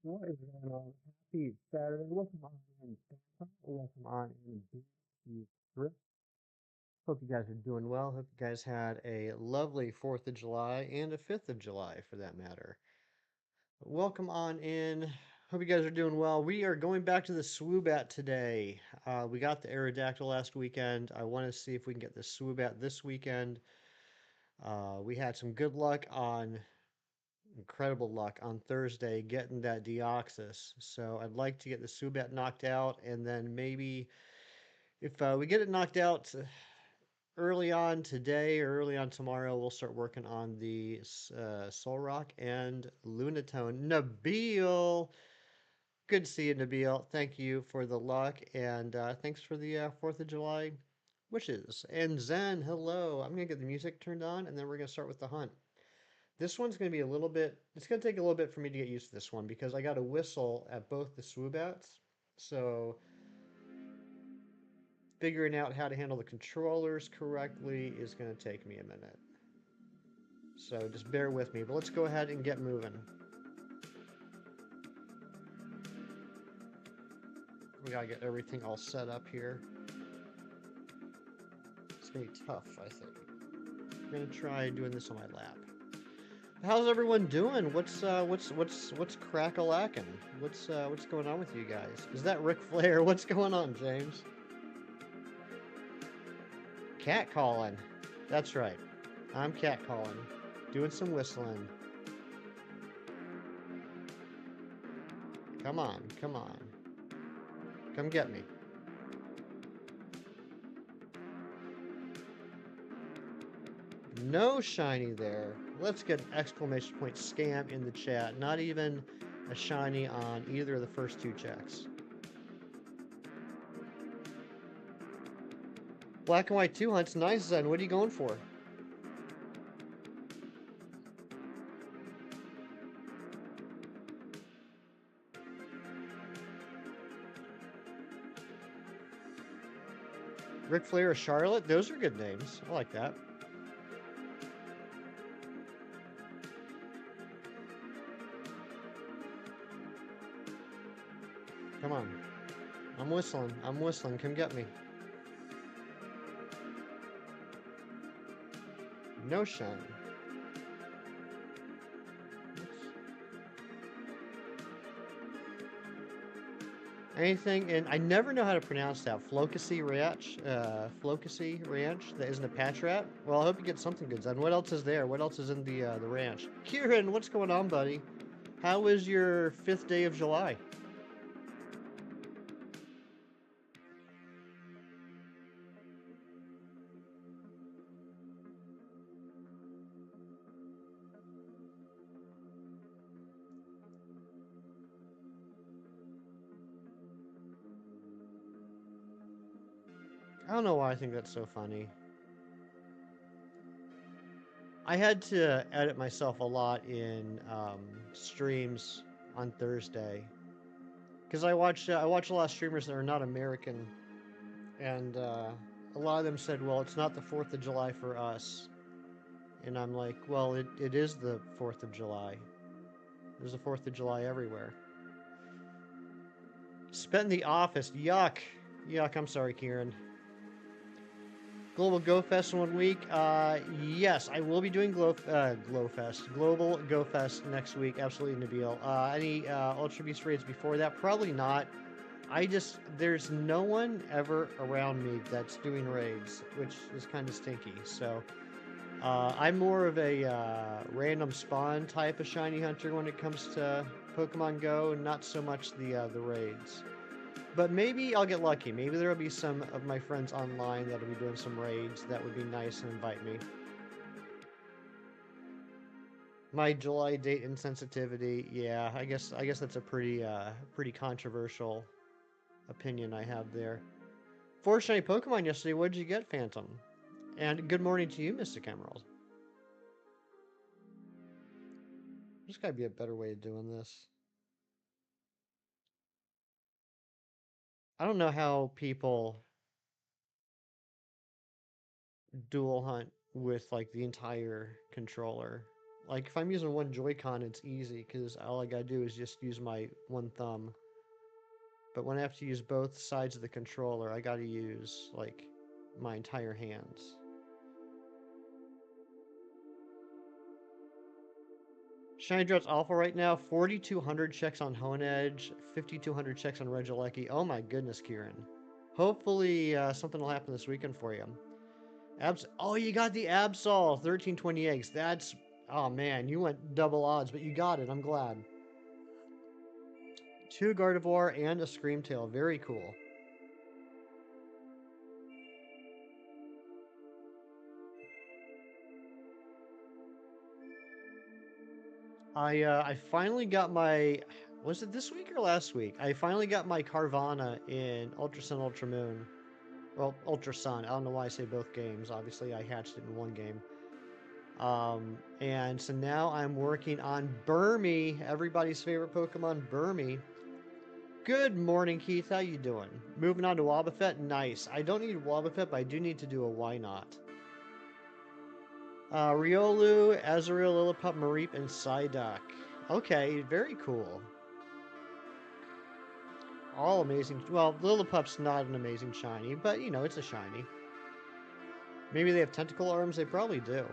What is going on? Happy Saturday. Welcome on in, Santa. Welcome on in, Big Trip. Hope you guys are doing well. Hope you guys had a lovely 4th of July and a 5th of July for that matter. Welcome on in. Hope you guys are doing well. We are going back to the SWOOBAT today. We got the Aerodactyl last weekend. I want to see if we can get the SWOOBAT this weekend. We had some good luck on incredible luck on Thursday getting that Deoxys. So I'd like to get the Subat knocked out, and then maybe if we get it knocked out early on today or early on tomorrow, we'll start working on the Solrock and Lunatone. Nabil, good to see you, Nabil. Thank you for the luck, and thanks for the 4th of July wishes. And Zen, hello. I'm gonna get the music turned on, and then we're gonna start with the hunt. This one's going to be a little bit, it's going to take a little bit for me to get used to this one because I got a whistle at both the SWOOBATs. So figuring out how to handle the controllers correctly is going to take me a minute. So just bear with me. But let's go ahead and get moving. We got to get everything all set up here. It's going to be tough, I think. I'm going to try doing this on my lap. How's everyone doing? What's crack-a-lackin'? What's going on with you guys? Is that Ric Flair? What's going on, James? Cat calling. That's right. I'm cat calling. Doing some whistling. Come on, come on. Come get me. No shiny there. Let's get an exclamation point scam in the chat. Not even a shiny on either of the first two checks. Black and white 2 hunts. Nice, Zen. What are you going for? Ric Flair or Charlotte? Those are good names. I like that. Come on. I'm whistling. I'm whistling. Come get me. No shiny. Anything, and I never know how to pronounce that. Flocusy Ranch? Flocusy Ranch? That isn't a patch rat? Well, I hope you get something good done. What else is there? What else is in the ranch? Kieran, what's going on, buddy? How was your 5th day of July? I don't know why I think that's so funny. I had to edit myself a lot in streams on Thursday because I watch a lot of streamers that are not American, and a lot of them said, "Well, it's not the 4th of July for us," and I'm like, "Well, it is the 4th of July. There's a 4th of July everywhere." Spent in the office. Yuck, yuck. I'm sorry, Kieran. Global Go Fest in 1 week. Yes, I will be doing Global Go Fest next week. Absolutely, Nabil. Any Ultra Beast raids before that? Probably not. There's no one ever around me that's doing raids, which is kind of stinky. So, I'm more of a random spawn type of shiny hunter when it comes to Pokemon Go, not so much the raids. But maybe I'll get lucky. Maybe there'll be some of my friends online that'll be doing some raids that would be nice and invite me. My July date insensitivity, yeah, I guess that's a pretty controversial opinion I have there. Fortunately, Pokemon yesterday. What did you get, Phantom? And good morning to you, Mystic Emerald. There's got to be a better way of doing this. I don't know how people dual hunt with like the entire controller. Like, if I'm using one Joy-Con, it's easy, because all I gotta do is just use my one thumb. But when I have to use both sides of the controller, I gotta use, like, my entire hands. Shiny Drop's awful right now. 4,200 checks on Honedge, 5,200 checks on Regieleki. Oh my goodness, Kieran. Hopefully something will happen this weekend for you. Oh, you got the Absol, 1320 eggs. That's, oh man, you went double odds, but you got it. I'm glad. 2 Gardevoir and a Screamtail. Very cool. I finally got my, was it this week or last week? I finally got my Carvana in Ultra Sun, Ultra Moon. Well, Ultra Sun. I don't know why I say both games. Obviously, I hatched it in one game. And so now I'm working on Burmy, everybody's favorite Pokemon, Burmy. Good morning, Keith. How you doing? Moving on to Wobbuffet. Nice. I don't need Wobbuffet, but I do need to do a why not. Riolu, Azurill, Lillipup, Mareep, and Psyduck. Okay, very cool. All amazing. Well, Lillipup's not an amazing shiny, but you know, it's a shiny. Maybe they have tentacle arms? They probably do.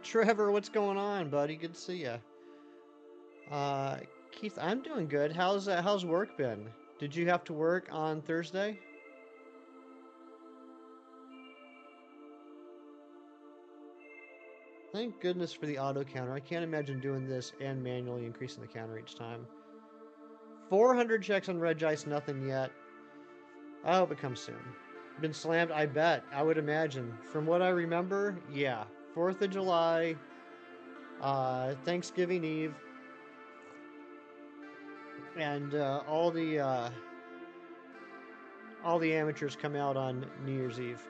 Trevor, what's going on, buddy? Good to see ya. Keith, I'm doing good. How's work been? Did you have to work on Thursday? Thank goodness for the auto counter. I can't imagine doing this and manually increasing the counter each time. 400 checks on Regice, nothing yet. I hope it comes soon. Been slammed? I bet. I would imagine. From what I remember, yeah. 4th of July, Thanksgiving Eve, and all the amateurs come out on New Year's Eve.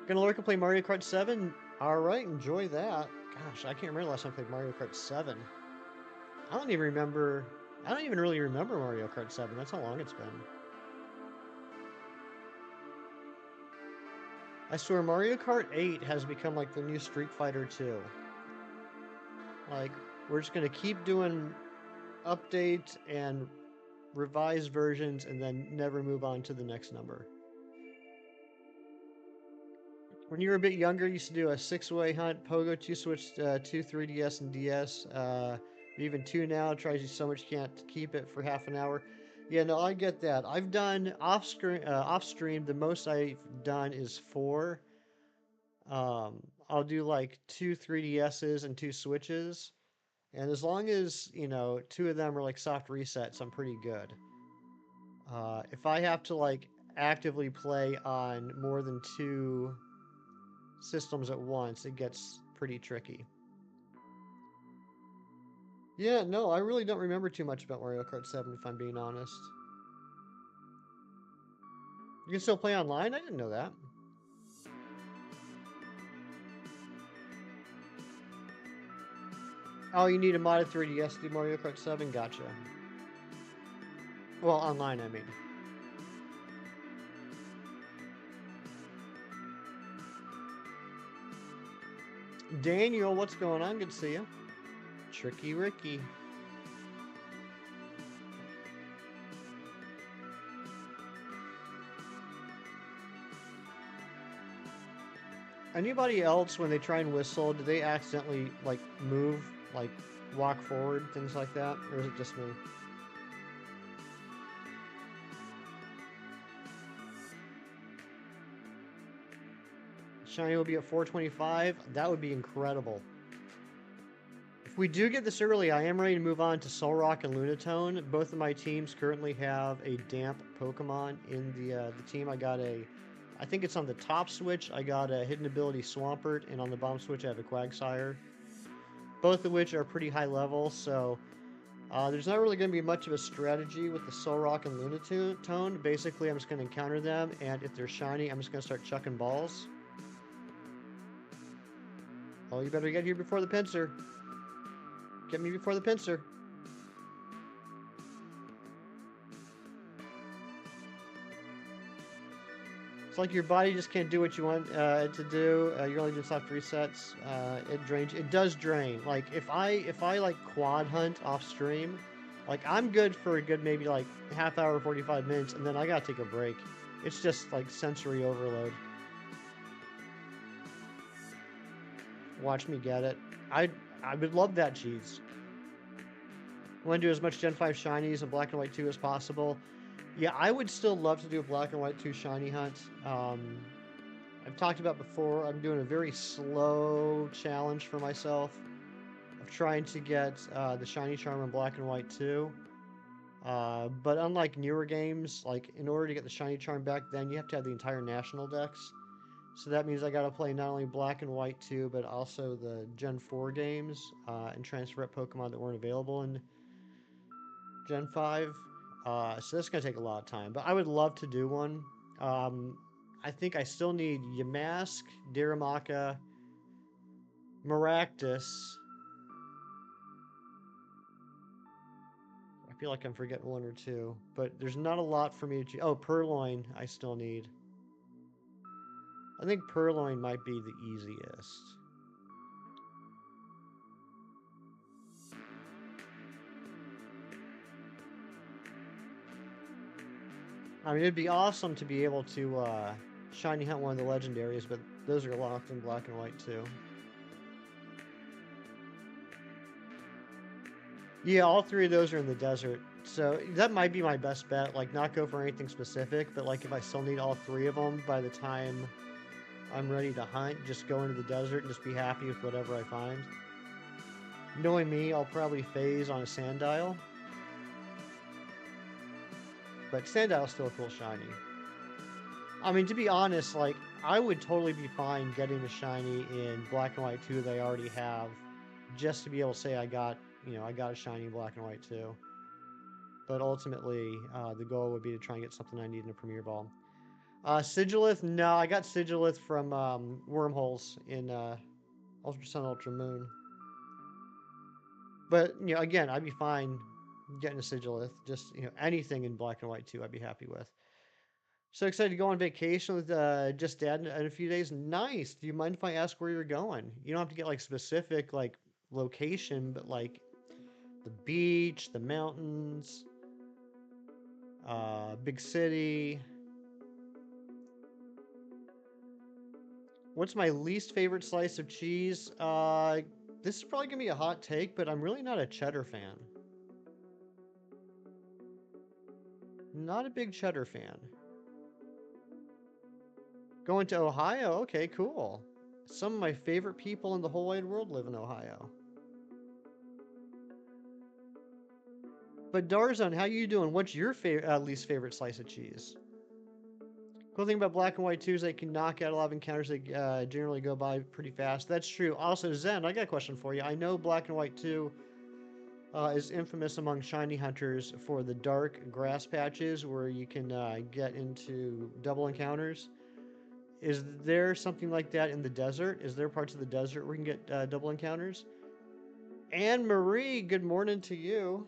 Gonna lurk and play Mario Kart 7? Alright, enjoy that. Gosh, I can't remember the last time I played Mario Kart 7. I don't even really remember Mario Kart 7. That's how long it's been. I swear, Mario Kart 8 has become like the new Street Fighter 2. Like, we're just gonna keep doing updates and revised versions and then never move on to the next number. When you were a bit younger, you used to do a 6-way hunt, Pogo, 2 Switch, 2 3DS and DS. Even 2 now, tries you so much you can't keep it for half an hour. Yeah, no, I get that. I've done off stream. The most I've done is 4. I'll do like 2 3DSs and 2 Switches, and as long as 2 of them are like soft resets, I'm pretty good. If I have to like actively play on more than 2 systems at once, it gets pretty tricky. Yeah, no, I really don't remember too much about Mario Kart 7, if I'm being honest. You can still play online? I didn't know that. Oh, you need a modded 3DS to do Mario Kart 7? Gotcha. Well, online, I mean. Daniel, what's going on? Good to see you. Tricky Ricky. Anybody else, when they try and whistle, do they accidentally, like, move, like, walk forward, things like that? Or is it just me? Shiny will be at 425. That would be incredible. If we do get this early, I am ready to move on to Solrock and Lunatone. Both of my teams currently have a damp Pokemon in the team. I think it's on the top switch, I got a Hidden Ability Swampert, and on the bottom switch I have a Quagsire. Both of which are pretty high level, so there's not really going to be much of a strategy with the Solrock and Lunatone. Basically, I'm just going to encounter them, and if they're shiny, I'm just going to start chucking balls. Oh, you better get here before the pincer. Get me before the pincer. It's like your body just can't do what you want it to do. You're only doing soft resets. It drains. It does drain. Like if I like quad hunt off stream, like I'm good for a good maybe like half hour, 45 minutes, and then I gotta take a break. It's just like sensory overload. Watch me get it. I would love that cheese. I want to do as much Gen 5 shinies and Black and White 2 as possible. Yeah, I would still love to do a Black and White 2 shiny hunt. I've talked about before, I'm doing a very slow challenge for myself of trying to get the shiny charm in Black and White 2. But unlike newer games, like in order to get the shiny charm back then, you have to have the entire national dex. So that means I gotta play not only Black and White 2, but also the Gen 4 games and transfer up Pokemon that weren't available in Gen 5. So that's going to take a lot of time. But I would love to do one. I think I still need Yamask, Diramaka, Maractus. I feel like I'm forgetting one or two. But there's not a lot for me to choose. Oh, Purloin I still need. I think Purloin might be the easiest. I mean, it'd be awesome to be able to shiny hunt one of the legendaries, but those are locked in Black and White too. Yeah, all three of those are in the desert. So that might be my best bet. Like, not go for anything specific, but like if I still need all three of them by the time I'm ready to hunt, just go into the desert and just be happy with whatever I find. Knowing me, I'll probably phase on a Sandile. But Sandile's still a cool shiny. I mean, to be honest, like, I would totally be fine getting a shiny in Black and White 2 that I already have, just to be able to say I got a shiny in Black and White 2. But ultimately, the goal would be to try and get something I need in a Premier Ball. Sigilith, no, I got Sigilith from Wormholes in Ultra Sun, Ultra Moon. But, again, I'd be fine getting a Sigilith. Just, anything in Black and White 2 I'd be happy with. So excited to go on vacation with just Dad in a few days. Nice. Do you mind if I ask where you're going? You don't have to get, like, specific, like, location, but, like, the beach, the mountains, big city. What's my least favorite slice of cheese? This is probably gonna be a hot take, but I'm really not a cheddar fan. Not a big cheddar fan. Going to Ohio? Okay, cool. Some of my favorite people in the whole wide world live in Ohio. But Darzon, how you doing? What's your least favorite slice of cheese? Cool thing about Black and White 2 is they can knock out a lot of encounters that generally go by pretty fast. That's true. Also, Zen, I got a question for you. I know Black and White 2 is infamous among shiny hunters for the dark grass patches where you can get into double encounters. Is there something like that in the desert? Is there parts of the desert where you can get double encounters? Anne Marie, good morning to you.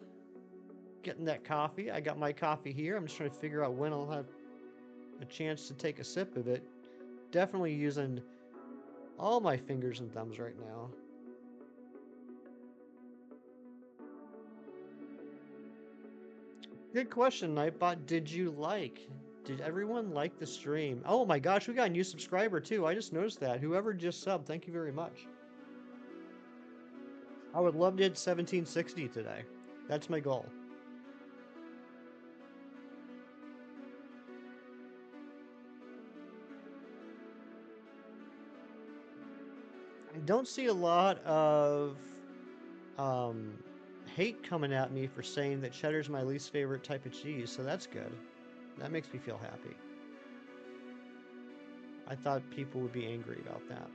Getting that coffee. I got my coffee here. I'm just trying to figure out when I'll have a chance to take a sip of it. Definitely using all my fingers and thumbs right now. Good question, Nightbot. Did everyone like the stream? Oh my gosh, we got a new subscriber too. I just noticed that. Whoever just subbed, thank you very much. I would love to hit 1760 today. That's my goal. I don't see a lot of hate coming at me for saying that cheddar's my least favorite type of cheese, so that's good. That makes me feel happy. I thought people would be angry about that.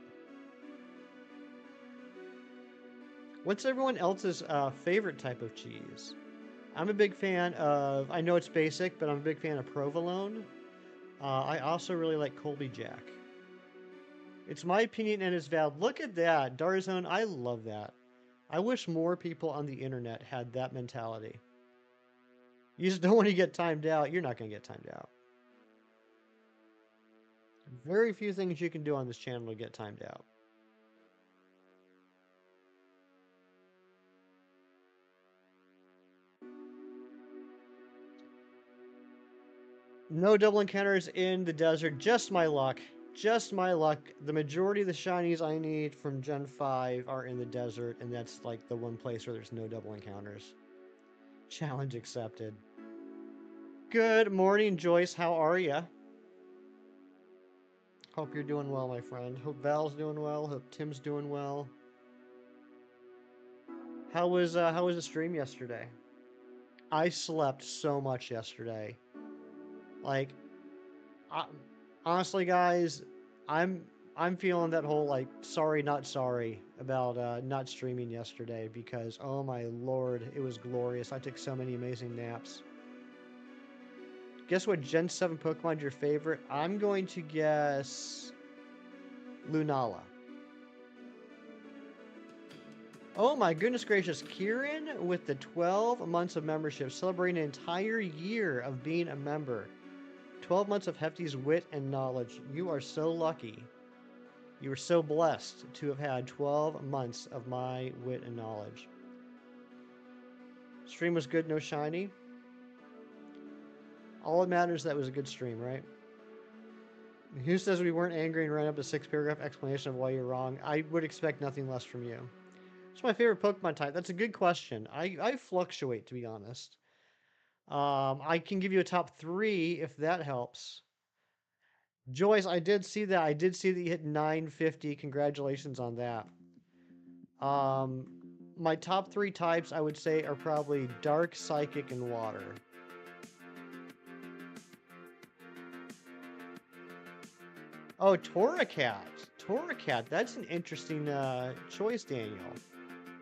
What's everyone else's favorite type of cheese? I'm a big fan of, I know it's basic, but I'm a big fan of provolone. I also really like Colby Jack. It's my opinion and it's valid. Look at that. Darzone, I love that. I wish more people on the internet had that mentality. You just don't want to get timed out. You're not going to get timed out. Very few things you can do on this channel to get timed out. No double encounters in the desert. Just my luck. Just my luck. The majority of the shinies I need from Gen 5 are in the desert, and that's like the one place where there's no double encounters. Challenge accepted. Good morning, Joyce. How are ya? Hope you're doing well, my friend. Hope Val's doing well. Hope Tim's doing well. How was the stream yesterday? I slept so much yesterday. Like, I, honestly, guys, I'm I'm feeling that whole like sorry not sorry about not streaming yesterday because oh my lord, it was glorious. I took so many amazing naps. Guess what Gen 7 Pokemon's your favorite? I'm going to guess Lunala. Oh my goodness gracious, Kieran with the 12 months of membership, celebrating an entire year of being a member. 12 months of Hefty's wit and knowledge. You are so lucky. You are so blessed to have had 12 months of my wit and knowledge. Stream was good, no shiny. All that matters that was a good stream, right? Who says we weren't angry and ran up a 6-paragraph explanation of why you're wrong? I would expect nothing less from you. What's my favorite Pokemon type? That's a good question. I fluctuate, to be honest. I can give you a top 3 if that helps. Joyce, I did see that. I did see that you hit 950. Congratulations on that. My top 3 types, I would say, are probably Dark, Psychic, and Water. Oh, Torracat. Torracat. That's an interesting choice, Daniel.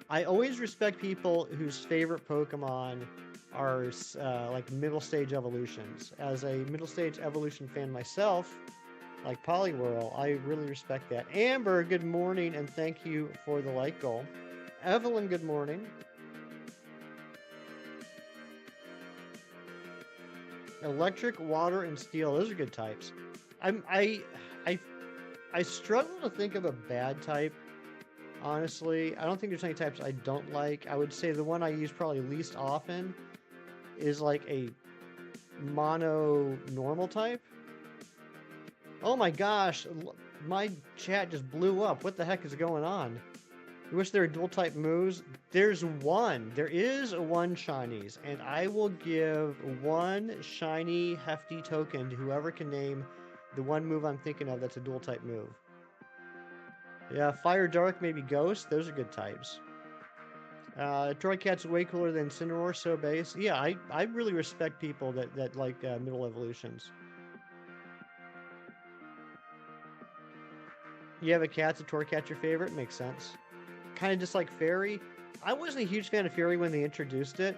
I always respect people whose favorite Pokemon are like middle stage evolutions. As a middle stage evolution fan myself, like Poliwhirl, I really respect that. Amber, good morning, and thank you for the like goal. Evelyn, good morning. Electric, Water, and Steel. Those are good types. I struggle to think of a bad type. Honestly, I don't think there's any types I don't like. I would say the one I use probably least often is like a mono normal type. Oh my gosh, my chat just blew up. What the heck is going on? You wish there were dual type moves? There's one. There is one shinies, and I will give one shiny hefty token to whoever can name the one move I'm thinking of that's a dual type move. Yeah, Fire, Dark, maybe Ghost. Those are good types. Torracat's way cooler than Incineroar, so base. Yeah, I really respect people that like middle evolutions. You have a cat's a Torracat your favorite? Makes sense. Kind of just like Fairy. I wasn't a huge fan of Fairy when they introduced it.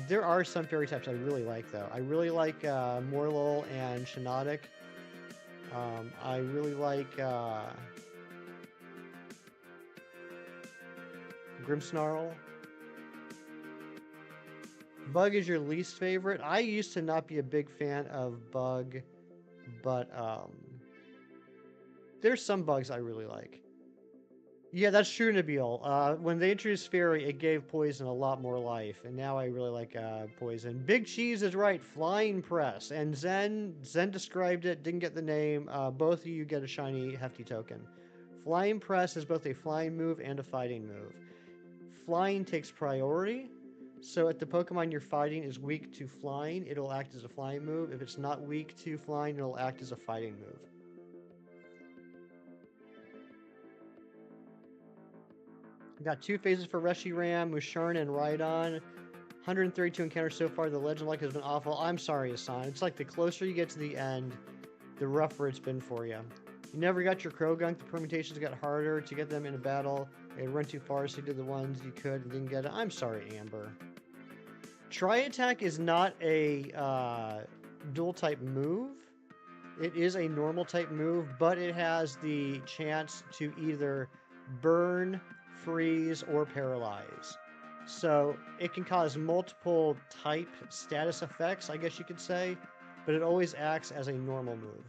There are some Fairy types I really like, though. I really like Morlul and Shiinotic. I really like Grimmsnarl. Bug is your least favorite? I used to not be a big fan of Bug, but there's some bugs I really like. Yeah, that's true, Nabil. When they introduced Fairy, it gave Poison a lot more life, and now I really like Poison. Big Cheese is right, Flying Press, and Zen described it, didn't get the name. Both of you get a shiny hefty token. Flying Press is both a flying move and a fighting move. Flying takes priority, so if the Pokemon you're fighting is weak to flying, it'll act as a flying move. If it's not weak to flying, it'll act as a fighting move. Got 2 phases for Reshiram, Musharna, and Rhydon. 132 encounters so far. The legend like has been awful. I'm sorry, Asan. It's like the closer you get to the end, the rougher it's been for you. You never got your Krogunk. The permutations got harder to get them in a battle. They run too far, so you did the ones you could and didn't get it. I'm sorry, Amber. Tri-Attack is not a dual type move. It is a normal type move, but it has the chance to either burn, freeze, or paralyze. So it can cause multiple type status effects, I guess you could say, but it always acts as a normal move.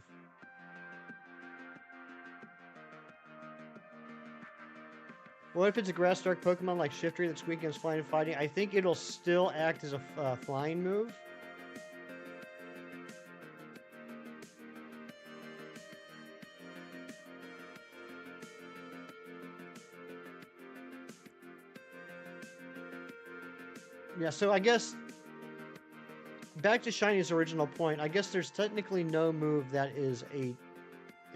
What if it's a grass dark Pokemon like Shiftry that's weak against flying and fighting? I think it'll still act as a flying move. Yeah, so I guess back to Shiny's original point, I guess there's technically no move that is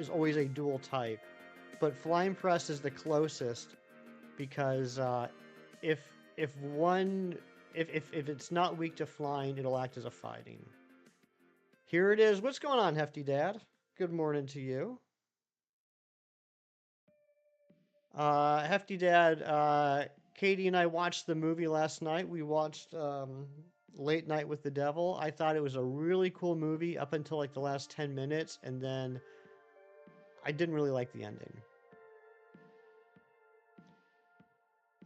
always a dual type, but Flying Press is the closest because if one if it's not weak to flying, it'll act as a fighting. Here it is. What's going on, Hefty Dad? Good morning to you. Hefty Dad, Katie and I watched the movie last night. We watched Late Night with the Devil. I thought it was a really cool movie up until like the last 10 minutes, and then I didn't really like the ending.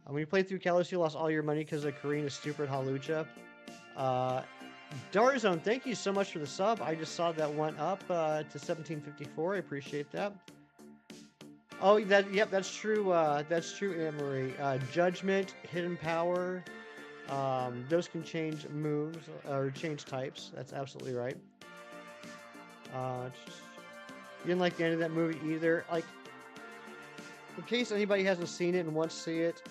When you played through Kalos, you lost all your money because of Karina's stupid Halucha. Darzone, thank you so much for the sub. I just saw that went up to 1754. I appreciate that. Oh, yep, that's true. That's true, Anne Marie. Judgment, Hidden Power, those can change moves or change types. That's absolutely right. You didn't like the end of that movie either. Like, in case anybody hasn't seen it and wants to see it,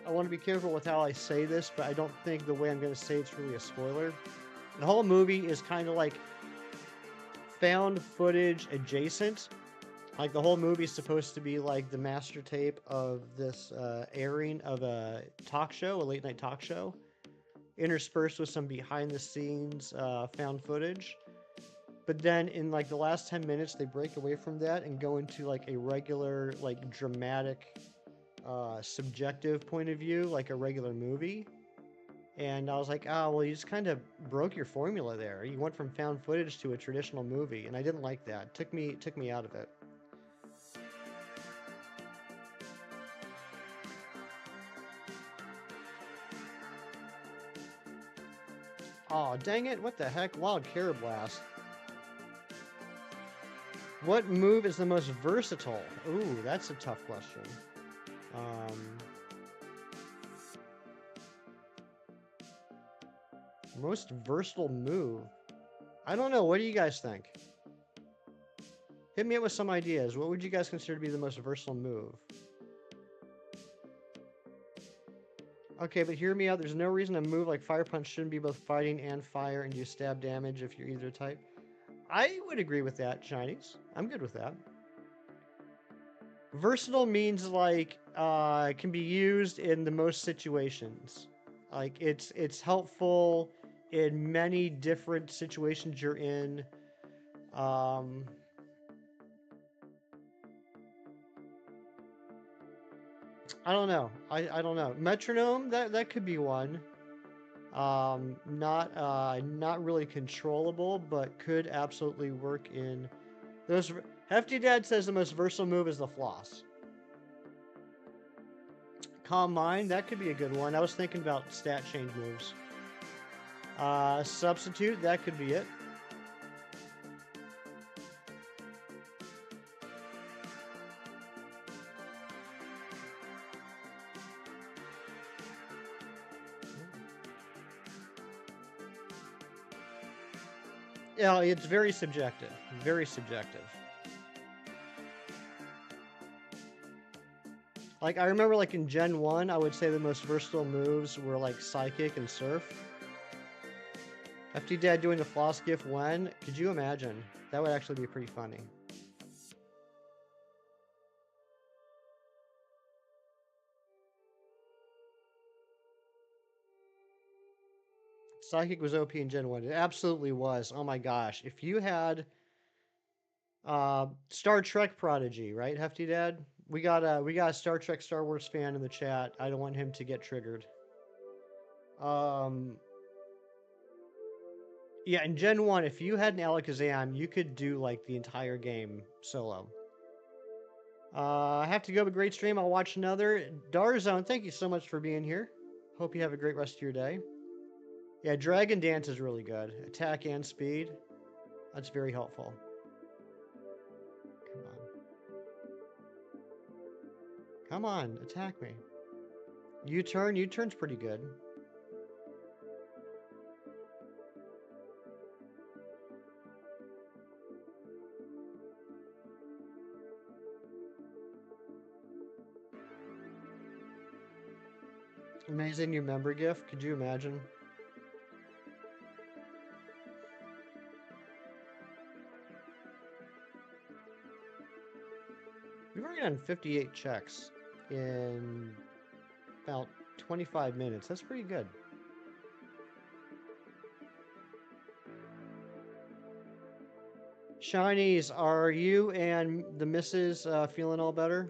I want to be careful with how I say this, but I don't think the way I'm going to say it's really a spoiler. The whole movie is kind of like found footage adjacent. Like, the whole movie is supposed to be like the master tape of this airing of a talk show, a late night talk show, interspersed with some behind the scenes found footage. But then in like the last 10 minutes, they break away from that and go into like a regular, like dramatic, subjective point of view, like a regular movie. And I was like, oh, well, you just kind of broke your formula there. You went from found footage to a traditional movie, and I didn't like that. Took me out of it. Oh, dang it. What the heck? Wild Carablast. What move is the most versatile? Ooh, that's a tough question. Most versatile move? I don't know. What do you guys think? Hit me up with some ideas. What would you guys consider to be the most versatile move? Okay, but hear me out. There's no reason a move like Fire Punch shouldn't be both fighting and fire and do stab damage if you're either type. I would agree with that, Chinese. I'm good with that. Versatile means like can be used in the most situations. Like it's helpful in many different situations you're in. I don't know. I don't know. Metronome, that could be one. Not really controllable, but could absolutely work in those. Hefty Dad says the most versatile move is the floss. Calm Mind, that could be a good one. I was thinking about stat change moves. Substitute, that could be it. Yeah, it's very subjective. Very subjective. Like, I remember, like, in Gen 1, I would say the most versatile moves were, like, Psychic and Surf. FT Dad doing the floss gif when? Could you imagine? That would actually be pretty funny. Psychic was OP in Gen 1. It absolutely was. Oh my gosh. If you had Star Trek prodigy, right, Hefty Dad? We got a Star Trek Star Wars fan in the chat. I don't want him to get triggered. Yeah, in Gen 1, if you had an Alakazam, you could do like the entire game solo. I have to go, but great stream. I'll watch another. Darzone, thank you so much for being here. Hope you have a great rest of your day. Yeah, Dragon Dance is really good. Attack and speed. That's very helpful. Come on. Come on, attack me. U-turn? U-turn's pretty good. Amazing new member gift. Could you imagine? We've already done 58 checks in about 25 minutes. That's pretty good. Shinies, are you and the missus feeling all better?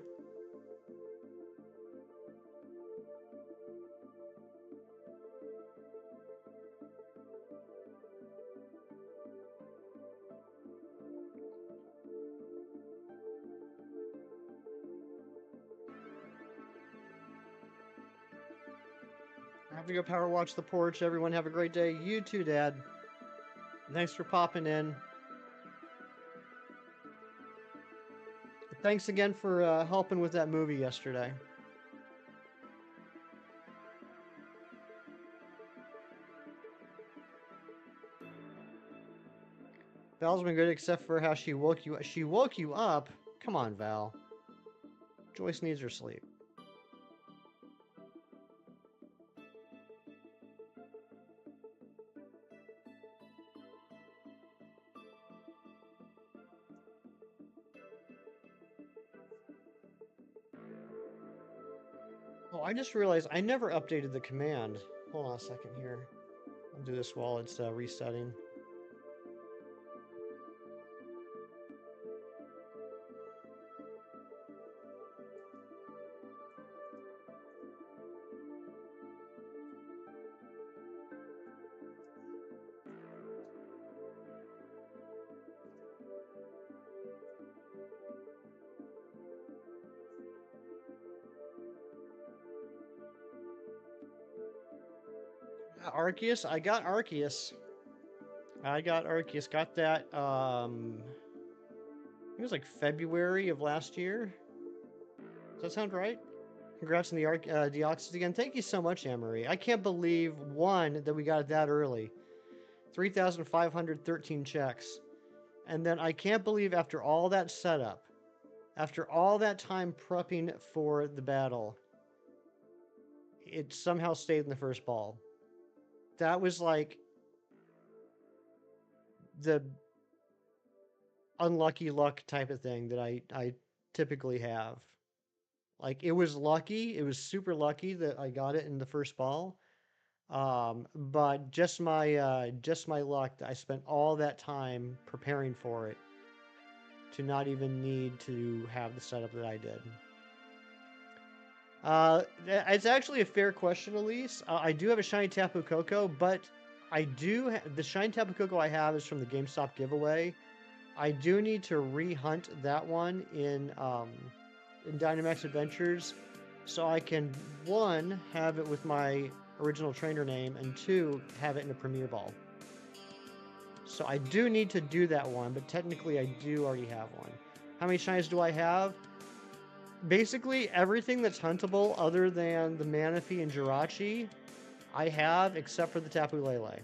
I have to go power watch the porch. Everyone have a great day. You too, Dad. Thanks for popping in. Thanks again for helping with that movie yesterday. Val's been good except for how she woke you. She woke you up. Come on, Val. Joyce needs her sleep. Oh, I just realized I never updated the command. Hold on a second here. I'll do this while it's resetting. Arceus? I got Arceus. Got that, it was like February of last year. Does that sound right? Congrats on the Deoxys again. Thank you so much, Anne-Marie. I can't believe, one, that we got it that early. 3,513 checks. And then I can't believe after all that setup, after all that time prepping for the battle, it somehow stayed in the first ball. That was like the unlucky luck type of thing that I typically have. Like, it was lucky. It was super lucky that I got it in the first ball. But just my luck that I spent all that time preparing for it to not even need to have the setup that I did. It's actually a fair question, Elise. I do have a shiny Tapu Koko, but the shiny Tapu Koko I have is from the GameStop giveaway. I do need to re-hunt that one in Dynamax Adventures, so I can, one, have it with my original trainer name, and two, have it in a Premier Ball. So I do need to do that one, but technically I do already have one. How many shinies do I have? Basically everything that's huntable other than the Manaphy and Jirachi, I have except for the Tapu Lele.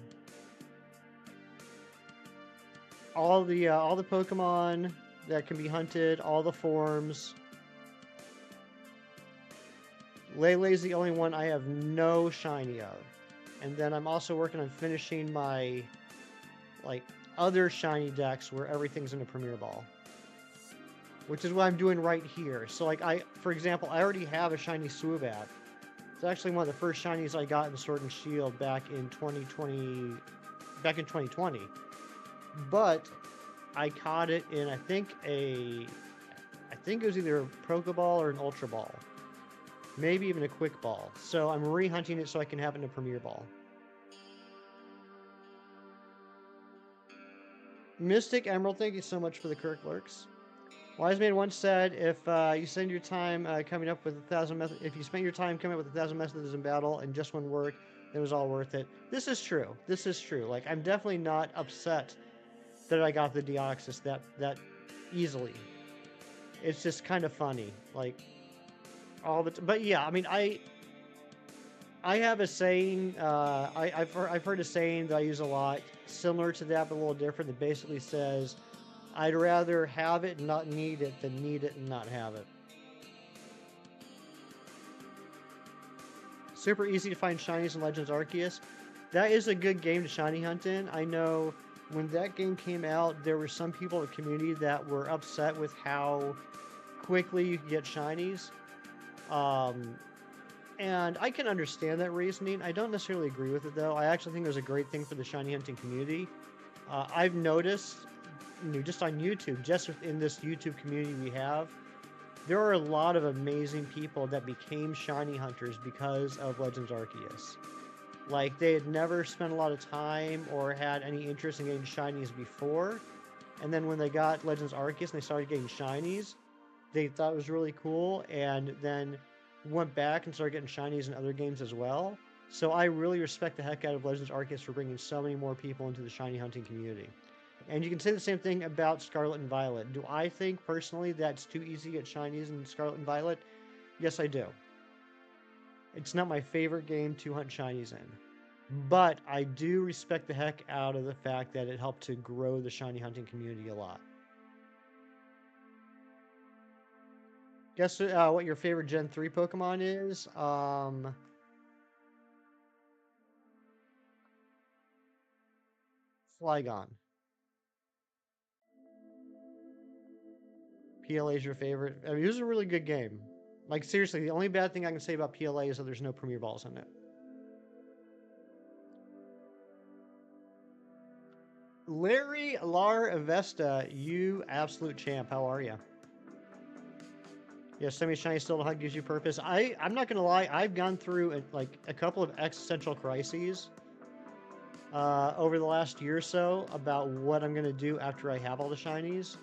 All the Pokemon that can be hunted, all the forms. Lele's the only one I have no shiny of. And then I'm also working on finishing my other shiny decks where everything's in a Premier Ball. Which is what I'm doing right here. So for example, I already have a shiny SWOOBAT. It's actually one of the first shinies I got in Sword and Shield back in 2020. But I caught it in I think it was either a Pokeball or an Ultra Ball. Maybe even a Quick Ball. So I'm re-hunting it so I can have it in a Premier Ball. Mystic Emerald, thank you so much for the Kirk Lurks. Wise Man once said, if you spend your time coming up with 1,000 methods, if you spend your time coming up with 1,000 methods in battle and just one work, it was all worth it. This is true. This is true. Like, I'm definitely not upset that I got the Deoxys that easily. It's just kind of funny. Like, all the but yeah, I mean, I have a saying. I've heard a saying that I use a lot, similar to that, but a little different. That basically says, "I'd rather have it and not need it than need it and not have it." Super easy to find shinies in Legends Arceus. That is a good game to shiny hunt in. I know when that game came out, there were some people in the community that were upset with how quickly you could get shinies. Um, and I can understand that reasoning. I don't necessarily agree with it, though. I actually think it was a great thing for the shiny hunting community. I've noticed, just on YouTube, just within this YouTube community we have, there are a lot of amazing people that became shiny hunters because of Legends Arceus. Like, they had never spent a lot of time or had any interest in getting shinies before. And then when they got Legends Arceus and they started getting shinies, they thought it was really cool, and then went back and started getting shinies in other games as well. So I really respect the heck out of Legends Arceus for bringing so many more people into the shiny hunting community. And you can say the same thing about Scarlet and Violet. Do I think personally that's too easy to get shinies in Scarlet and Violet? Yes, I do. It's not my favorite game to hunt shinies in. But I do respect the heck out of the fact that it helped to grow the shiny hunting community a lot. Guess what your favorite Gen 3 Pokemon is? Flygon. PLA is your favorite? I mean, it was a really good game. Like, seriously, the only bad thing I can say about PLA is that there's no Premier Balls in it. Larry Lar Avesta, you absolute champ. How are you? Yeah, semi-shiny still to hunt gives you purpose. I'm not gonna lie, I've gone through like a couple of existential crises over the last year or so about what I'm gonna do after I have all the shinies.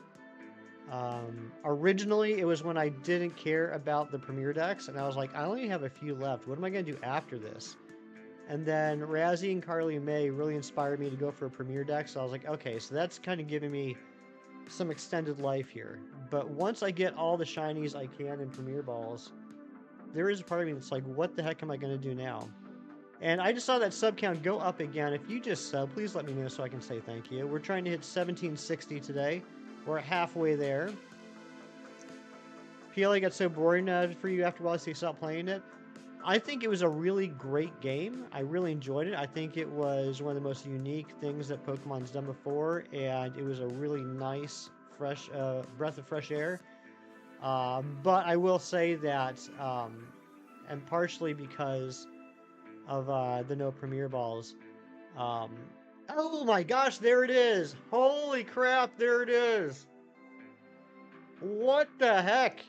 Originally, it was when I didn't care about the Premier decks, and I was like, I only have a few left. What am I gonna do after this? And then Razzie and Carly and May really inspired me to go for a Premier deck, so I was like, okay, so that's kind of giving me some extended life here. But once I get all the shinies I can in Premier Balls, there is a part of me that's like, what the heck am I going to do now? And I just saw that sub count go up again. If you just sub, please let me know so I can say thank you. We're trying to hit 1760 today. We're halfway there. PLA got so boring for you after a while, so you stopped playing it. I think it was a really great game. I really enjoyed it. I think it was one of the most unique things that Pokemon's done before, and it was a really nice, fresh breath of fresh air. But I will say that, and partially because of the no Premier Balls. Um, oh my gosh, there it is! Holy crap, there it is! What the heck?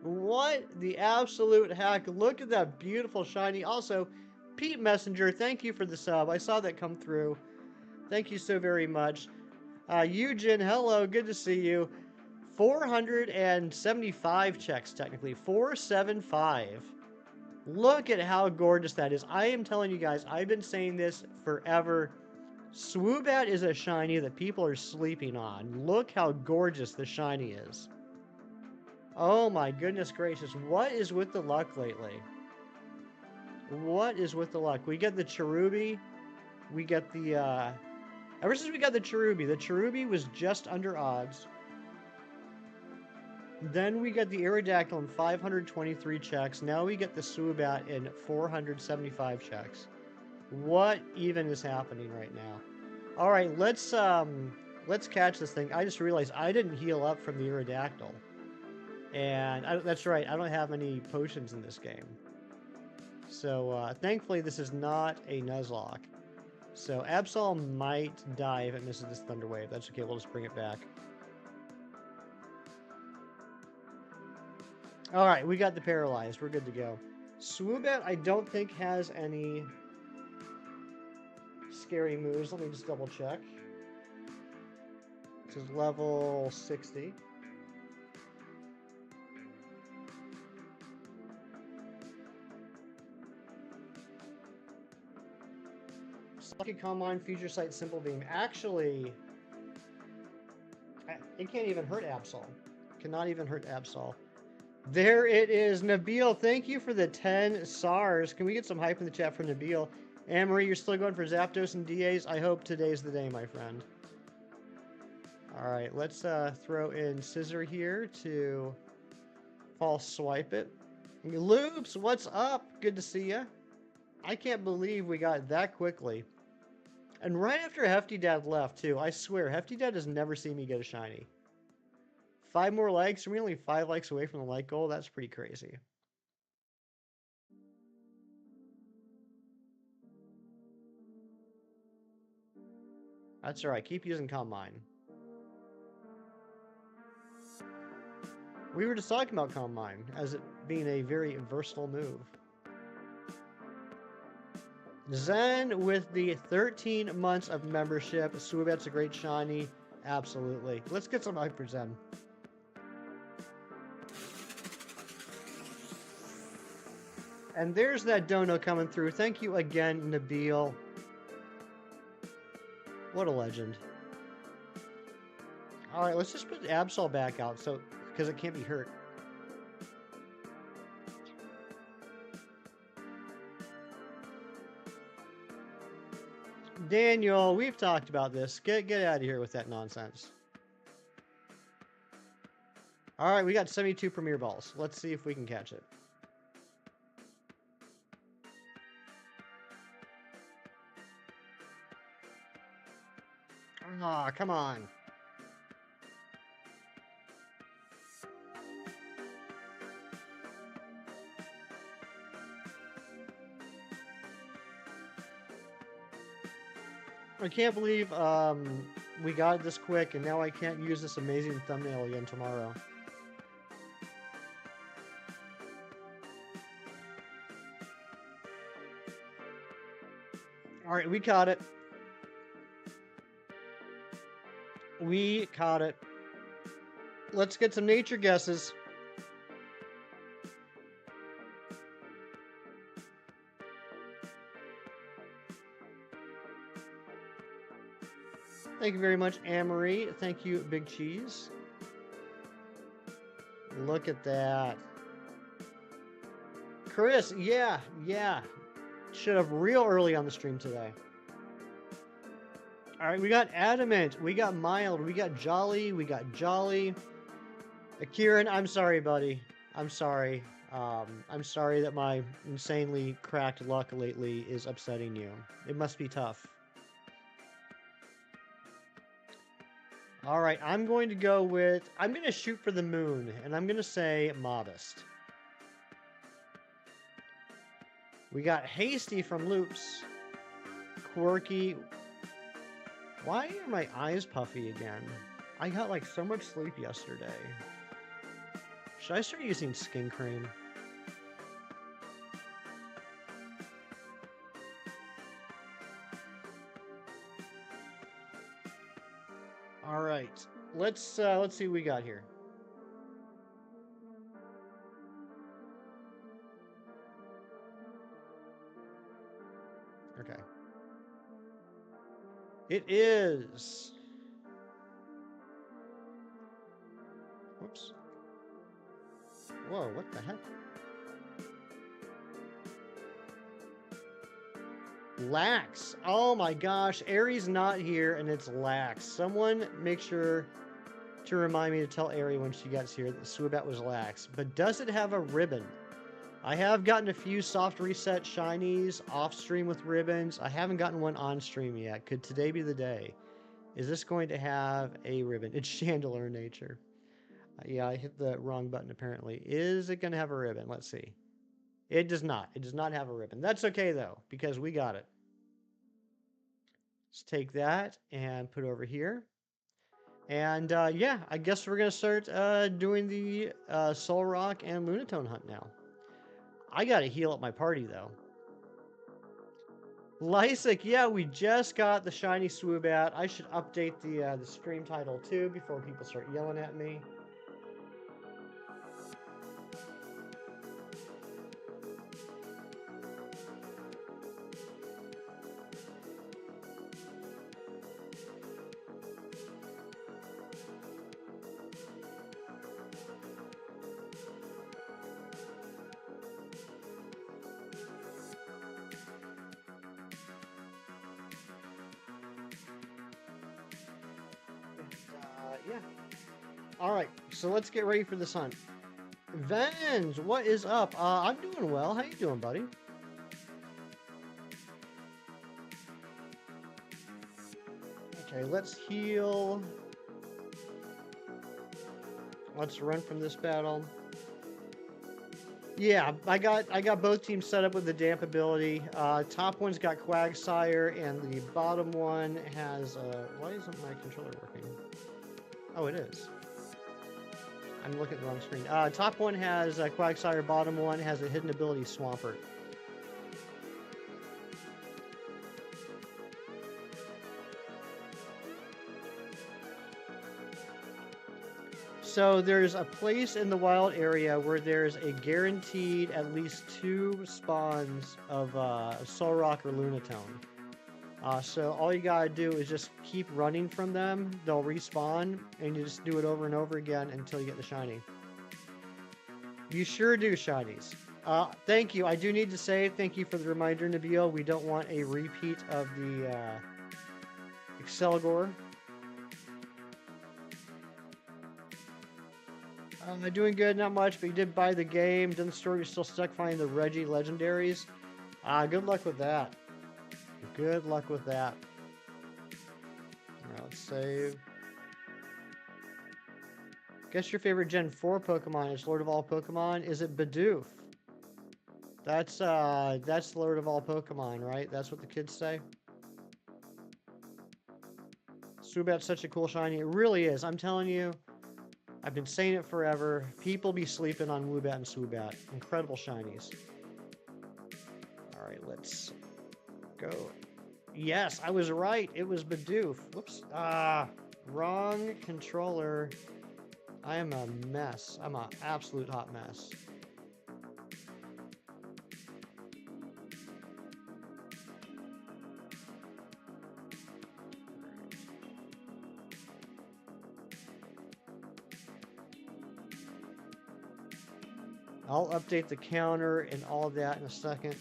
What the absolute heck? Look at that beautiful shiny. Also, Pete Messenger, thank you for the sub. I saw that come through. Thank you so very much. Eugen, hello, good to see you. 475 checks, technically. 475. Look at how gorgeous that is. I am telling you guys, I've been saying this forever. SWOOBAT is a shiny that people are sleeping on. Look how gorgeous the shiny is. Oh my goodness gracious. What is with the luck lately? What is with the luck? We get the Cherubi. We get the, ever since we got the Cherubi was just under odds. Then we get the Aerodactyl in 523 checks. Now we get the SWOOBAT in 475 checks. What even is happening right now? All right, let's catch this thing. I just realized I didn't heal up from the Aerodactyl. And that's right, I don't have any potions in this game. So thankfully this is not a Nuzlocke. So Absol might die if it misses this Thunder Wave. That's okay, we'll just bring it back. All right, we got the Paralyzed. We're good to go. SWOOBAT, I don't think has any scary moves. Let me just double check. This is level 60. Psychic Calm Mind, Future Sight, Simple Beam. Actually, it can't even hurt Absol. Cannot even hurt Absol. There it is. Nabil, thank you for the 10 SARS. Can we get some hype in the chat for Nabil? Anne-Marie, you're still going for Zapdos and DAs? I hope today's the day, my friend. All right, let's throw in Scissor here to false swipe it. Loops, what's up? Good to see ya. I can't believe we got that quickly. And right after Hefty Dad left, too. I swear, Hefty Dad has never seen me get a shiny. 5 more likes? We're only 5 likes away from the like goal? That's pretty crazy. That's alright. Keep using Calm Mind. We were just talking about Calm Mind as it being a very versatile move. Zen with the 13 months of membership. SWOOBAT's a great shiny. Absolutely. Let's get some hype for Zen. And there's that dono coming through. Thank you again, Nabil. What a legend. Alright, let's just put Absol back out so because it can't be hurt. Daniel, we've talked about this. Get out of here with that nonsense. Alright, we got 72 Premier Balls. Let's see if we can catch it. Ah, come on. I can't believe we got it this quick, and now I can't use this amazing thumbnail again tomorrow. Alright, we caught it. We caught it. Let's get some nature guesses. Thank you very much, Anne-Marie. Thank you, Big Cheese. Look at that. Chris, yeah. Should have real early on the stream today. All right, we got Adamant, we got Mild, we got Jolly, Kieran, I'm sorry, buddy. I'm sorry. I'm sorry that my insanely cracked luck lately is upsetting you. It must be tough. All right, I'm going to go with... I'm going to shoot for the moon, and I'm going to say modest. We got Hasty from Loops. Quirky. Why are my eyes puffy again? I got like so much sleep yesterday. Should I start using skin cream? All right, let's see what we got here. Okay. It is. Whoops. Whoa, what the heck? Lax. Oh my gosh, Aries not here and it's Lax. Someone make sure to remind me to tell Ari when she gets here that the SWOOBAT was Lax. But does it have a ribbon? I have gotten a few soft reset shinies off stream with ribbons. I haven't gotten one on stream yet. Could today be the day? Is this going to have a ribbon? It's Chandelier Nature. Yeah, I hit the wrong button apparently. Is it going to have a ribbon? Let's see. It does not. It does not have a ribbon. That's okay though, because we got it. Let's take that and put it over here. And yeah, I guess we're going to start doing the Solrock and Lunatone hunt now. I got to heal up my party though. Lysic, yeah, we just got the shiny SWOOBAT. I should update the stream title too before people start yelling at me. Yeah. All right, so let's get ready for this hunt. Venge, what is up? I'm doing well. How you doing, buddy? Okay, let's heal. Let's run from this battle. Yeah, I got both teams set up with the damp ability. Top one's got Quagsire, and the bottom one has. Why isn't my controller working? Oh, it is. I'm looking at the wrong screen. Top one has Quagsire. Bottom one has a hidden ability, Swampert. So there's a place in the wild area where there's a guaranteed at least 2 spawns of Solrock or Lunatone. So all you gotta do is just keep running from them. They'll respawn, and you just do it over and over again until you get the shiny. You sure do, shinies. Thank you. I do need to say thank you for the reminder, Nabil. We don't want a repeat of the Excelgor. Doing good, not much, but you did buy the game. Done the story, you're still stuck finding the Reggie legendaries. Good luck with that. Good luck with that. Alright, let's save. Guess your favorite Gen 4 Pokemon is Lord of all Pokemon. Is it Bidoof? That's Lord of all Pokemon, right? That's what the kids say. Swoobat's such a cool shiny. It really is. I'm telling you. I've been saying it forever. People be sleeping on Woobat and Swoobat. Incredible shinies. Alright, let's go. Yes, I was right. It was Bidoof. Whoops. Wrong controller. I am a mess. I'm an absolute hot mess. I'll update the counter and all of that in a second.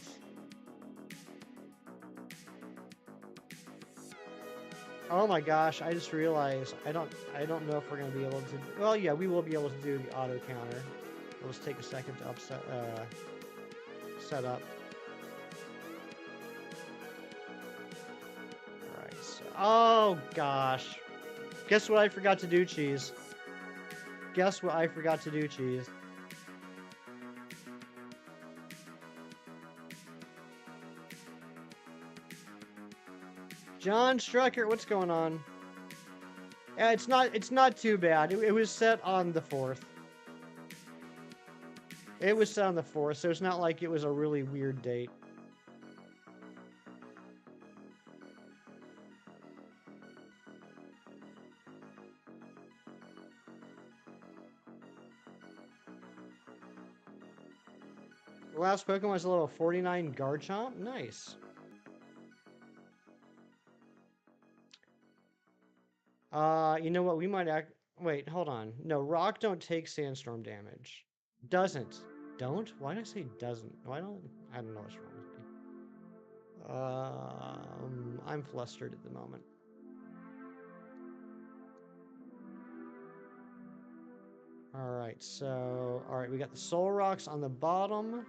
Oh my gosh, I just realized I don't know if we're gonna be able to. Well, yeah, we will be able to do the auto counter. It'll just take a second to set up. Alright, so, oh gosh. Guess what I forgot to do, Cheese? Guess what I forgot to do, Cheese? John Strucker, what's going on? Yeah, it's not too bad. It was set on the 4th. It was set on the 4th, so it's not like it was a really weird date. The last Pokemon was a level 49 Garchomp. Nice. You know what? We might wait, hold on. No, rock don't take sandstorm damage. Doesn't. Don't? Why did I say doesn't? I don't know what's wrong with me. I'm flustered at the moment. Alright, so... Alright, we got the Solrocks on the bottom.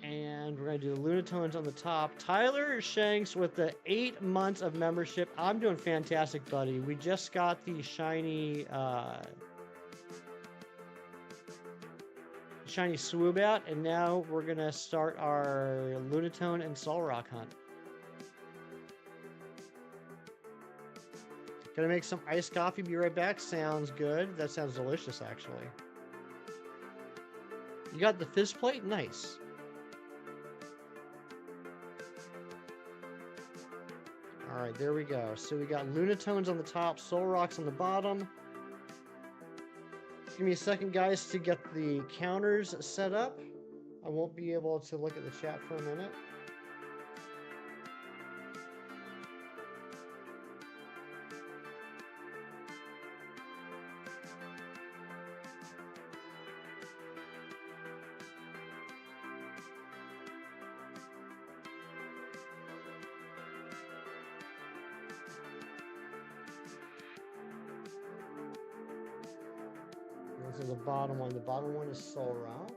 And we're going to do the Lunatones on the top. Tyler Shanks with the 8 months of membership. I'm doing fantastic, buddy. We just got the shiny Swoobat, and now we're going to start our Lunatone and Solrock hunt. Gonna make some iced coffee, be right back. Sounds good. That sounds delicious, actually. You got the fizz plate? Nice. Alright, there we go. So we got Lunatones on the top, Solrocks on the bottom. Give me a second, guys, to get the counters set up. I won't be able to look at the chat for a minute. This is the bottom one. The bottom one is Solrock.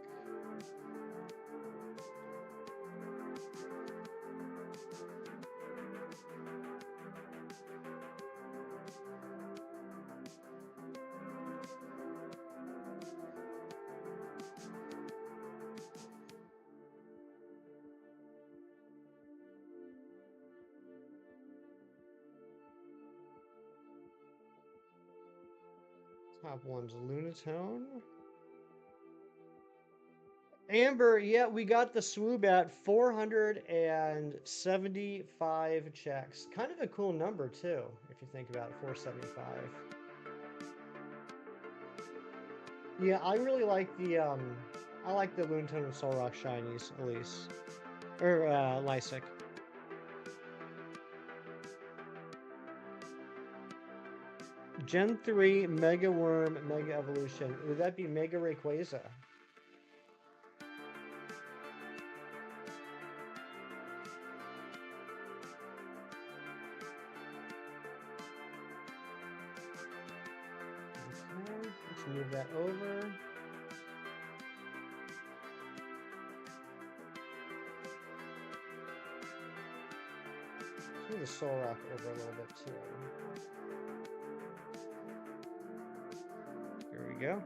Top one's Lunatone. Amber, yeah, we got the SWOOBAT 475 checks. Kind of a cool number too, if you think about it, 475. Yeah, I really like the Lunatone and Solrock shinies, at least. Or Lysic. Gen 3 Mega Worm Mega Evolution. Would that be Mega Rayquaza? Okay, let's move that over. Let's move the Solrock over a little bit too. There we go.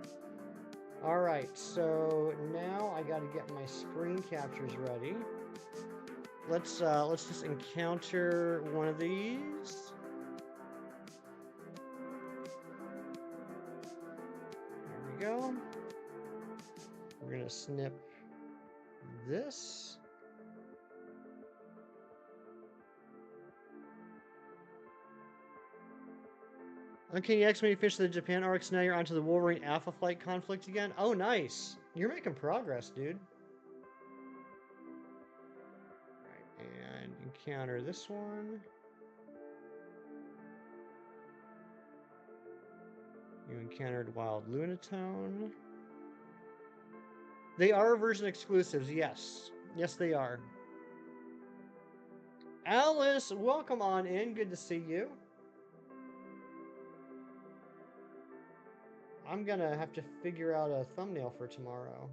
All right, so now I got to get my screen captures ready. Let's just encounter one of these. There we go. We're gonna snip this. Okay, you asked me to fish the Japan arcs. Now you're onto the Wolverine Alpha Flight conflict again. Oh, nice. You're making progress, dude. All right, and encounter this one. You encountered Wild Lunatone. They are version exclusives, yes. Yes, they are. Alice, welcome on in. Good to see you. I'm gonna have to figure out a thumbnail for tomorrow.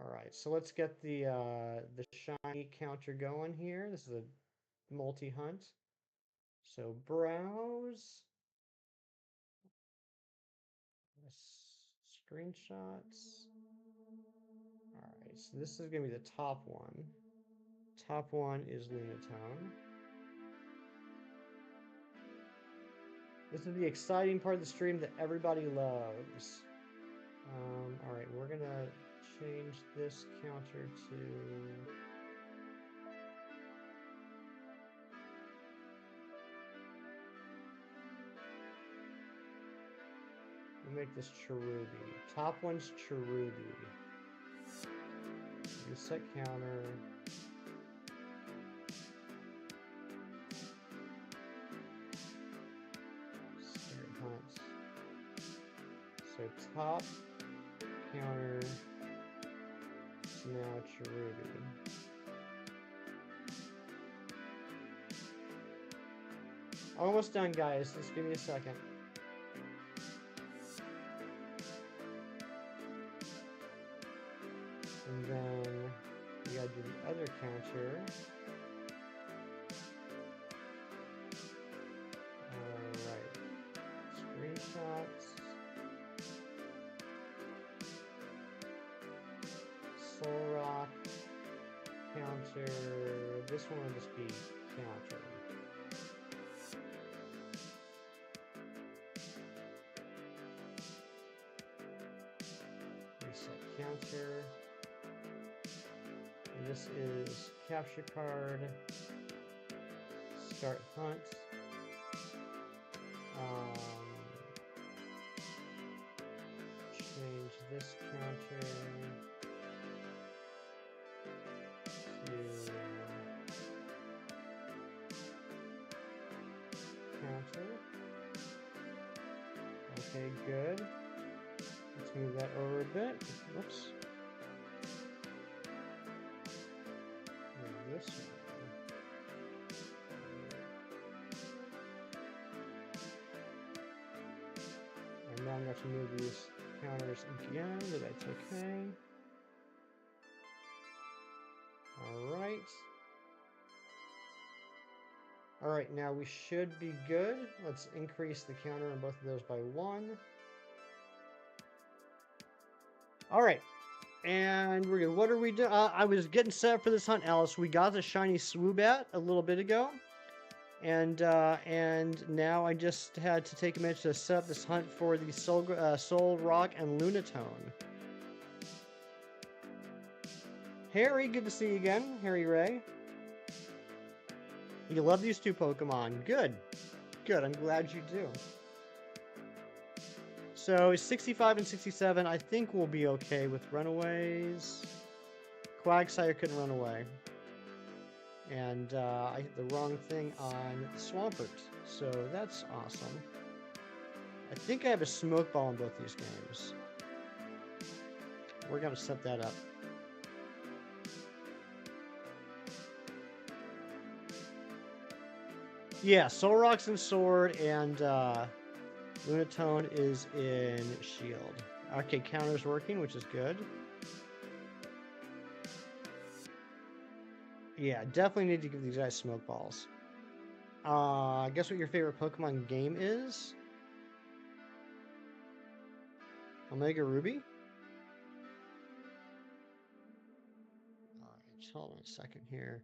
All right, so let's get the shiny counter going here. This is a multi-hunt. So browse. Screenshots. All right, so this is gonna be the top one. Top one is Lunatone. This is the exciting part of the stream that everybody loves. All right, we're gonna change this counter to... We'll make this Cherubi. Top one's Cherubi. Reset counter. Start hunts. So top counter is now Cherubi. Almost done, guys. Just give me a second. And then we gotta do the other counter. Alright. Screenshots. Solrock. Counter. This one will just be counter. Reset counter. And this is capture card. Start hunt. Change this counter to counter. Okay, good. Let's move that over a bit. Whoops. Move this one. And now I'm going to move these counters again, but that's okay. All right. All right, now we should be good. Let's increase the counter on both of those by 1. All right, and we're good. What are we doing? I was getting set for this hunt, Alice. We got the shiny SWOOBAT a little bit ago, and now I just had to take a minute to set up this hunt for the Solrock and Lunatone. Harry, good to see you again, Harry Ray. You love these two Pokemon. Good. Good. I'm glad you do. So 65 and 67, I think we'll be okay with runaways. Quagsire couldn't run away. And I hit the wrong thing on Swampert. So that's awesome. I think I have a Smoke Ball in both these games. We're going to set that up. Yeah, Solrock's in Sword, and Lunatone is in Shield. Okay, counter's working, which is good. Yeah, definitely need to give these guys Smoke Balls. Guess what your favorite Pokemon game is? Omega Ruby? Alright, hold on a second here.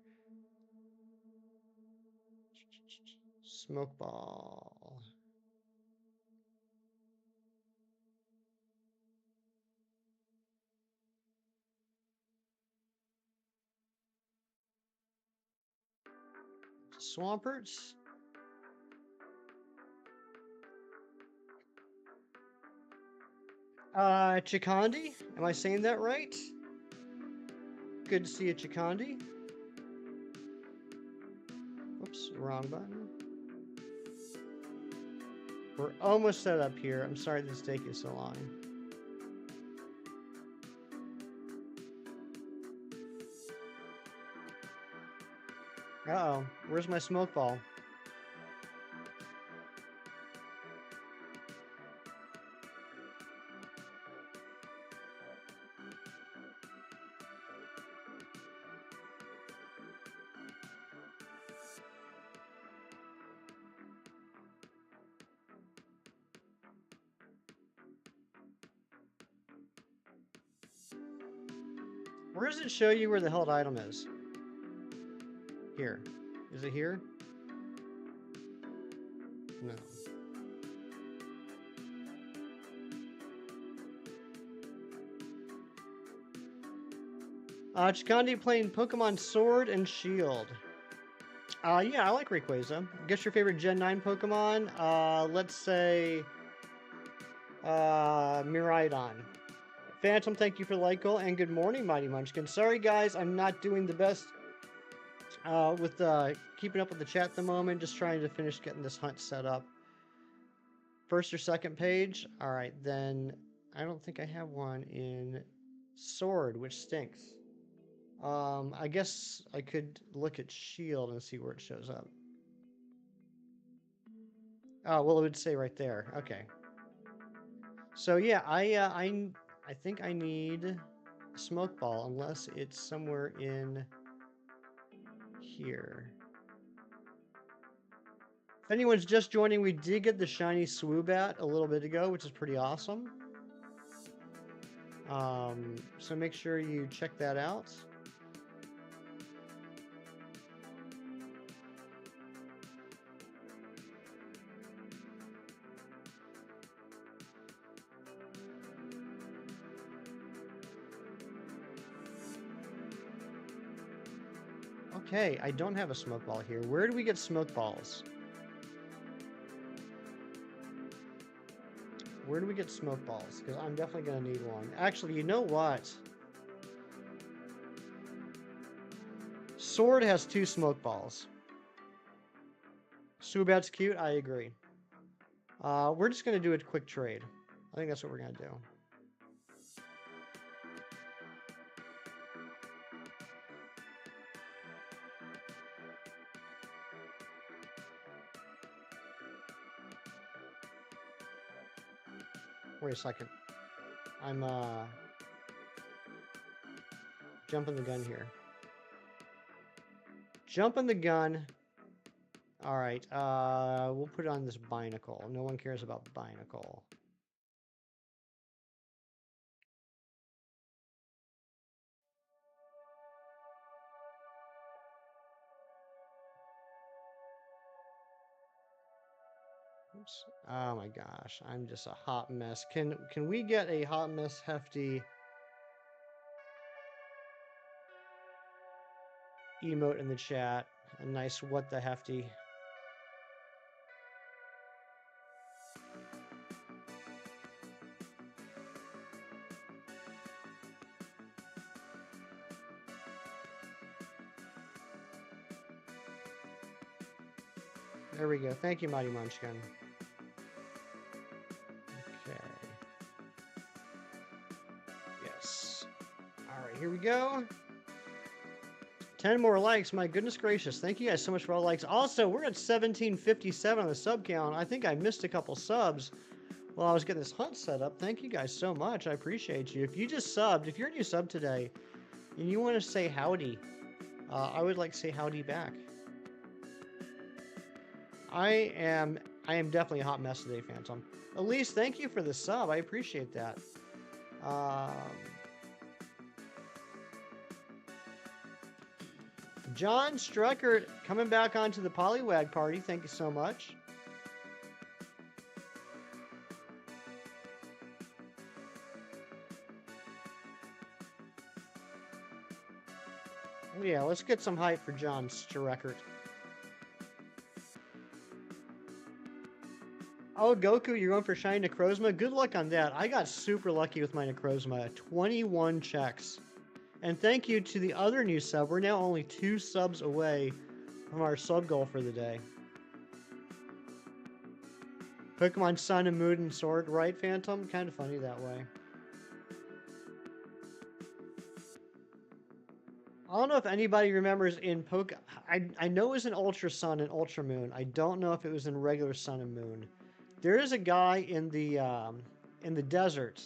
Smoke Ball. Swamperts? Chikandi? Am I saying that right? Good to see you, Chikandi. Whoops, wrong button. We're almost set up here. I'm sorry this is taking so long. Uh-oh, where's my Smoke Ball? Where does it show you where the held item is? Here. Is it here? No. Chikandi playing Pokemon Sword and Shield. Yeah, I like Rayquaza. Guess your favorite Gen 9 Pokemon? Let's say... Miraidon. Phantom, thank you for the like goal, and good morning, Mighty Munchkin. Sorry, guys, I'm not doing the best with keeping up with the chat at the moment. Just trying to finish getting this hunt set up. First or second page? All right, then I don't think I have one in Sword, which stinks. I guess I could look at Shield and see where it shows up. Oh, well, it would say right there. Okay. So yeah, I think I need Smoke Ball unless it's somewhere in here. If anyone's just joining, we did get the shiny SWOOBAT a little bit ago, which is pretty awesome. So make sure you check that out. Okay, I don't have a Smoke Ball here. Where do we get Smoke Balls? Where do we get Smoke Balls? Because I'm definitely going to need one. Actually, you know what? Sword has 2 Smoke Balls. SWOOBAT's cute. I agree. We're just going to do a quick trade. I think that's what we're going to do. Wait a second. I'm jumping the gun here. Jumping the gun. All right, we'll put it on this binacle. No one cares about binacle. Oops. Oh my gosh, I'm just a hot mess. Can we get a hot mess hefty emote in the chat? A nice what the hefty. There we go. Thank you, Mighty Munchkin. Okay. Yes. All right, here we go. 10 more likes. My goodness gracious. Thank you guys so much for all the likes. Also, we're at 1757 on the sub count. I think I missed a couple subs while I was getting this hunt set up. Thank you guys so much. I appreciate you. If you just subbed, if you're a new sub today and you want to say howdy, I would like to say howdy back. I am definitely a hot mess today, Phantom. Elise, thank you for the sub. I appreciate that. John Struckert coming back onto the Polywag party. Thank you so much. Oh, yeah, let's get some hype for John Struckert. Oh, Goku, you're going for shiny Necrozma? Good luck on that. I got super lucky with my Necrozma. 21 checks. And thank you to the other new sub. We're now only 2 subs away from our sub goal for the day. Pokemon Sun and Moon and Sword, right, Phantom? Kind of funny that way. I don't know if anybody remembers in I know it was in Ultra Sun and Ultra Moon. I don't know if it was in regular Sun and Moon. There is a guy in the desert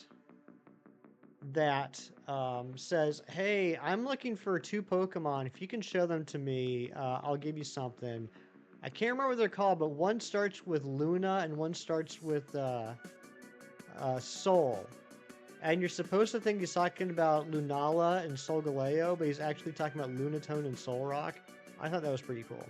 that says, "Hey, I'm looking for 2 Pokemon. If you can show them to me, I'll give you something." I can't remember what they're called, but one starts with Luna and one starts with Soul. And you're supposed to think he's talking about Lunala and Solgaleo, but he's actually talking about Lunatone and Solrock. I thought that was pretty cool.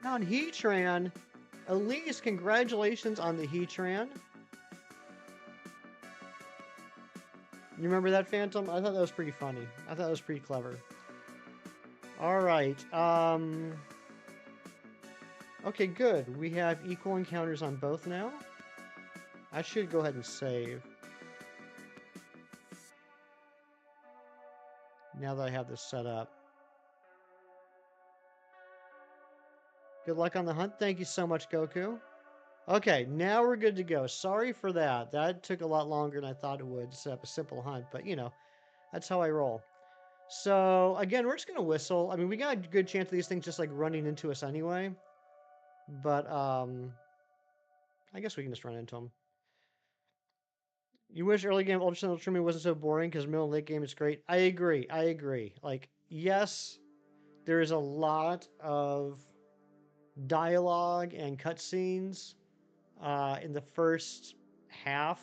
On Heatran, Elise, congratulations on the Heatran. You remember that, Phantom? I thought that was pretty funny. I thought that was pretty clever. All right. Okay, good. We have equal encounters on both now. I should go ahead and save. Now that I have this set up. Good luck on the hunt. Thank you so much, Goku. Okay, now we're good to go. Sorry for that. That took a lot longer than I thought it would to set up a simple hunt, but you know, that's how I roll. So again, we're just gonna whistle. I mean, we got a good chance of these things just like running into us anyway. But I guess we can just run into them. You wish early game Ultra Moon wasn't so boring because middle and late game is great. I agree. I agree. Like, yes, there is a lot of dialogue and cutscenes in the first half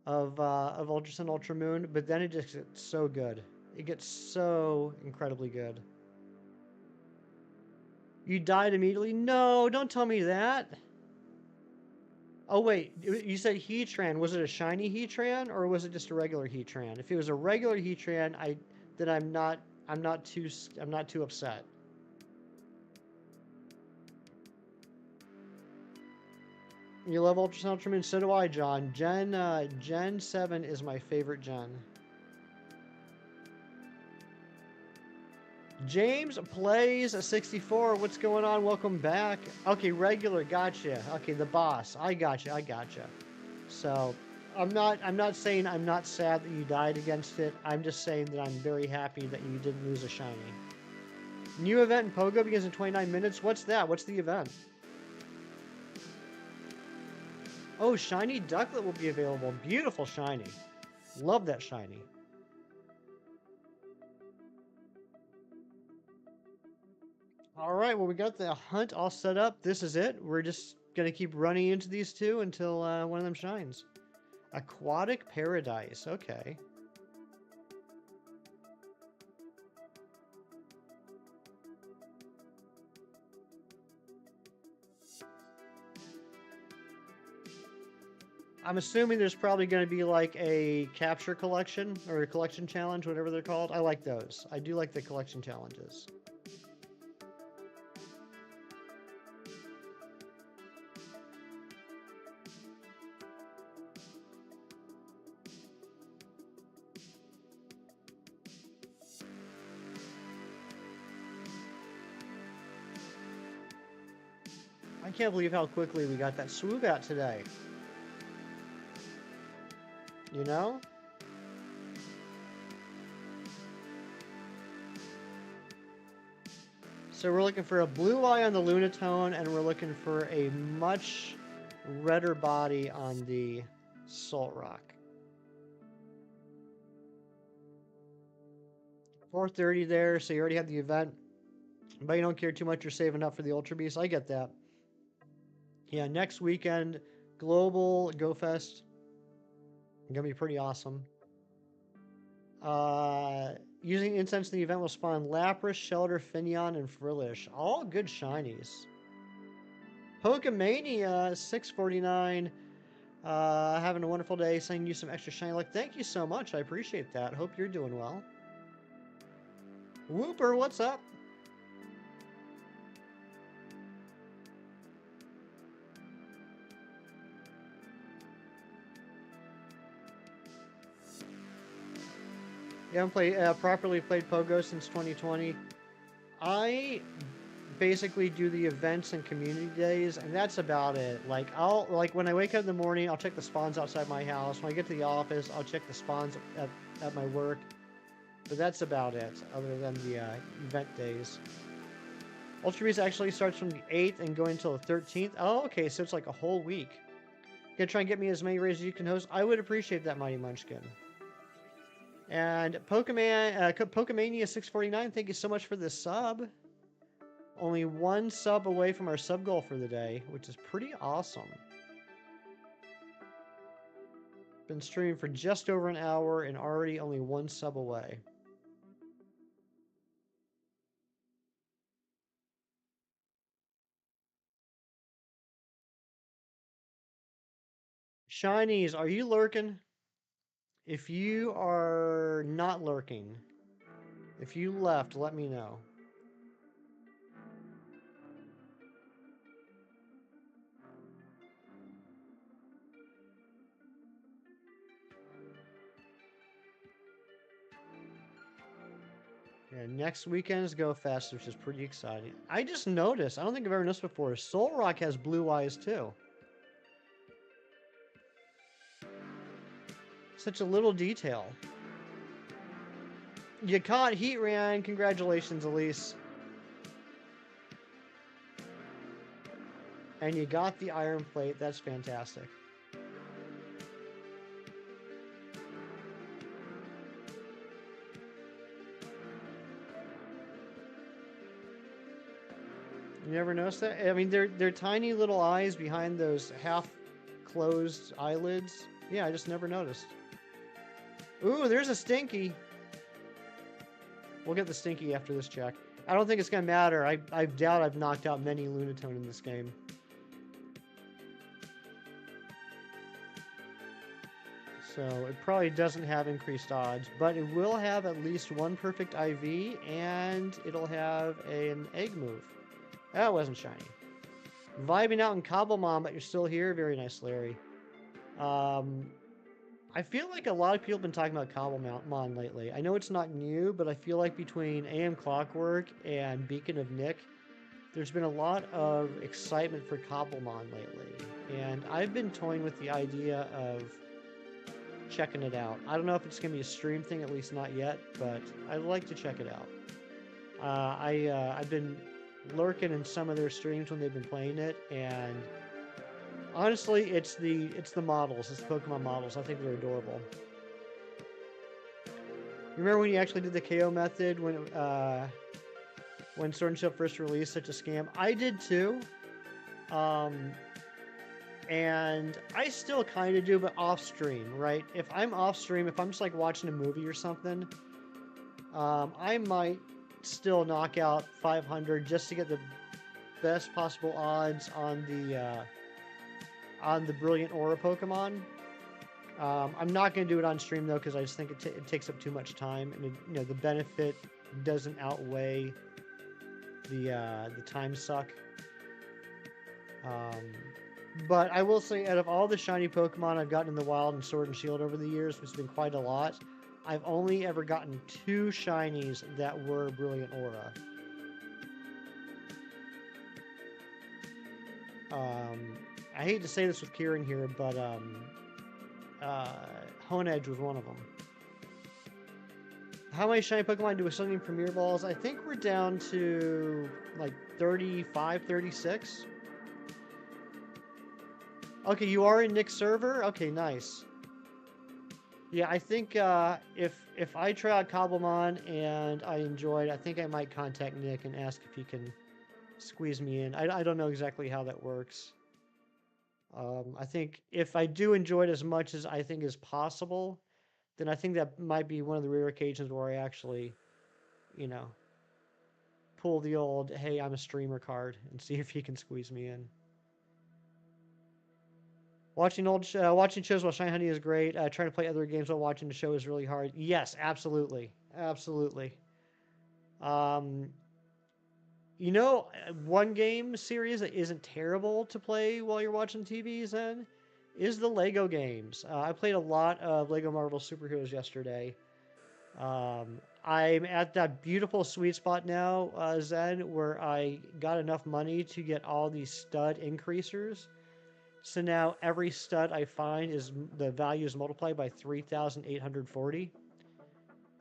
of Ultra Sun, Ultra Moon, but then it just gets so good. It gets so incredibly good. You died immediately? No, don't tell me that. Oh wait, you said Heatran. Was it a shiny Heatran or was it just a regular Heatran? If it was a regular Heatran, then I'm not too upset. You love Ultra Sun, Ultra Moon? So do I, John. Gen 7 is my favorite gen. James plays a 64. What's going on? Welcome back. Okay, regular. Gotcha. Okay, the boss. I gotcha. So, I'm not saying I'm not sad that you died against it. I'm just saying that I'm very happy that you didn't lose a shiny. New event in Pogo begins in 29 minutes. What's that? What's the event? Oh, shiny Ducklet will be available. Beautiful shiny. Love that shiny. All right, well, we got the hunt all set up. This is it. We're just going to keep running into these two until one of them shines. Aquatic Paradise. Okay. I'm assuming there's probably going to be like a capture collection or a collection challenge, whatever they're called. I like those. I do like the collection challenges. I can't believe how quickly we got that SWOOBAT today. You know? So we're looking for a blue eye on the Lunatone, and we're looking for a much redder body on the Solrock. 4:30 there, so you already had the event, but you don't care too much. You're saving up for the Ultra Beast. I get that. Yeah, next weekend, Global Go Fest. Gonna be pretty awesome. Using incense in the event will spawn Lapras, Shelter, Finneon, and Frillish. All good shinies. Pokemania 649. Having a wonderful day. Sending you some extra shiny luck. Thank you so much. I appreciate that. Hope you're doing well. Whooper, what's up? You haven't properly played Pogo since 2020. I basically do the events and community days, and that's about it. Like when I wake up in the morning, I'll check the spawns outside my house. When I get to the office, I'll check the spawns at my work. But that's about it, other than the event days. Ultra Beast actually starts from the 8th and going until the 13th. Oh, okay, so it's like a whole week. Gonna try and get me as many raids as you can host. I would appreciate that, Mighty Munchkin. And Pokemania 649, thank you so much for the sub. Only one sub away from our sub goal for the day, which is pretty awesome. Been streaming for just over an hour and already only one sub away. Shinies, are you lurking? If you are not lurking, if you left, let me know. Yeah, next weekend's Go Fest, which is pretty exciting. I just noticed, I don't think I've ever noticed before, Solrock has blue eyes too. Such a little detail. You caught Heat Ran. Congratulations, Elise. And you got the Iron Plate. That's fantastic. You never noticed that? I mean, they're tiny little eyes behind those half-closed eyelids. Yeah, I just never noticed. Ooh, there's a Stinky. We'll get the Stinky after this check. I don't think it's going to matter. I doubt I've knocked out many Lunatone in this game. So it probably doesn't have increased odds, but it will have at least one perfect IV, and it'll have an egg move. That wasn't shiny. Vibing out in Cobblemon, but you're still here. Very nice, Larry. I feel like a lot of people have been talking about Cobblemon lately. I know it's not new, but I feel like between AM Clockwork and Beacon of Nick, there's been a lot of excitement for Cobblemon lately. And I've been toying with the idea of checking it out. I don't know if it's gonna be a stream thing, at least not yet, but I'd like to check it out. I've been lurking in some of their streams when they've been playing it, and honestly, it's the models, it's the Pokemon models. I think they're adorable. Remember when you actually did the KO method when Sword and Shield first released? Such a scam. I did too. And I still kind of do, but off stream, right? If I'm off stream, if I'm just like watching a movie or something, I might still knock out 500 just to get the best possible odds on the Brilliant Aura Pokemon. I'm not going to do it on stream though, because I just think it takes up too much time, and the benefit doesn't outweigh the time suck. But I will say, out of all the shiny Pokemon I've gotten in the wild and Sword and Shield over the years, which has been quite a lot, I've only ever gotten 2 shinies that were Brilliant Aura. I hate to say this with Kieran here, but Honedge was one of them. How many shiny Pokemon do we still need Premier Balls? I think we're down to like 35, 36. Okay, you are in Nick's server? Okay, nice. Yeah, I think if I try out Cobblemon and I enjoy it, I think I might contact Nick and ask if he can squeeze me in. I don't know exactly how that works. I think if I do enjoy it as much as I think is possible, then I think that might be one of the rare occasions where I actually, pull the old, hey, I'm a streamer card and see if he can squeeze me in. Watching shows while Shiny Hunting is great. Trying to play other games while watching the show is really hard. Yes, absolutely. Absolutely. One game series that isn't terrible to play while you're watching TV then is the Lego games. I played a lot of Lego Marvel Superheroes yesterday. I'm at that beautiful sweet spot now, Zen, where I got enough money to get all these stud increasers. So now every stud I find the value is multiplied by 3,840.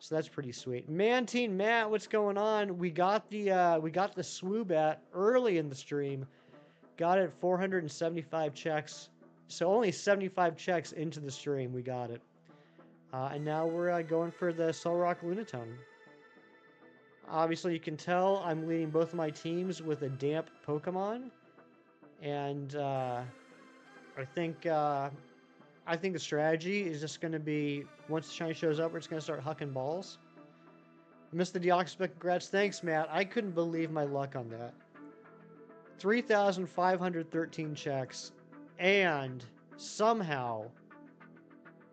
So that's pretty sweet. Mantine Matt, what's going on? We got the SWOOBAT early in the stream. Got it 475 checks. So only 75 checks into the stream, we got it. And now we're going for the Solrock Lunatone. Obviously, you can tell I'm leading both of my teams with a damp Pokemon. And I think the strategy is just going to be, once the shiny shows up, we're just going to start hucking balls. Mr. Deoxyspec, congrats. Thanks, Matt. I couldn't believe my luck on that. 3,513 checks, and somehow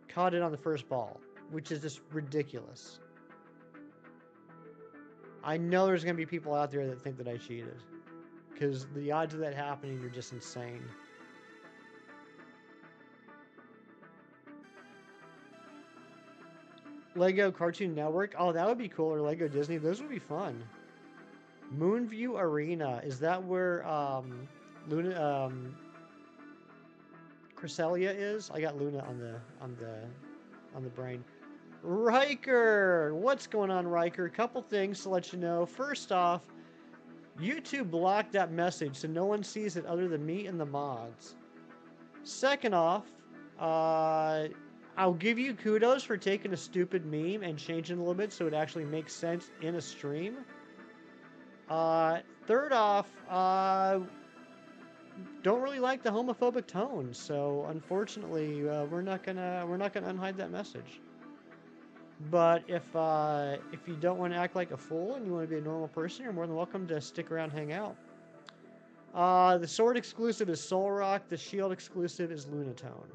caught it on the first ball, which is just ridiculous. I know there's going to be people out there that think that I cheated, because the odds of that happening are just insane. Lego Cartoon Network? Oh, that would be cool. Or Lego Disney. Those would be fun. Moonview Arena. Is that where Cresselia is? I got Luna on the brain. Riker! What's going on, Riker? Couple things to let you know. First off, YouTube blocked that message so no one sees it other than me and the mods. Second off, I'll give you kudos for taking a stupid meme and changing it a little bit so it actually makes sense in a stream. Third off, don't really like the homophobic tone, so unfortunately, we're not gonna unhide that message. But if you don't want to act like a fool and you want to be a normal person, you're more than welcome to stick around, hang out. The Sword exclusive is Solrock. The Shield exclusive is Lunatone.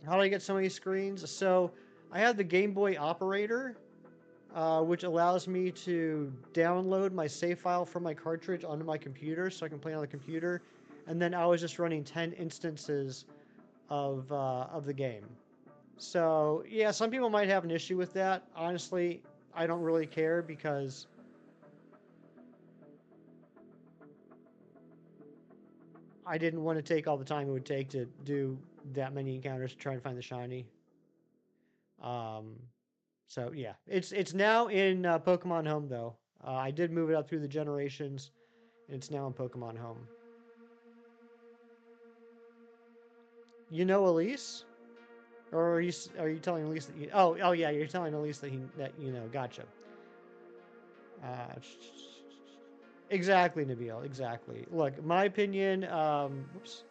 How do I get so many screens? So I have the Game Boy operator, which allows me to download my save file from my cartridge onto my computer so I can play on the computer. And then I was just running 10 instances of the game. So yeah, some people might have an issue with that. Honestly, I don't really care because I didn't want to take all the time it would take to do that many encounters to try and find the shiny. So yeah, it's now in Pokemon Home though. I did move it up through the generations, and it's now in Pokemon Home. You know Elise, or are you telling Elise that you? Oh yeah, you're telling Elise that you know. Gotcha. Uh, exactly, Nabil. Exactly. Look, my opinion. Whoops.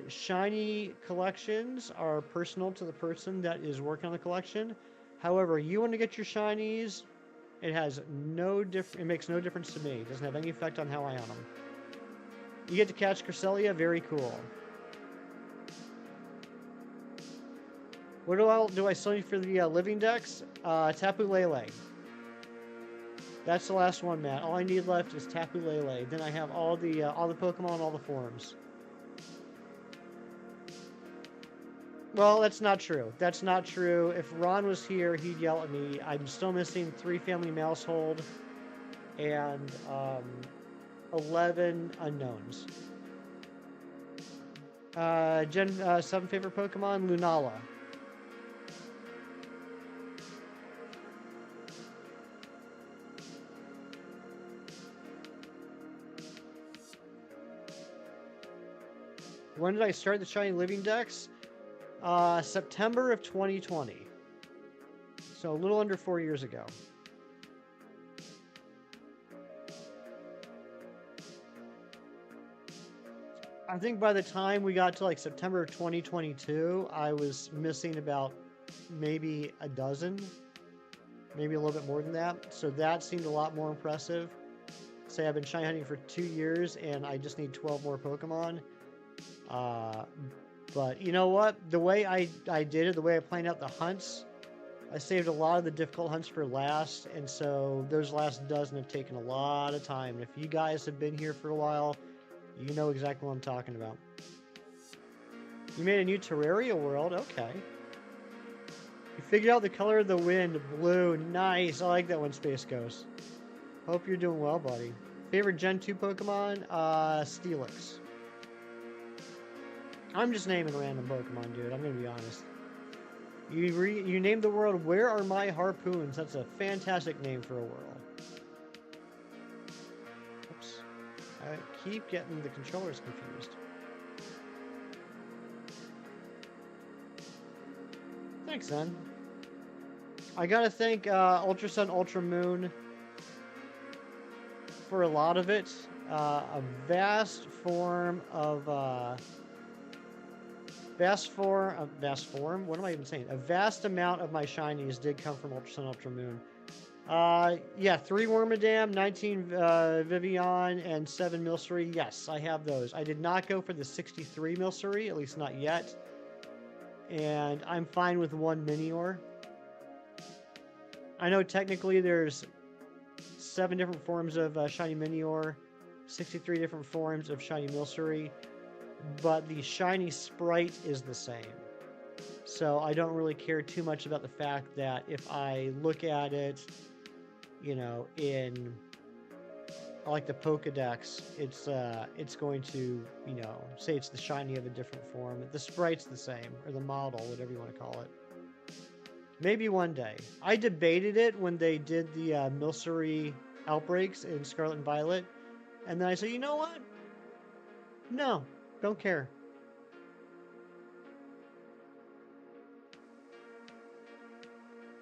Shiny collections are personal to the person that is working on the collection. However, you want to get your shinies, it has no it makes no difference to me. It doesn't have any effect on how I own them. You get to catch Cresselia, very cool. What do I still need for the living decks? Tapu Lele. That's the last one, Matt. All I need left is Tapu Lele. Then I have all the Pokemon, all the forms. Well, that's not true. That's not true. If Ron was here, he'd yell at me. I'm still missing 3 family Mousehold and 11 unknowns. Gen 7 favorite Pokemon, Lunala. When did I start the Shiny Living Dex? September of 2020. So a little under 4 years ago. I think by the time we got to like September of 2022, I was missing about maybe a dozen, maybe a little bit more than that. So that seemed a lot more impressive. Say I've been shiny hunting for 2 years and I just need 12 more Pokemon. But you know what? The way I did it, the way I planned out the hunts, I saved a lot of the difficult hunts for last, and so those last dozen have taken a lot of time. And if you guys have been here for a while, you know exactly what I'm talking about. You made a new Terraria world? Okay. You figured out the color of the wind, blue. Nice. I like that one, Space Ghost. Hope you're doing well, buddy. Favorite Gen 2 Pokemon? Steelix. I'm just naming random Pokemon, dude. I'm gonna be honest. You named the world Where Are My Harpoons? That's a fantastic name for a world. Oops. I keep getting the controllers confused. Thanks, Zen. I gotta thank Ultra Sun, Ultra Moon for a lot of it. A vast form of what am I even saying? A vast amount of my shinies did come from Ultra Sun, Ultra Moon. Yeah, 3 Wormadam, 19 Vivian, and 7 Milcery. Yes, I have those. I did not go for the 63 Milcery, at least not yet. And I'm fine with 1 Minior. I know technically there's 7 different forms of shiny Minior, 63 different forms of shiny Milcery, but the shiny sprite is the same. So I don't really care too much about the fact that if I look at it, you know, in like the Pokedex, it's going to, you know, say it's the shiny of a different form. The sprite's the same, or the model, whatever you want to call it. Maybe one day. I debated it when they did the Milcery outbreaks in Scarlet and Violet, and then I said, you know what? No, don't care.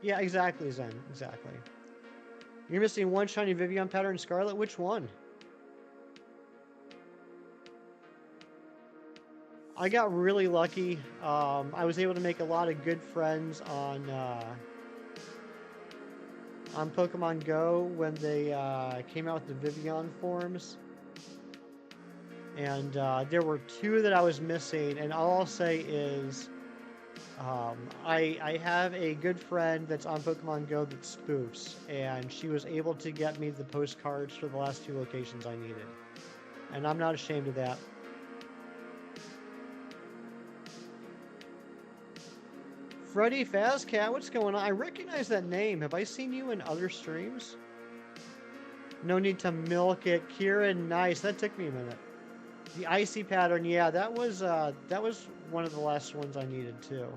Yeah, exactly, Zen. Exactly. You're missing 1 shiny Vivian pattern in Scarlet? Which one? I got really lucky. I was able to make a lot of good friends on Pokemon Go when they came out with the Vivian forms. And there were 2 that I was missing, and all I'll say is I have a good friend that's on Pokemon Go that spoofs, and she was able to get me the postcards for the last 2 locations I needed. And I'm not ashamed of that. Freddy Fazcat, what's going on? I recognize that name. Have I seen you in other streams? No need to milk it. Kieran, nice. That took me a minute. The icy pattern, yeah, that was one of the last ones I needed too.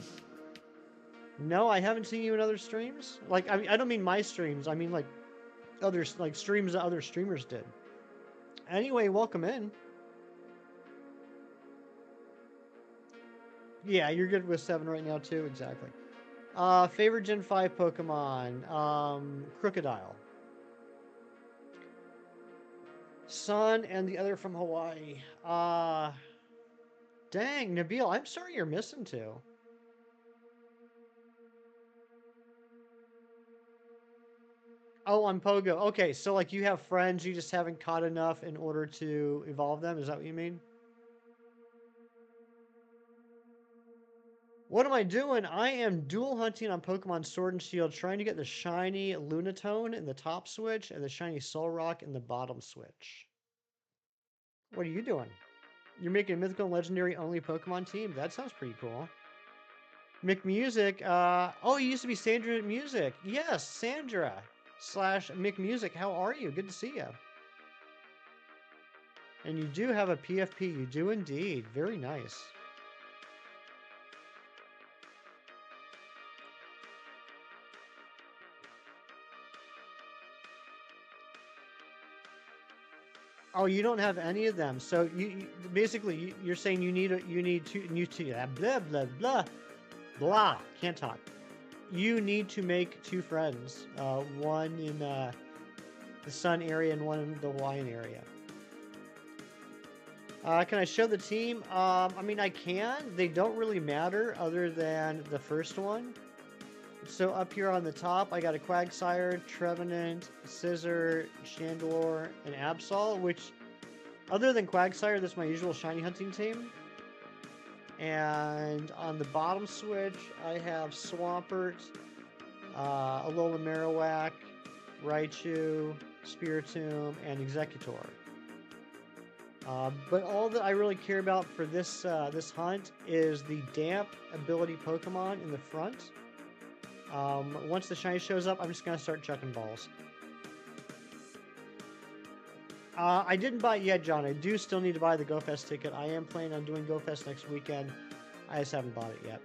No, I haven't seen you in other streams. Like, I mean, I don't mean my streams. I mean like others, like streams that other streamers did. Anyway, welcome in. Yeah, you're good with 7 right now too. Exactly. Favorite Gen 5 Pokemon? Crocodile. Sun and the other from Hawaii. Dang, Nabil, I'm sorry you're missing two. Oh, on Pogo. Okay, so like you have friends, you just haven't caught enough in order to evolve them. Is that what you mean? What am I doing? I am dual hunting on Pokemon Sword and Shield, trying to get the shiny Lunatone in the top switch and the shiny Solrock in the bottom switch. What are you doing? You're making a mythical and legendary only Pokemon team? That sounds pretty cool. Mick Music, oh, you used to be Sandra Music. Yes, Sandra slash Mick Music. How are you? Good to see you. And you do have a PFP. You do indeed. Very nice. Oh, you don't have any of them. So you basically you're saying you need blah blah blah blah. Can't talk. You need to make two friends. One in the Sun area and one in the Hawaiian area. Can I show the team? I mean, I can. They don't really matter other than the first one. So up here on the top, I got a Quagsire, Trevenant, Scizor, Chandelure, and Absol, which, other than Quagsire, that's my usual shiny hunting team. And on the bottom switch, I have Swampert, Alola Marowak, Raichu, Spiritomb, and Executor. But all that I really care about for this this hunt is the damp ability Pokemon in the front. Once the shiny shows up, I'm just going to start chucking balls. I didn't buy it yet, John. I do still need to buy the GoFest ticket. I am planning on doing GoFest next weekend. I just haven't bought it yet.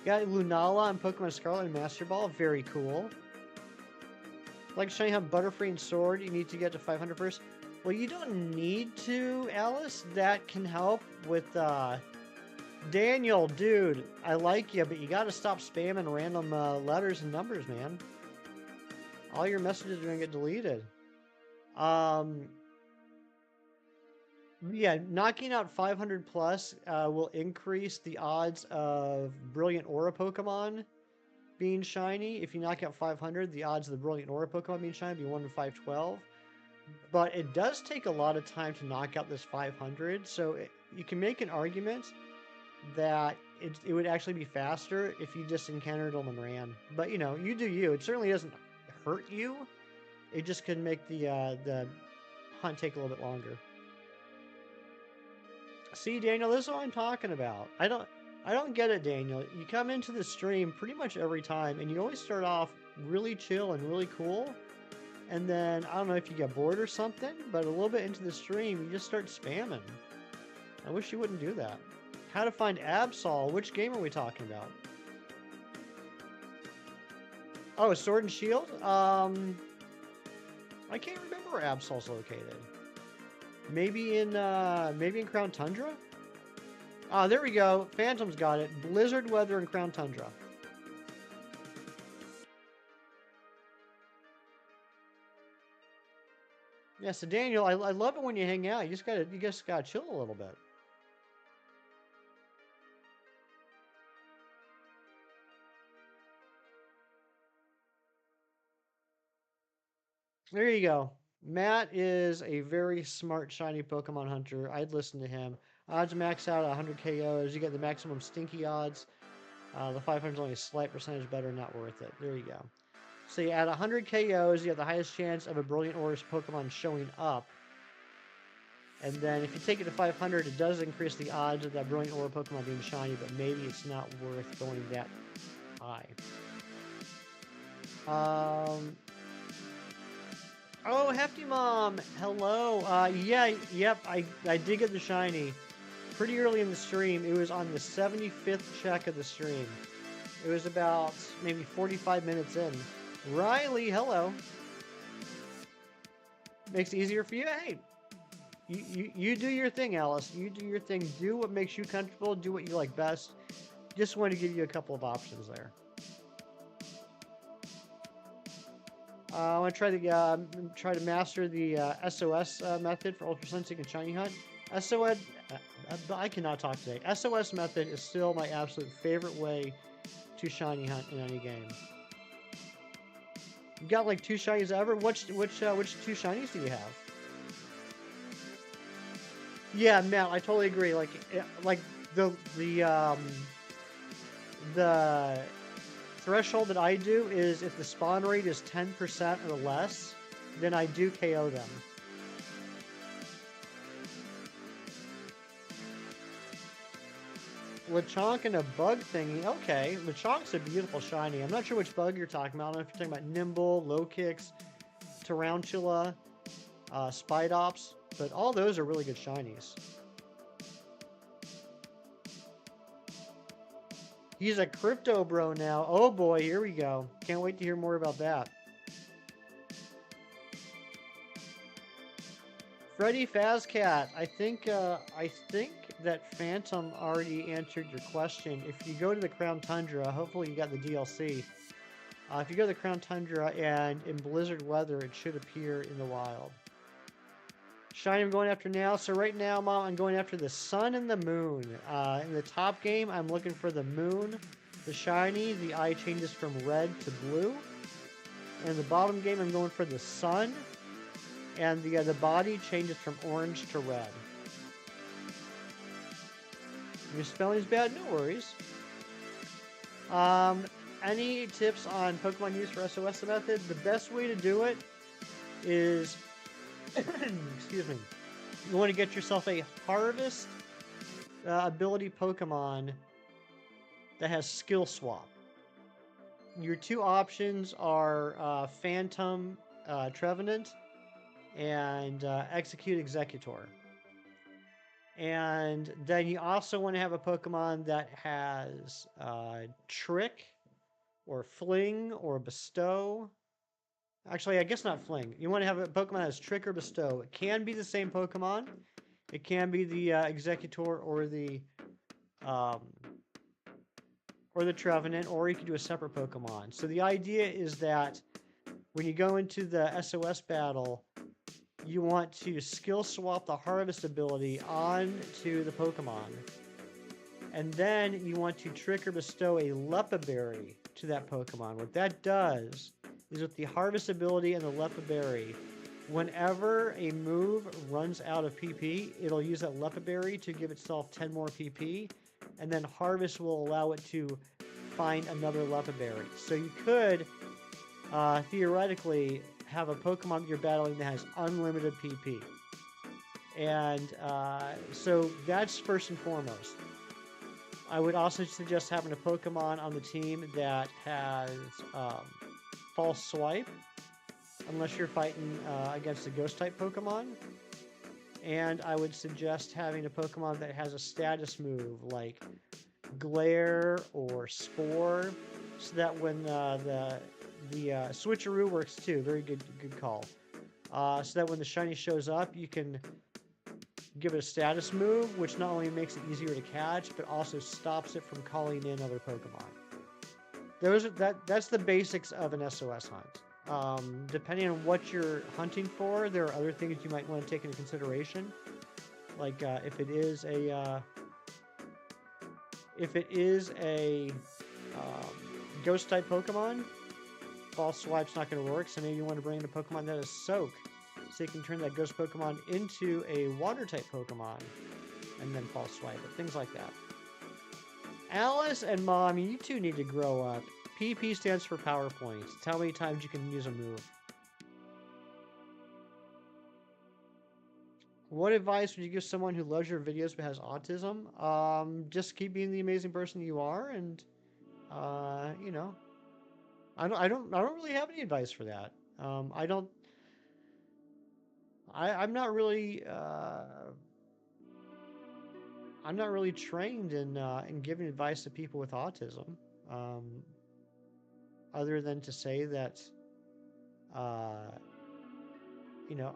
Got Lunala on Pokemon Scarlet and Master Ball. Very cool. Like shiny hunt Butterfree and Sword, you need to get to 500 first. Well, you don't need to, Alice. That can help with, Daniel, dude, I like you, but you gotta stop spamming random letters and numbers, man. All your messages are gonna get deleted. Yeah, knocking out 500 plus will increase the odds of Brilliant Aura Pokemon being shiny. If you knock out 500, the odds of the Brilliant Aura Pokemon being shiny will be 1 in 512. But it does take a lot of time to knock out this 500, so you can make an argument that it would actually be faster if you just encountered them and ran. But, you know, you do you. It certainly doesn't hurt you. It just can make the hunt take a little bit longer. See, Daniel, this is what I'm talking about. I don't get it, Daniel. You come into the stream pretty much every time, and you always start off really chill and really cool. And then, I don't know if you get bored or something, but a little bit into the stream, you just start spamming. I wish you wouldn't do that. How to find Absol? Which game are we talking about? Oh, Sword and Shield? I can't remember where Absol's located. Maybe in Crown Tundra? Ah, there we go. Phantom's got it. Blizzard weather in Crown Tundra. Yeah, so Daniel, I love it when you hang out. You just gotta chill a little bit. There you go. Matt is a very smart shiny Pokemon hunter. I'd listen to him. Odds max out at 100 KOs. You get the maximum stinky odds. The 500 is only a slight percentage better, not worth it. There you go. So you add 100 KOs, you have the highest chance of a Brilliant Aura's Pokemon showing up. And then if you take it to 500, it does increase the odds of that Brilliant Aura Pokemon being shiny, but maybe it's not worth going that high. Oh, Hefty Mom! Hello! Yeah, yep, I did get the shiny. Pretty early in the stream. It was on the 75th check of the stream. It was about maybe 45 minutes in. Riley, hello. Makes it easier for you? Hey, you do your thing, Alice. You do your thing. Do what makes you comfortable. Do what you like best. Just want to give you a couple of options there. I want to try to master the SOS method for Ultra Sensing and Shiny Hunt. SOS, I cannot talk today. SOS method is still my absolute favorite way to Shiny Hunt in any game. You got like 2 shinies ever. Which 2 shinies do you have? Yeah, Matt, I totally agree. Like the threshold that I do is if the spawn rate is 10% or less, then I do KO them. Lechonk and a bug thingy. Okay, Lechonk's a beautiful shiny. I'm not sure which bug you're talking about. I don't know if you're talking about Nimble, Low Kicks, Tarantula, Spidops, but all those are really good shinies. He's a crypto bro now. Oh boy, here we go. Can't wait to hear more about that. Freddy Fazcat, I think that Phantom already answered your question. If you go to the Crown Tundra, hopefully you got the DLC. If you go to the Crown Tundra and in blizzard weather, it should appear in the wild. Shiny I'm going after now. So right now, Mom, I'm going after the sun and the moon. In the top game, I'm looking for the moon. The shiny, the eye changes from red to blue. In the bottom game, I'm going for the sun. And the body changes from orange to red. Your spelling's bad? No worries. Any tips on Pokemon use for SOS method? The best way to do it is, excuse me, you want to get yourself a Harvest ability Pokemon that has Skill Swap. Your 2 options are Phantom Trevenant and Execute Executor. And then you also want to have a Pokemon that has Trick or Fling or Bestow. Actually, I guess not Fling. You want to have a Pokemon that has Trick or Bestow. It can be the same Pokemon. It can be the Executor or the Trevenant, or you can do a separate Pokemon. So the idea is that when you go into the SOS battle, you want to skill swap the Harvest ability onto the Pokemon. And then you want to Trick or Bestow a Leppa Berry to that Pokemon. What that does is with the Harvest ability and the Leppa Berry, whenever a move runs out of PP, it'll use that Leppa Berry to give itself 10 more PP, and then Harvest will allow it to find another Leppa Berry. So you could, theoretically, have a Pokemon that you're battling that has unlimited PP. And so that's first and foremost. I would also suggest having a Pokemon on the team that has False Swipe, unless you're fighting against a Ghost-type Pokemon. And I would suggest having a Pokemon that has a status move like Glare or Spore, so that when the Switcheroo works too. Very good call. So that when the shiny shows up, you can give it a status move, which not only makes it easier to catch, but also stops it from calling in other Pokemon. That's the basics of an SOS hunt. Depending on what you're hunting for, there are other things you might want to take into consideration. Like if it is a Ghost-type Pokemon, False Swipe's not going to work, so maybe you want to bring in a Pokemon that is Soak, so you can turn that Ghost Pokemon into a Water-type Pokemon, and then False Swipe it, things like that. Alice and Mom, you two need to grow up. PP stands for Power Points. It's how many times you can use a move. What advice would you give someone who loves your videos but has autism? Just keep being the amazing person you are, and I don't really have any advice for that. I'm not really I'm not really trained in giving advice to people with autism, um, other than to say that uh,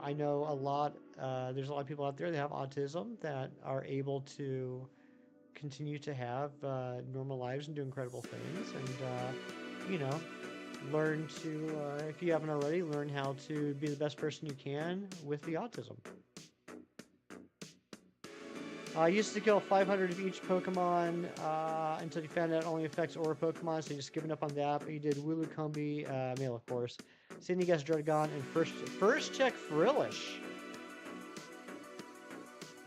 I know a lot. There's a lot of people out there that have autism that are able to continue to have normal lives and do incredible things, and learn to, if you haven't already, learn how to be the best person you can with the autism. I used to kill 500 of each Pokemon until you found out it only affects Aura Pokemon, so you just given up on that. But you did Wooloo male, of course. Sydney Dragon, and first check Frillish.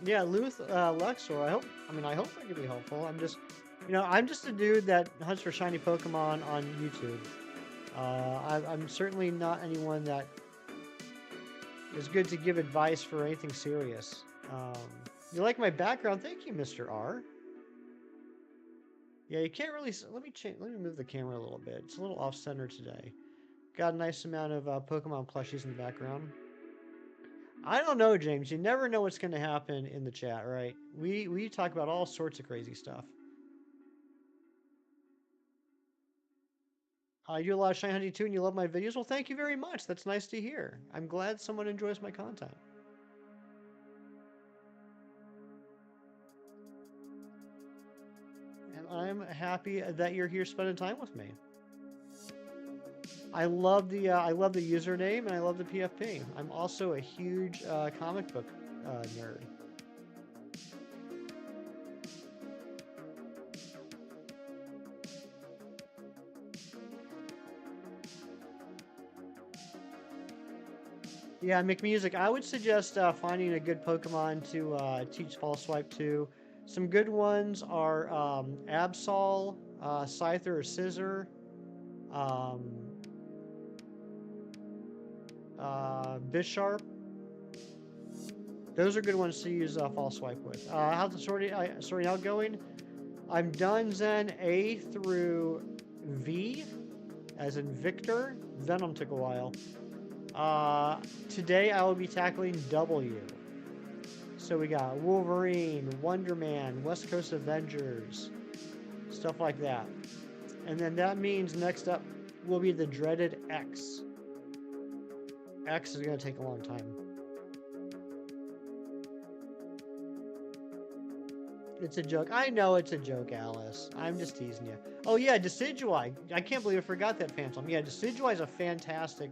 Yeah, Luxor. I hope I can be helpful. I'm just a dude that hunts for shiny Pokemon on YouTube. I'm certainly not anyone that is good to give advice for anything serious. You like my background? Thank you, Mr. R. Yeah, you can't really. Let me change. Let me move the camera a little bit. It's a little off center today. Got a nice amount of Pokemon plushies in the background. I don't know, James. You never know what's going to happen in the chat, right? We talk about all sorts of crazy stuff. You do a lot of shiny hunting too, and you love my videos. Well, thank you very much. That's nice to hear. I'm glad someone enjoys my content. And I'm happy that you're here spending time with me. I love the username and I love the PFP. I'm also a huge comic book nerd. Yeah, make music. I would suggest finding a good Pokemon to teach Fall Swipe to. Some good ones are Absol, Scyther or Scissor, um, Bisharp. Those are good ones to use Fall Swipe with. How's the sorting out going? I'm done Zen A through V, as in Victor. Venom took a while. Today I will be tackling W. So we got Wolverine, Wonder Man, West Coast Avengers, stuff like that. And then that means next up will be the dreaded X. X is going to take a long time. It's a joke. I know it's a joke, Alice. I'm just teasing you. Oh yeah, Decidueye. I can't believe I forgot that, Phantom. Yeah, Decidueye is a fantastic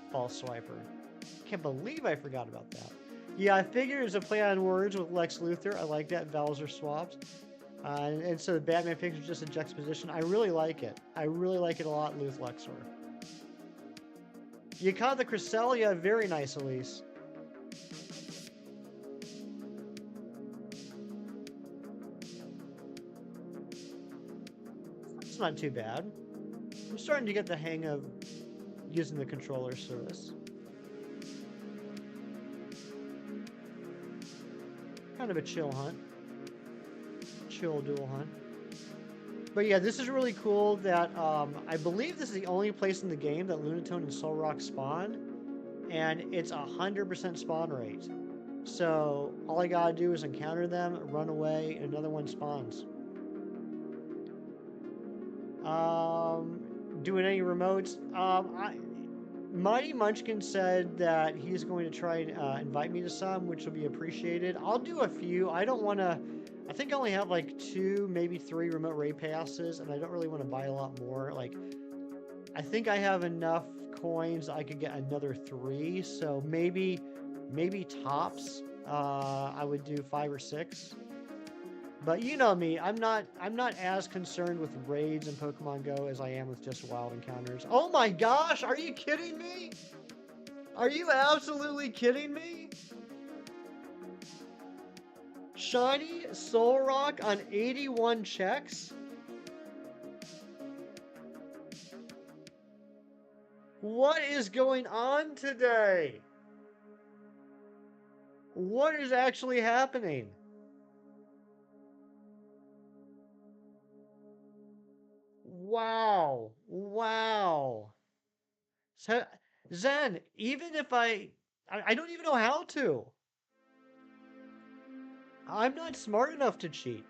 false swiper. Can't believe I forgot about that. Yeah, I figured it was a play on words with Lex Luthor. I like that. Vowels are swapped. And so the Batman picture is just a juxtaposition. I really like it. I really like it a lot, Luth Luxor. You caught the Cresselia. Very nice, Elise. It's not too bad. I'm starting to get the hang of using the controller service. Kind of a chill hunt. Chill dual hunt. But yeah, this is really cool that I believe this is the only place in the game that Lunatone and Solrock spawn, and it's 100% spawn rate. So all I gotta do is encounter them, run away, and another one spawns. Doing any remotes? Mighty Munchkin said that he's going to try and invite me to some, which will be appreciated. I'll do a few. I don't want to. I think I only have like 2, maybe 3 remote raid passes, and I don't really want to buy a lot more. Like, I think I have enough coins I could get another 3. So maybe tops. I would do 5 or 6. But you know me, I'm not as concerned with raids in Pokemon Go as I am with just wild encounters. Oh my gosh, are you kidding me? Are you absolutely kidding me? Shiny Solrock on 81 checks? What is going on today? What is actually happening? Wow. Wow. So, Zen, even if I I don't even know how to. I'm not smart enough to cheat.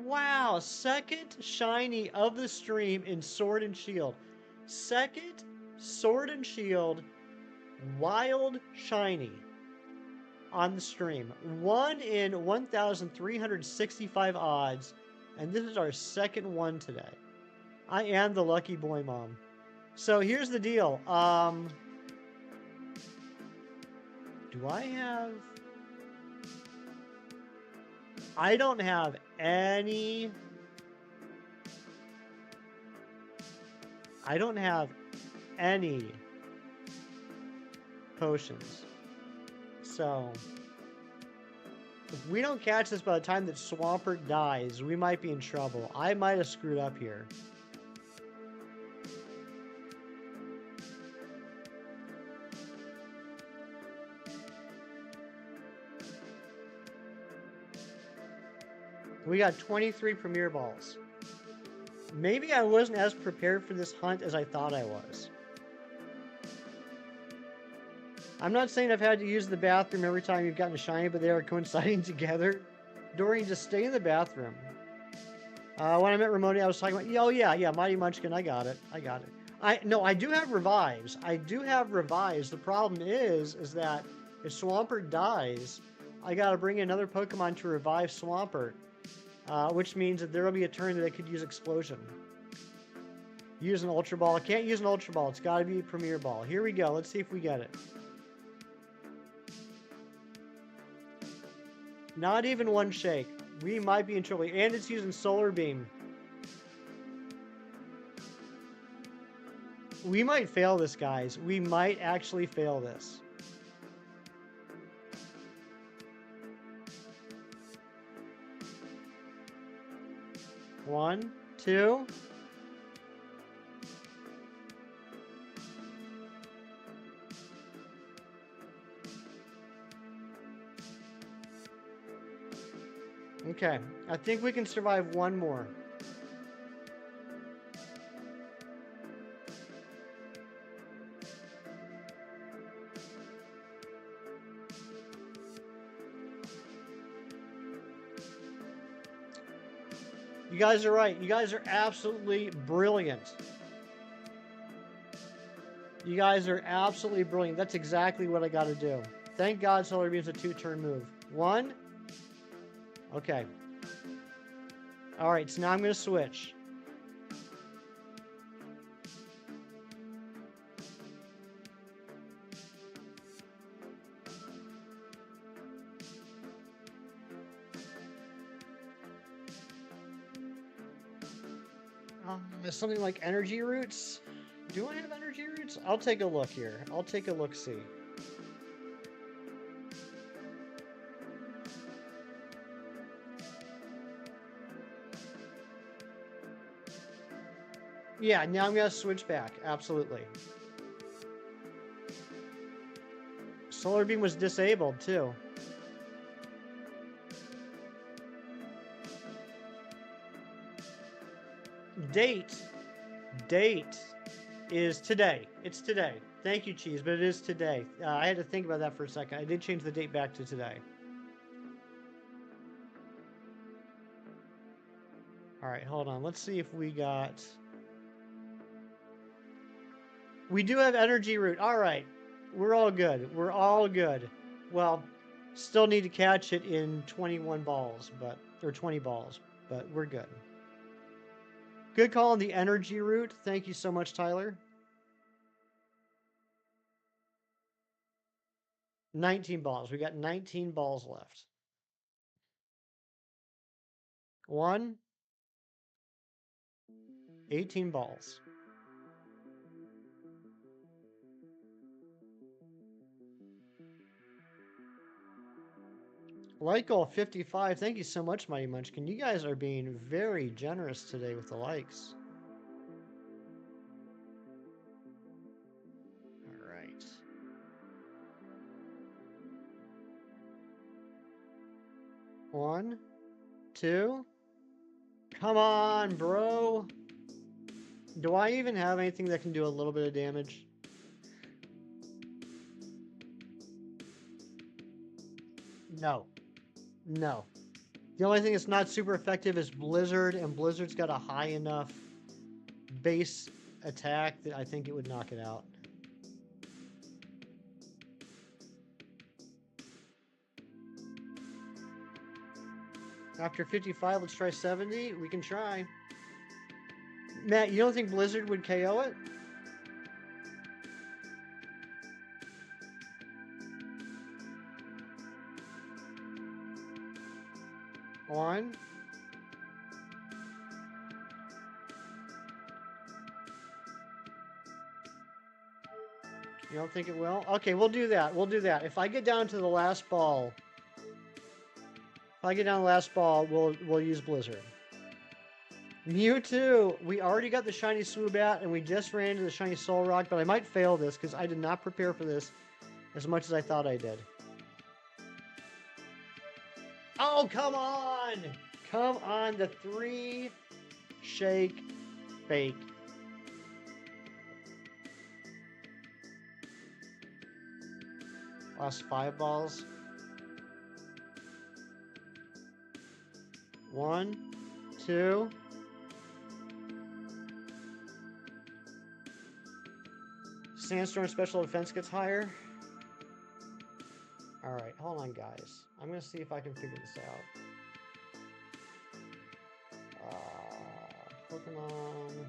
Wow, second shiny of the stream in Sword and Shield. Second Sword and Shield wild shiny on the stream. 1 in 1,365 odds, and this is our second one today. I am the lucky boy, Mom. So here's the deal. Do I have... I don't have any... I don't have any potions. So, if we don't catch this by the time that Swampert dies, we might be in trouble. I might have screwed up here. We got 23 Premier Balls. Maybe I wasn't as prepared for this hunt as I thought I was. I'm not saying I've had to use the bathroom every time you've gotten a shiny, but they are coinciding together. Dorian, just stay in the bathroom. When I met Ramoni, I was talking about, oh yeah, Mighty Munchkin, I got it. No, I do have revives. The problem is that if Swampert dies, I gotta bring another Pokemon to revive Swampert. Which means that there will be a turn that I could use Explosion. Use an Ultra Ball. I can't use an Ultra Ball. It's got to be a Premier Ball. Here we go. Let's see if we get it. Not even one shake. We might be in trouble. And it's using Solar Beam. We might fail this, guys. We might actually fail this. One, two. Okay, I think we can survive one more. You guys are right. You guys are absolutely brilliant. You guys are absolutely brilliant. That's exactly what I got to do. Thank God Solar Beam's a 2-turn move. One. Okay. Alright, so now I'm going to switch. Something like energy roots? Do I have energy roots? I'll take a look here. I'll take a look-see. Yeah, now I'm going to switch back. Absolutely. Solar Beam was disabled, too. Date is today. It's today. Thank you, Cheese, but it is today. I had to think about that for a second. I did change the date back to today. All right, hold on. Let's see if we got... We do have Energy Root. All right. We're all good. We're all good. Well, still need to catch it in 21 balls, but... Or 20 balls, but we're good. Good call on the Energy Root. Thank you so much, Tyler. 19 balls. We got 19 balls left. 1. 18 balls. Like goal 55. Thank you so much, Mighty Munchkin. You guys are being very generous today with the likes. All right. One, two. Come on, bro. Do I even have anything that can do a little bit of damage? No. No. The only thing that's not super effective is Blizzard, and Blizzard's got a high enough base attack that I think it would knock it out. After 55, let's try 70. We can try. Matt, you don't think Blizzard would KO it? On. You don't think it will? Okay, we'll do that. We'll do that. If I get down to the last ball, we'll use Blizzard. Mewtwo! We already got the shiny SWOOBAT, and we just ran into the shiny Solrock, but I might fail this because I did not prepare for this as much as I thought I did. Oh, come on! Come on, the 3 shake fake. Last 5 balls. 1, 2. Sandstorm special defense gets higher. Alright, hold on, guys. I'm going to see if I can figure this out. Pokemon.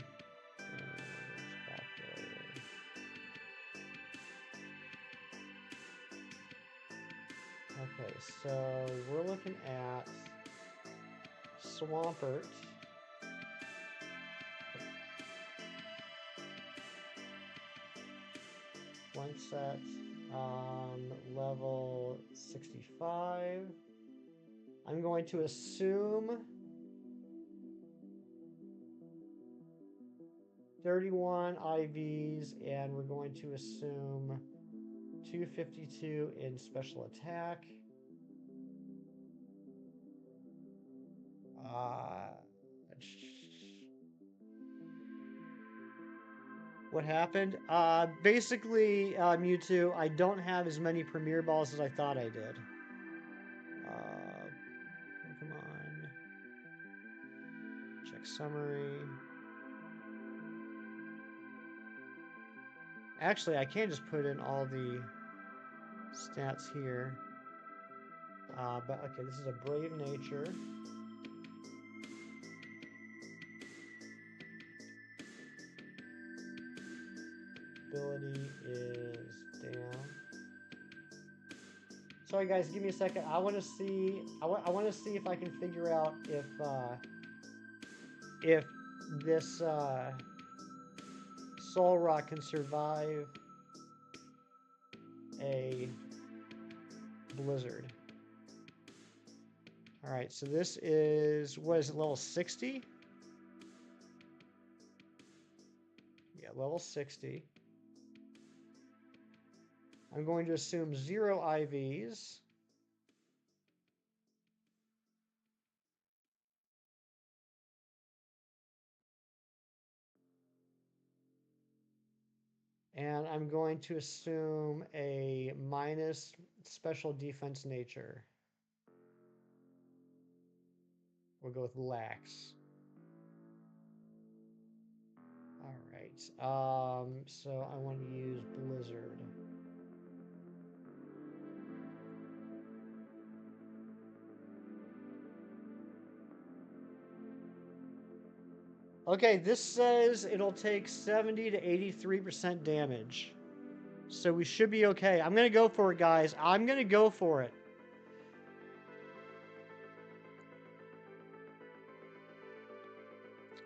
Okay, so we're looking at Swampert. One set, level 65. I'm going to assume 31 IVs, and we're going to assume 252 in special attack. What happened? Basically, Mewtwo, I don't have as many Premier Balls as I thought I did. Come on. Check summary. Actually, I can just put in all the stats here. But okay, this is a Brave Nature. Ability is down. Sorry guys, give me a second. I want to see. I want to see if I can figure out if this Solrock can survive a Blizzard. All right, so this is, what is it, level 60? Yeah, level 60. I'm going to assume 0 IVs. And I'm going to assume a minus special defense nature. We'll go with lax. All right. So I want to use Blizzard. Okay, this says it'll take 70 to 83% damage. So we should be okay. I'm going to go for it, guys. I'm going to go for it.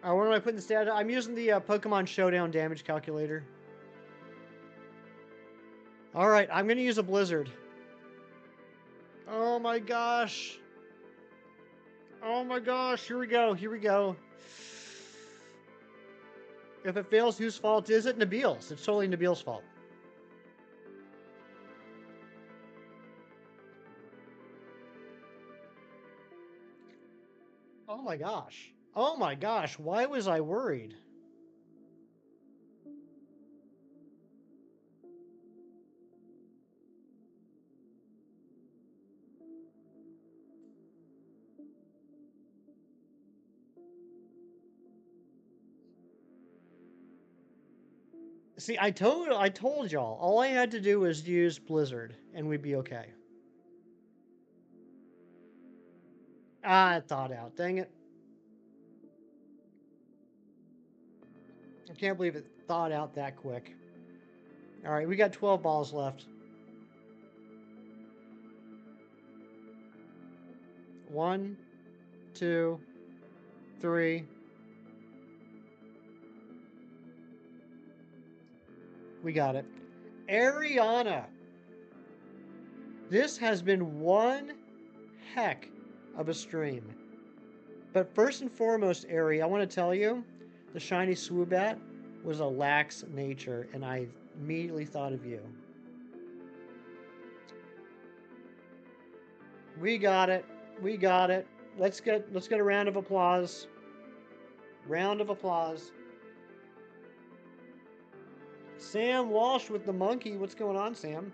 What am I putting the stat? I'm using the Pokemon Showdown damage calculator. All right, I'm going to use a Blizzard. Oh my gosh. Oh my gosh, here we go, here we go. If it fails, whose fault is it? Nabil's. It's totally Nabil's fault. Oh my gosh. Oh my gosh, why was I worried? See, I told y'all. All I had to do was use Blizzard, and we'd be okay. Ah, it thawed out. Dang it. I can't believe it thawed out that quick. All right, we got 12 balls left. 1, 2, 3. We got it. Ariana. This has been one heck of a stream. But first and foremost, Ari, I want to tell you, the shiny SWOOBAT was a lax nature, and I immediately thought of you. We got it. We got it. Let's get a round of applause. Round of applause. Sam Walsh with the monkey. What's going on, Sam?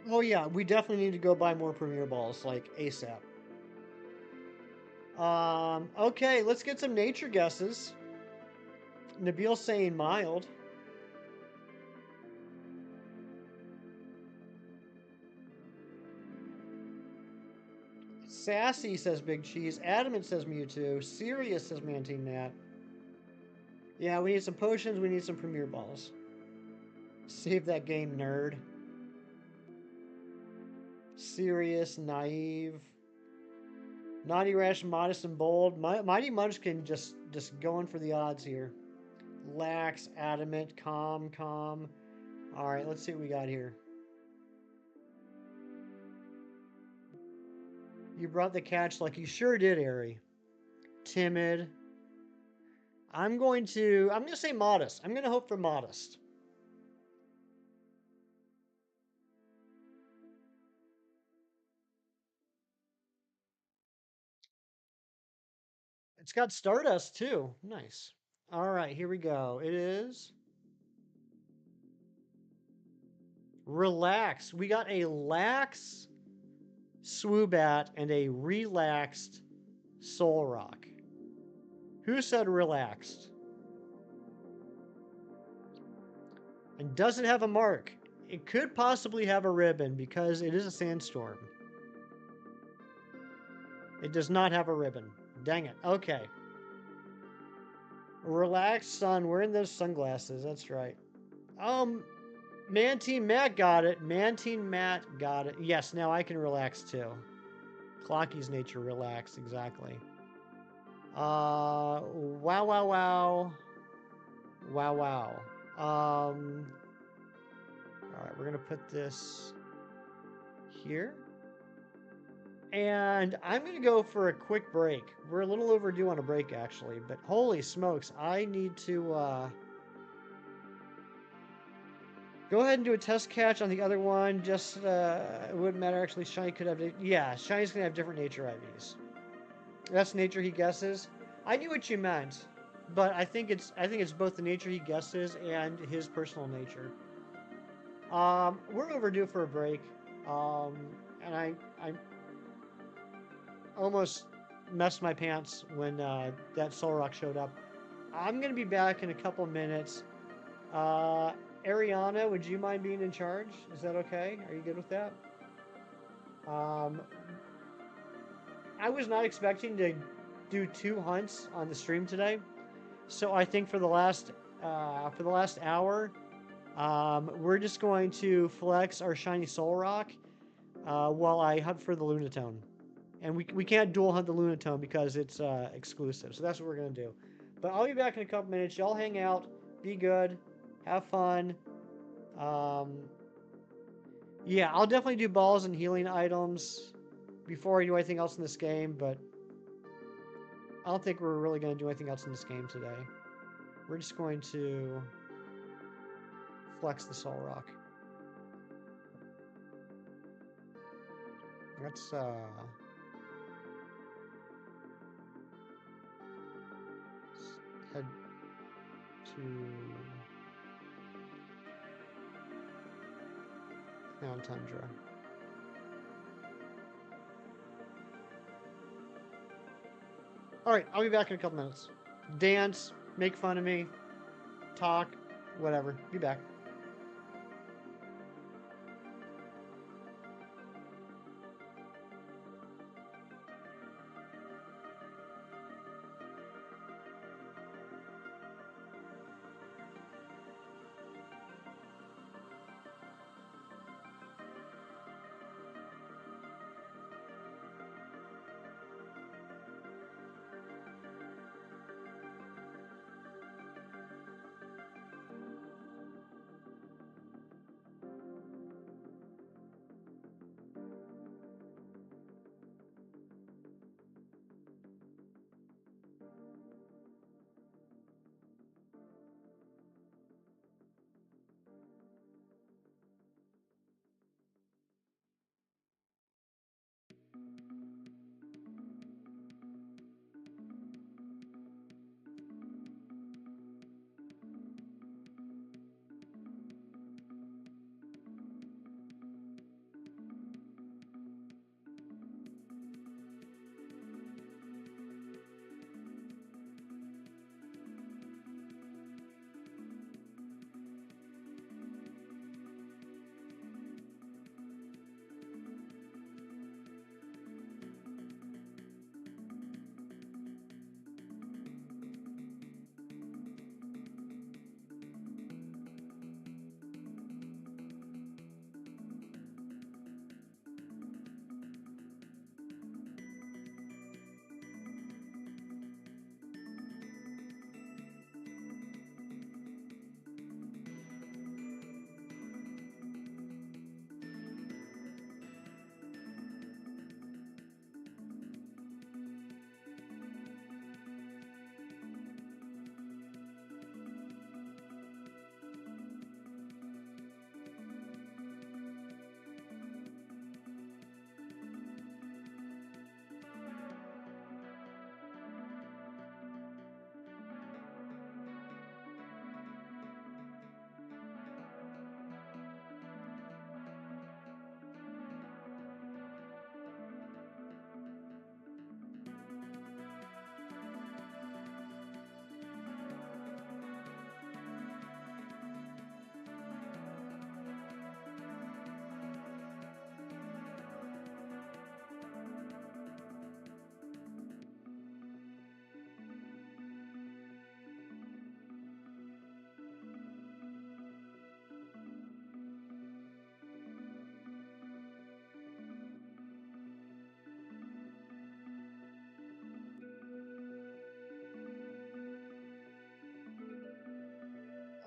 Oh yeah, we definitely need to go buy more Premier Balls, like ASAP. Okay, let's get some nature guesses. Nabil saying mild. Sassy says Big Cheese. Adamant says Mewtwo. Sirius says Mantine Nat. Yeah, we need some potions. We need some Premier Balls. Save that game, nerd. Serious, naive. Naughty, rash, modest, and bold. Mighty Munchkin just going for the odds here. Lax, adamant, calm. All right, let's see what we got here. You brought the catch like you sure did, Ari. Timid. I'm gonna say modest. I'm gonna hope for modest. It's got Stardust too. Nice. All right, here we go. It is relax. We got a lax Swoobat and a relaxed Solrock. Who said relaxed? And does it have a mark? It could possibly have a ribbon because it is a sandstorm. It does not have a ribbon. Dang it. Okay. Relaxed son. Wearing those sunglasses. That's right. Mantine Matt got it. Mantine Matt got it. Yes, now I can relax too. Clocky's nature relax, exactly. Wow, wow, wow. Wow, wow. All right, we're gonna put this here. And I'm going to go for a quick break. We're a little overdue on a break, actually. But holy smokes, I need to go ahead and do a test catch on the other one. Just, it wouldn't matter, actually. Shiny could have... Yeah, Shiny's going to have different nature IVs. That's nature he guesses. I knew what you meant. But I think it's both the nature he guesses and his personal nature. We're overdue for a break. And I almost messed my pants when that Solrock showed up. I'm going to be back in a couple minutes. Ariana, would you mind being in charge? Is that okay? Are you good with that? Um, I was not expecting to do 2 hunts on the stream today, so I think for the last hour, we're just going to flex our shiny Solrock while I hunt for the Lunatone. And we can't dual hunt the Lunatone because it's exclusive. So that's what we're going to do. But I'll be back in a couple minutes. Y'all hang out. Be good. Have fun. Yeah, I'll definitely do balls and healing items before I do anything else in this game. But I don't think we're really going to do anything else in this game today. We're just going to flex the Solrock. Let's head to Clown Tundra. All right, I'll be back in a couple minutes. Dance, make fun of me, talk, whatever. Be back.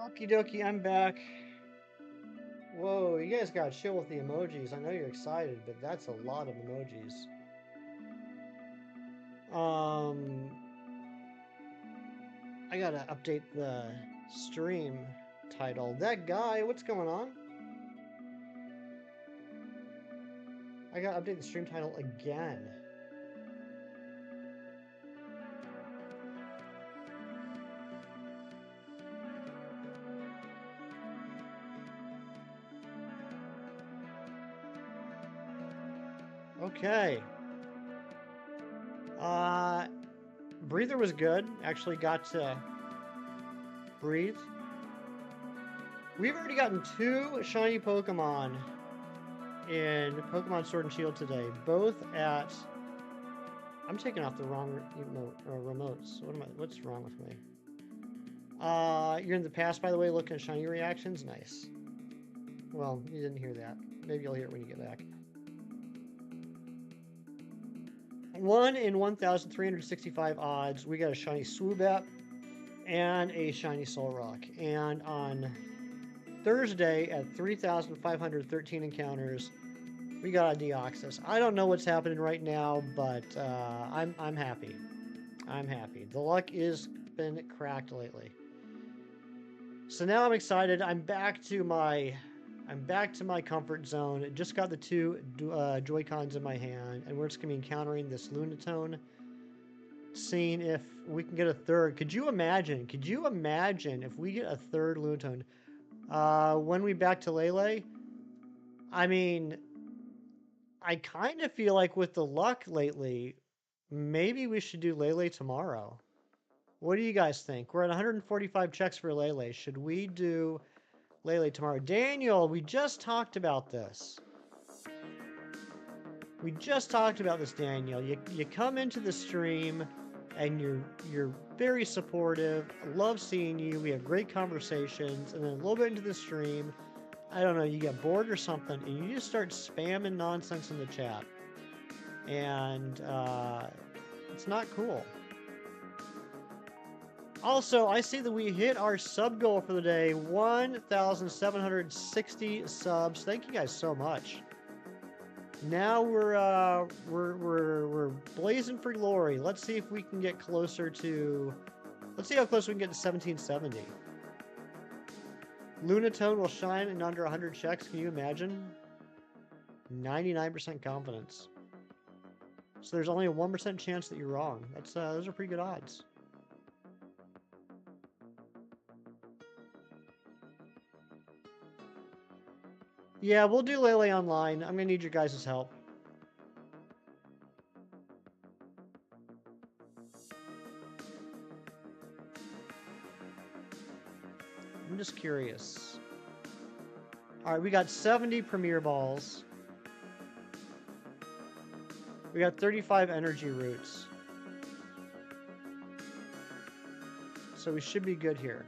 Okie dokie, I'm back. Whoa, you guys got chill with the emojis. I know you're excited, but that's a lot of emojis. Um, I gotta update the stream title. That guy, what's going on? I gotta update the stream title again. Okay. Breather was good. Actually got to breathe. We've already gotten 2 shiny Pokemon in Pokemon Sword and Shield today, both at... I'm taking off the wrong remotes. What's wrong with me? You're in the past, by the way, looking at shiny reactions. Nice. Well, you didn't hear that. Maybe you'll hear it when you get back. 1 in 1,365 odds, we got a shiny SWOOBAT and a shiny Solrock. And on Thursday at 3,513 encounters, we got a Deoxys. I don't know what's happening right now, but I'm happy. I'm happy. The luck is been cracked lately. So now I'm excited. I'm back to my comfort zone. Just got the 2 Joy-Cons in my hand, and we're just gonna be encountering this Lunatone, seeing if we can get a third. Could you imagine? Could you imagine if we get a third Lunatone? When we back to Lele? I mean, I kind of feel like with the luck lately, Maybe we should do Lele tomorrow. What do you guys think? We're at 145 checks for Lele. Should we do Lele tomorrow? Daniel, we just talked about this. We just talked about this, Daniel. You come into the stream and you're very supportive. I love seeing you. We have great conversations, and then a little bit into the stream, I don't know, you get bored or something, and you just start spamming nonsense in the chat, and it's not cool. Also, I see that we hit our sub goal for the day, 1,760 subs. Thank you guys so much. Now we're blazing for glory. Let's see if we can get closer to. Let's see how close we can get to 1770. Lunatone will shine in under 100 checks. Can you imagine? 99% confidence. So there's only a 1% chance that you're wrong. That's those are pretty good odds. Yeah, we'll do Lele online. I'm gonna need your guys' help. I'm just curious. Alright, we got 70 Premier Balls. We got 35 energy roots. So we should be good here.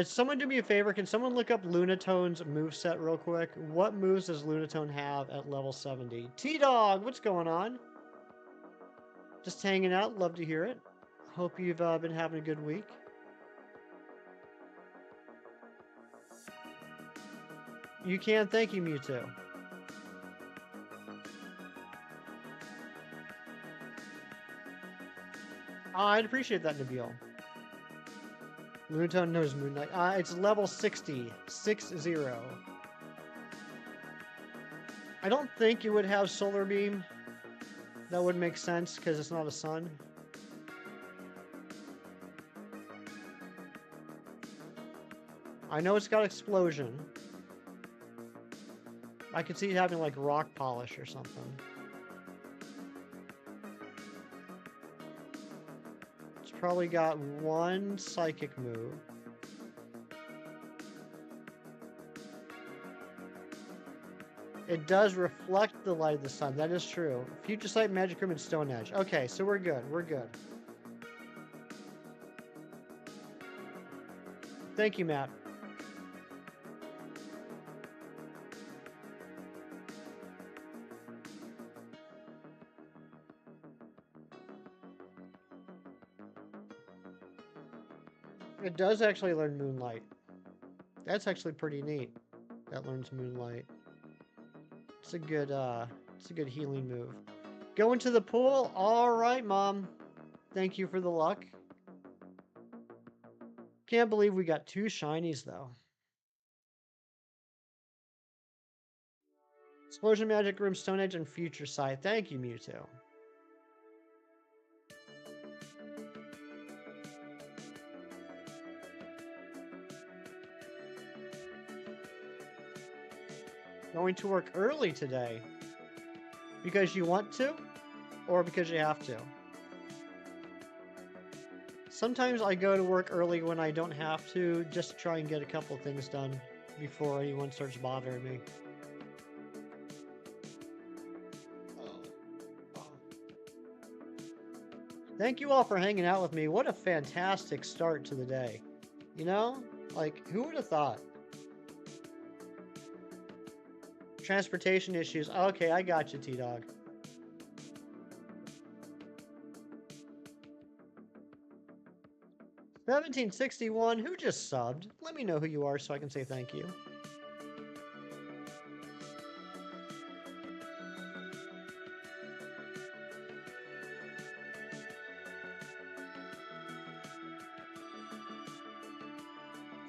Someone do me a favor. Can someone look up Lunatone's moveset real quick? What moves does Lunatone have at level 70? T-Dog, what's going on? Just hanging out. Love to hear it. Hope you've been having a good week. You can. Thank you, Mewtwo. I'd appreciate that, Nabil. Lunatone knows Moon Knight. It's level 60. 6-0. I don't think it would have Solar Beam. That would make sense because it's not a sun. I know it's got Explosion. I could see it having like Rock Polish or something. It's probably got one Psychic move. It does reflect the light of the sun. That is true. Future Sight, Magic Room, and Stone Edge. Okay, so we're good. We're good. Thank you, Matt. It does actually learn Moonlight. That's actually pretty neat. That learns Moonlight. It's a good healing move. Go into the pool? Alright, Mom. Thank you for the luck. Can't believe we got 2 shinies, though. Explosion, Magic Room, Stone Edge, and Future Sight. Thank you, Mewtwo. Going to work early today. Because you want to? Or because you have to? Sometimes I go to work early when I don't have to, just to try and get a couple things done before anyone starts bothering me. Thank you all for hanging out with me. What a fantastic start to the day. You know? Like, who would have thought? Transportation issues. Okay, I got you, T-Dog. $17.61. Who just subbed? Let me know who you are so I can say thank you.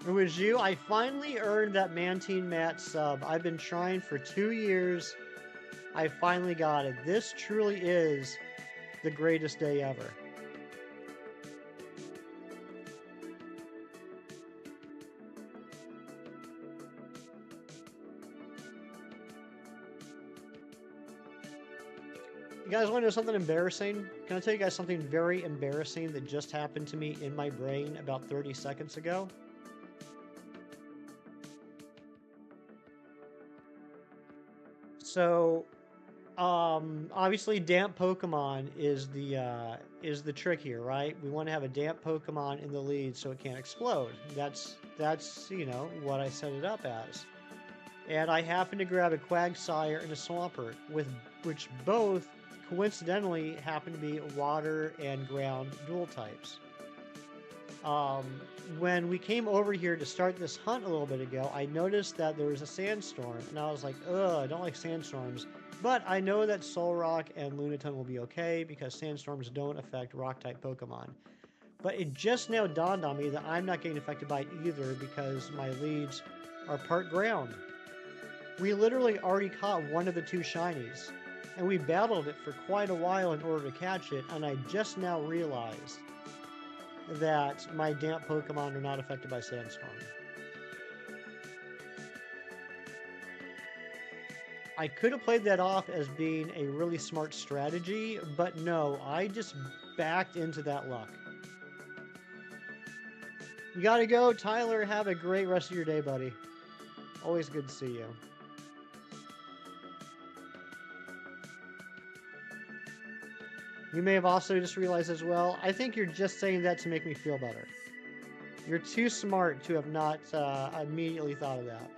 It was you. I finally earned that Mantine Matt sub. I've been trying for 2 years. I finally got it. This truly is the greatest day ever. You guys want to know something embarrassing? Can I tell you guys something very embarrassing that just happened to me in my brain about 30 seconds ago? So, obviously damp Pokemon is the trick here, right? We want to have a damp Pokemon in the lead so it can't explode. That's you know what I set it up as. And I happened to grab a Quagsire and a Swampert, which both coincidentally happen to be water and ground dual types. When we came over here to start this hunt a little bit ago, I noticed that there was a sandstorm, and I was like, ugh, I don't like sandstorms. But I know that Solrock and Lunatone will be okay because sandstorms don't affect rock-type Pokemon. But it just now dawned on me that I'm not getting affected by it either because my leads are part ground. We literally already caught one of the two shinies, and we battled it for quite a while in order to catch it, and I just now realized that my damp Pokemon are not affected by Sandstorm. I could have played that off as being a really smart strategy, but no, I just backed into that luck. You gotta go, Tyler. Have a great rest of your day, buddy. Always good to see you. You may have also just realized as well, I think you're just saying that to make me feel better. You're too smart to have not immediately thought of that.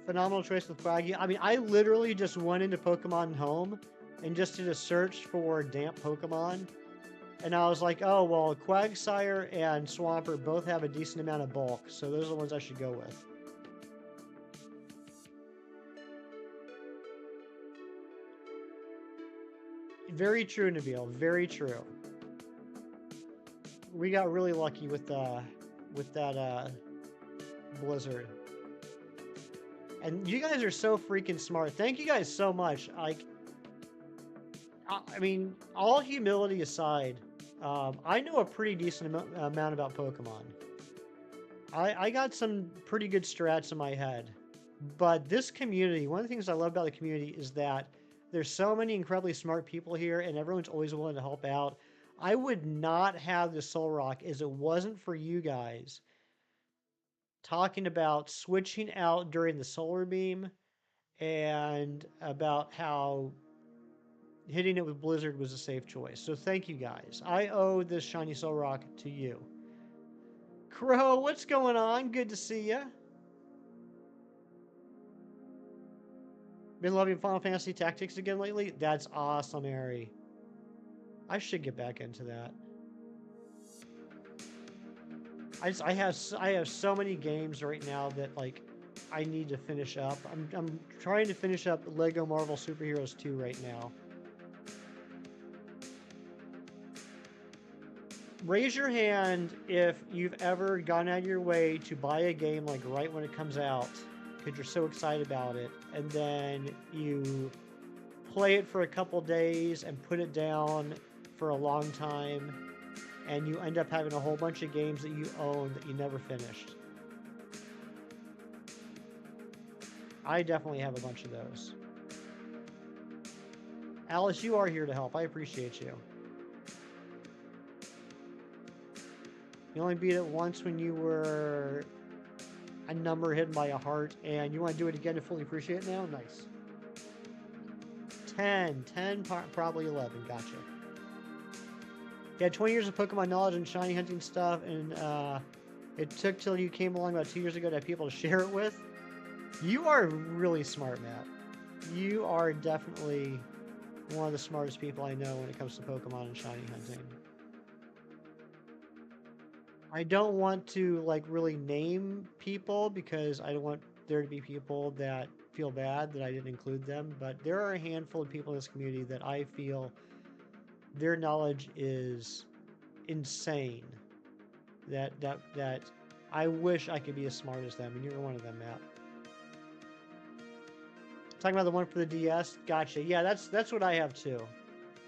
Phenomenal choice with Quaggy. I mean, I literally just went into Pokemon Home and just did a search for damp Pokemon. And I was like, oh, well, Quagsire and Swampert both have a decent amount of bulk, so those are the ones I should go with. Very true, Nabil. Very true. We got really lucky with that blizzard. And you guys are so freaking smart. Thank you guys so much. Like, I mean, all humility aside, I know a pretty decent amount about Pokemon. I got some pretty good strats in my head. But this community, one of the things I love about the community is that there's so many incredibly smart people here and everyone's always willing to help out. I would not have the Solrock as it wasn't for you guys talking about switching out during the solar beam and about how hitting it with Blizzard was a safe choice. So thank you guys. I owe this shiny Solrock to you. Crow, what's going on? Good to see you. Been loving Final Fantasy Tactics again lately? That's awesome, Ari. I should get back into that. I have so many games right now that like I need to finish up. I'm trying to finish up Lego Marvel Superheroes 2 right now. Raise your hand if you've ever gone out of your way to buy a game like right when it comes out because you're so excited about it, and then you play it for a couple days and put it down for a long time, and you end up having a whole bunch of games that you own that you never finished. I definitely have a bunch of those. Alice, you are here to help. I appreciate you. You only beat it once when you were a number hidden by a heart, and you want to do it again to fully appreciate it now? Nice. 10, probably 11. Gotcha. You had 20 years of Pokemon knowledge and shiny hunting stuff, and it took till you came along about 2 years ago to have people to share it with. You are really smart, Matt. You are definitely one of the smartest people I know when it comes to Pokemon and shiny hunting. I don't want to like really name people because I don't want there to be people that feel bad that I didn't include them, but there are a handful of people in this community that I feel their knowledge is insane. That I wish I could be as smart as them, and you're one of them, Matt. Talking about the one for the DS, gotcha. Yeah, that's what I have too.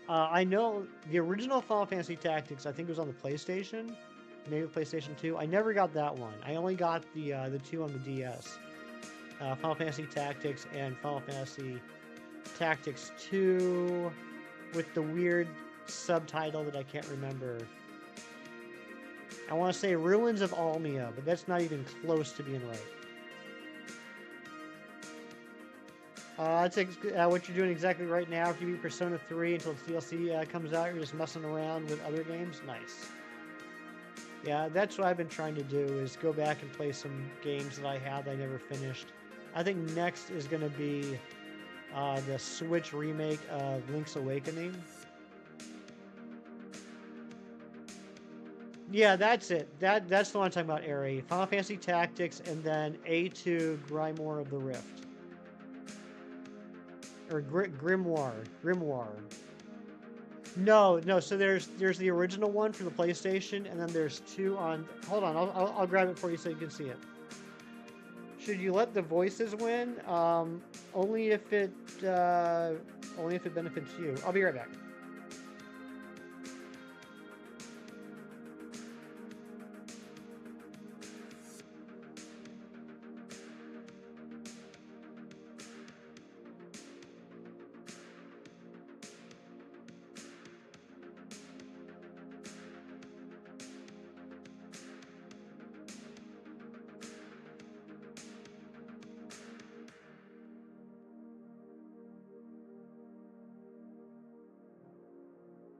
I know the original Final Fantasy Tactics. I think it was on the PlayStation. Maybe PlayStation 2. I never got that one. I only got the two on the DS. Final Fantasy Tactics and Final Fantasy Tactics 2 with the weird subtitle that I can't remember. I want to say Ruins of Almia, but that's not even close to being right. That's what you're doing exactly right now. If you beat Persona 3 until DLC comes out, you're just messing around with other games. Nice. Yeah, that's what I've been trying to do, is go back and play some games that I had that I never finished. I think next is going to be the Switch remake of Link's Awakening. Yeah, that's it. That's the one I'm talking about, Ari. Final Fantasy Tactics, and then A2 Grimoire of the Rift. Or Grimoire. No. So there's the original one for the PlayStation, and then there's 2 on. Hold on, I'll grab it for you so you can see it. Should you let the voices win? Only if it benefits you. I'll be right back.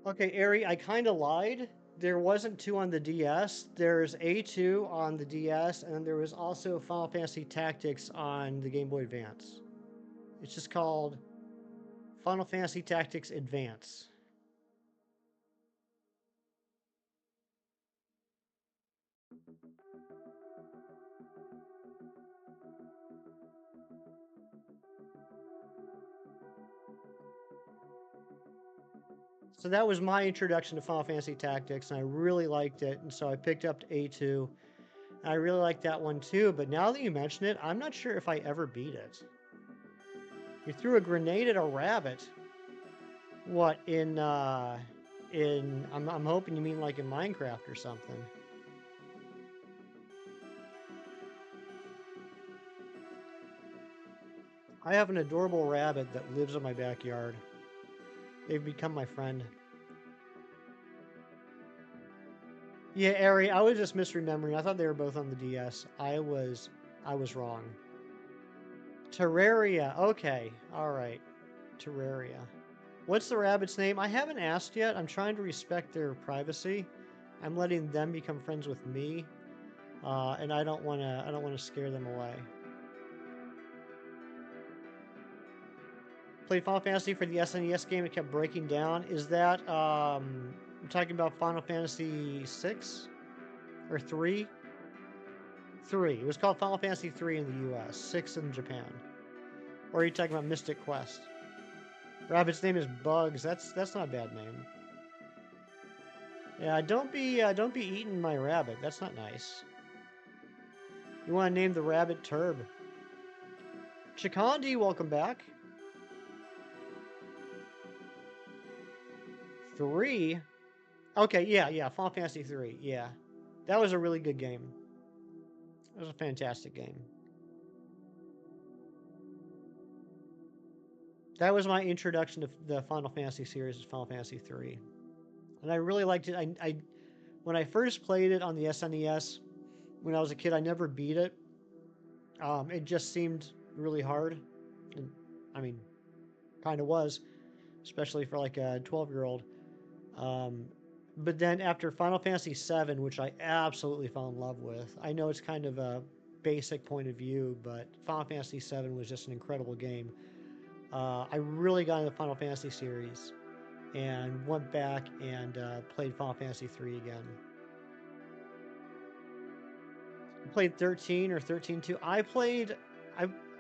Okay, Ari, I kind of lied. There wasn't 2 on the DS. There's A2 on the DS, and there was also Final Fantasy Tactics on the Game Boy Advance. It's just called Final Fantasy Tactics Advance. So that was my introduction to Final Fantasy Tactics, and I really liked it, and so I picked up A2. I really liked that one too, but now that you mention it, I'm not sure if I ever beat it. You threw a grenade at a rabbit. What, in I'm hoping you mean like in Minecraft or something. I have an adorable rabbit that lives in my backyard. They've become my friend. Yeah, Ari, I was just misremembering. I thought they were both on the DS. I was wrong. Terraria. Okay. All right. Terraria. What's the rabbit's name? I haven't asked yet. I'm trying to respect their privacy. I'm letting them become friends with me, and I don't want to scare them away. Played Final Fantasy for the SNES game. It kept breaking down. Is that I'm talking about Final Fantasy 6 or 3? 3. It was called Final Fantasy 3 in the US, 6 in Japan. Or are you talking about Mystic Quest? Rabbit's name is Bugs. That's not a bad name. Yeah, don't be eating my rabbit. That's not nice. You want to name the rabbit Turb. Chikandi, welcome back. 3? Okay, yeah, Final Fantasy 3, yeah. That was a really good game. It was a fantastic game. That was my introduction to the Final Fantasy series, is Final Fantasy 3. And I really liked it. I when I first played it on the SNES, when I was a kid, I never beat it. It just seemed really hard. And, I mean, kind of was, especially for like a 12-year-old. But then after Final Fantasy VII, which I absolutely fell in love with, I know it's kind of a basic point of view, but Final Fantasy VII was just an incredible game. I really got into the Final Fantasy series and went back and played Final Fantasy III again. I played 13 or 13-2.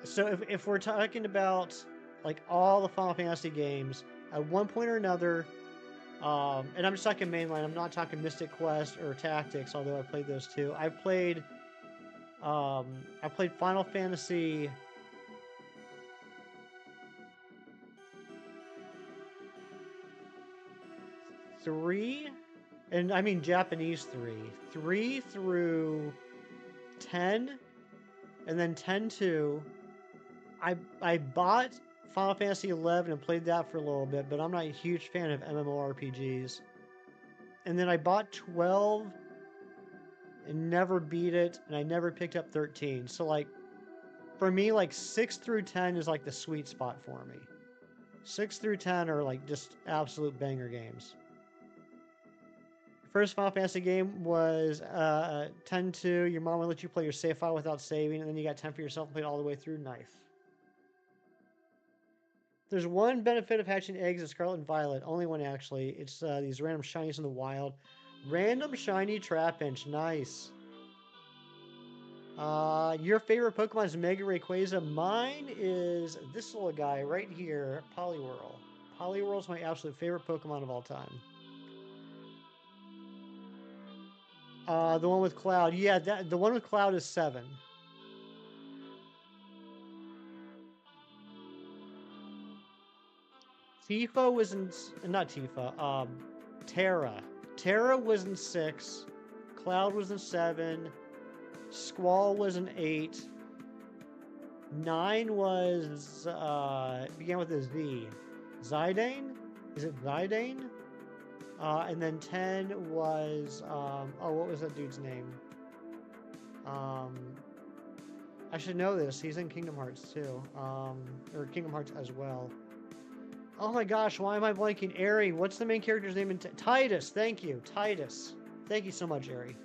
So if we're talking about like all the Final Fantasy games, at one point or another, and I'm just talking mainline, I'm not talking Mystic Quest or Tactics, although I played those too. I played Final Fantasy 3, and I mean Japanese 3. 3 through 10, and then 10-2. I bought Final Fantasy 11 and played that for a little bit, but I'm not a huge fan of MMORPGs. And then I bought 12 and never beat it, and I never picked up 13. So like for me, like 6 through 10 is like the sweet spot for me. 6 through 10 are like just absolute banger games. First Final Fantasy game was 10-2. Your mom would let you play your save file without saving, and then you got 10 for yourself and played all the way through. Nice. There's one benefit of hatching eggs in Scarlet and Violet. Only one, actually. It's these random shinies in the wild. Random shiny Trapinch. Nice. Your favorite Pokemon is Mega Rayquaza. Mine is this little guy right here, Poliwhirl. Poliwhirl is my absolute favorite Pokemon of all time. The one with Cloud. Yeah, the one with Cloud is 7. Tifa was in... Not Tifa. Terra. Terra was in 6. Cloud was in 7. Squall was in 8. 9 was... began with a Z. Zidane? Is it Zidane? And then 10 was... what was that dude's name? I should know this. He's in Kingdom Hearts too. Or Kingdom Hearts as well. Oh my gosh, why am I blanking? Ari, what's the main character's name in Titus? Thank you, Titus. Thank you so much, Ari.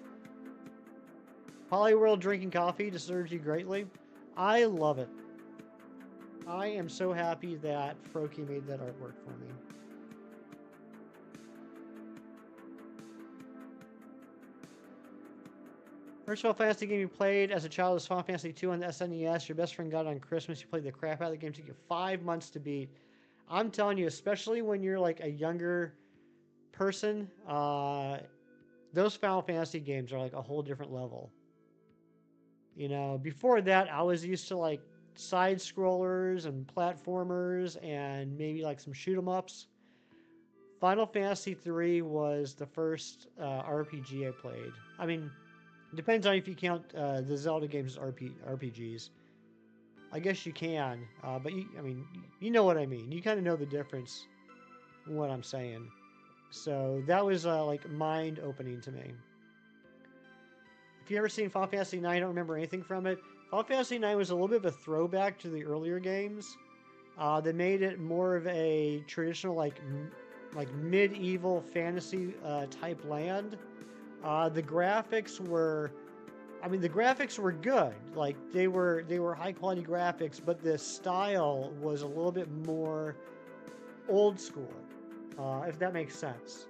Poliwhirl drinking coffee deserves you greatly. I love it. I am so happy that Froakie made that artwork for me. First Final Fantasy game you played as a child was Final Fantasy 2 on the SNES. Your best friend got it on Christmas. You played the crap out of the game. It took you 5 months to beat. I'm telling you, especially when you're like a younger person, those Final Fantasy games are like a whole different level. You know, before that, I was used to like side scrollers and platformers and maybe like some shoot 'em ups. Final Fantasy 3 was the first RPG I played. I mean, it depends on if you count the Zelda games as RPGs. I guess you can, but I mean, you know what I mean. You kind of know the difference in what I'm saying. So that was like mind opening to me. If you ever seen Final Fantasy 9, I don't remember anything from it. Final Fantasy 9 was a little bit of a throwback to the earlier games. They made it more of a traditional like medieval fantasy type land. The graphics were, the graphics were good. Like they were high quality graphics, but the style was a little bit more old school, if that makes sense.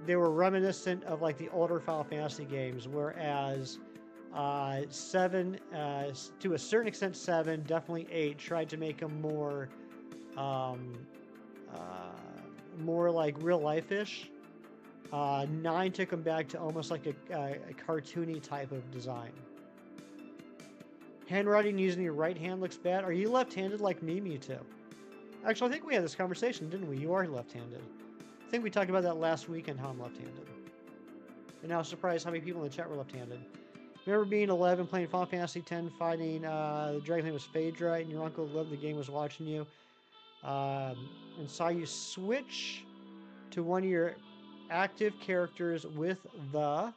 They were reminiscent of like the older Final Fantasy games, whereas 7, to a certain extent, 7, definitely 8, tried to make them more, more like real life-ish. 9 took them back to almost like a cartoony type of design. Handwriting using your right hand looks bad. Are you left-handed like me? Me too. Actually, I think we had this conversation, didn't we? You are left-handed. I think we talked about that last weekend, how I'm left-handed. And I was surprised how many people in the chat were left-handed. Remember being 11, playing Final Fantasy X, fighting the dragon's name was Phaedra, and your uncle loved the game, was watching you, and saw you switch to one of your active characters with the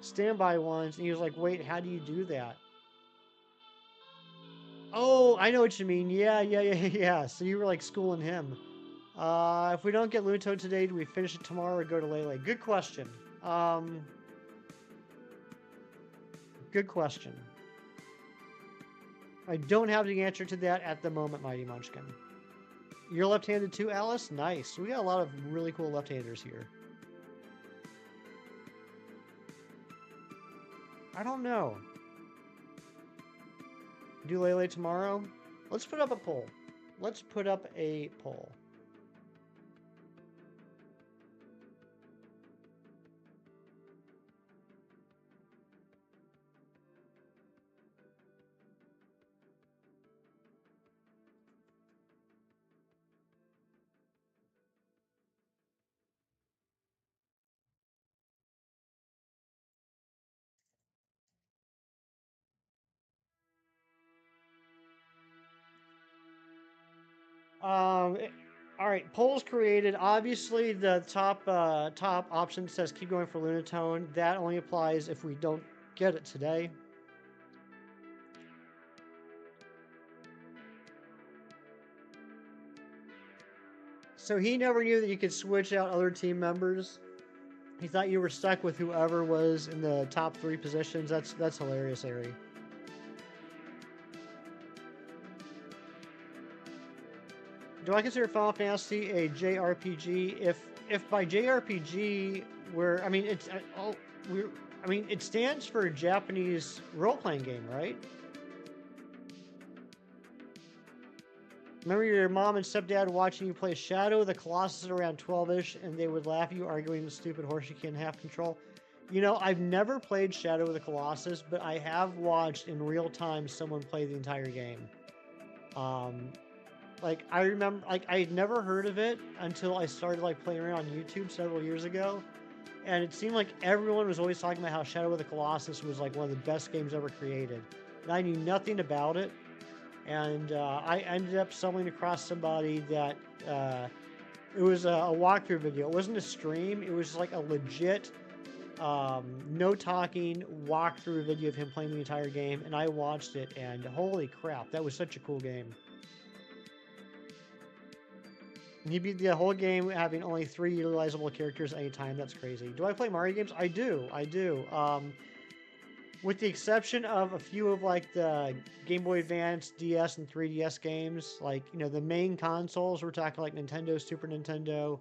standby ones, and he was like, wait, how do you do that? Oh, I know what you mean. Yeah. So you were like schooling him. If we don't get Lunatone today, do we finish it tomorrow or go to Lele? Good question. Good question. I don't have the answer to that at the moment, Mighty Munchkin. You're left-handed too, Alice? Nice. We got a lot of really cool left-handers here. I don't know. Do Lele tomorrow? Let's put up a poll. Let's put up a poll. Um, eh, all right, polls created. Obviously, the top option says keep going for Lunatone. That only applies if we don't get it today. So he never knew that you could switch out other team members. He thought you were stuck with whoever was in the top 3 positions. That's hilarious, Ari. Do I consider Final Fantasy a JRPG? If by JRPG we're, I mean it's we're, I mean it stands for Japanese role-playing game, right? Remember your mom and stepdad watching you play Shadow of the Colossus at around 12-ish, and they would laugh at you arguing the stupid horse you can't have control? You know, I've never played Shadow of the Colossus, but I have watched in real time someone play the entire game. Like I remember, like I had never heard of it until I started like playing around on YouTube several years ago, and it seemed like everyone was always talking about how Shadow of the Colossus was like one of the best games ever created, and I knew nothing about it. And I ended up stumbling across somebody that it was a walkthrough video. It wasn't a stream. It was like a legit, no talking walkthrough video of him playing the entire game. And I watched it, and holy crap, that was such a cool game. And he beat the whole game having only 3 utilizable characters at any time. That's crazy. Do I play Mario games? I do. I do. With the exception of a few of like the Game Boy Advance, DS, and 3DS games, like, you know, the main consoles, we're talking like Nintendo, Super Nintendo,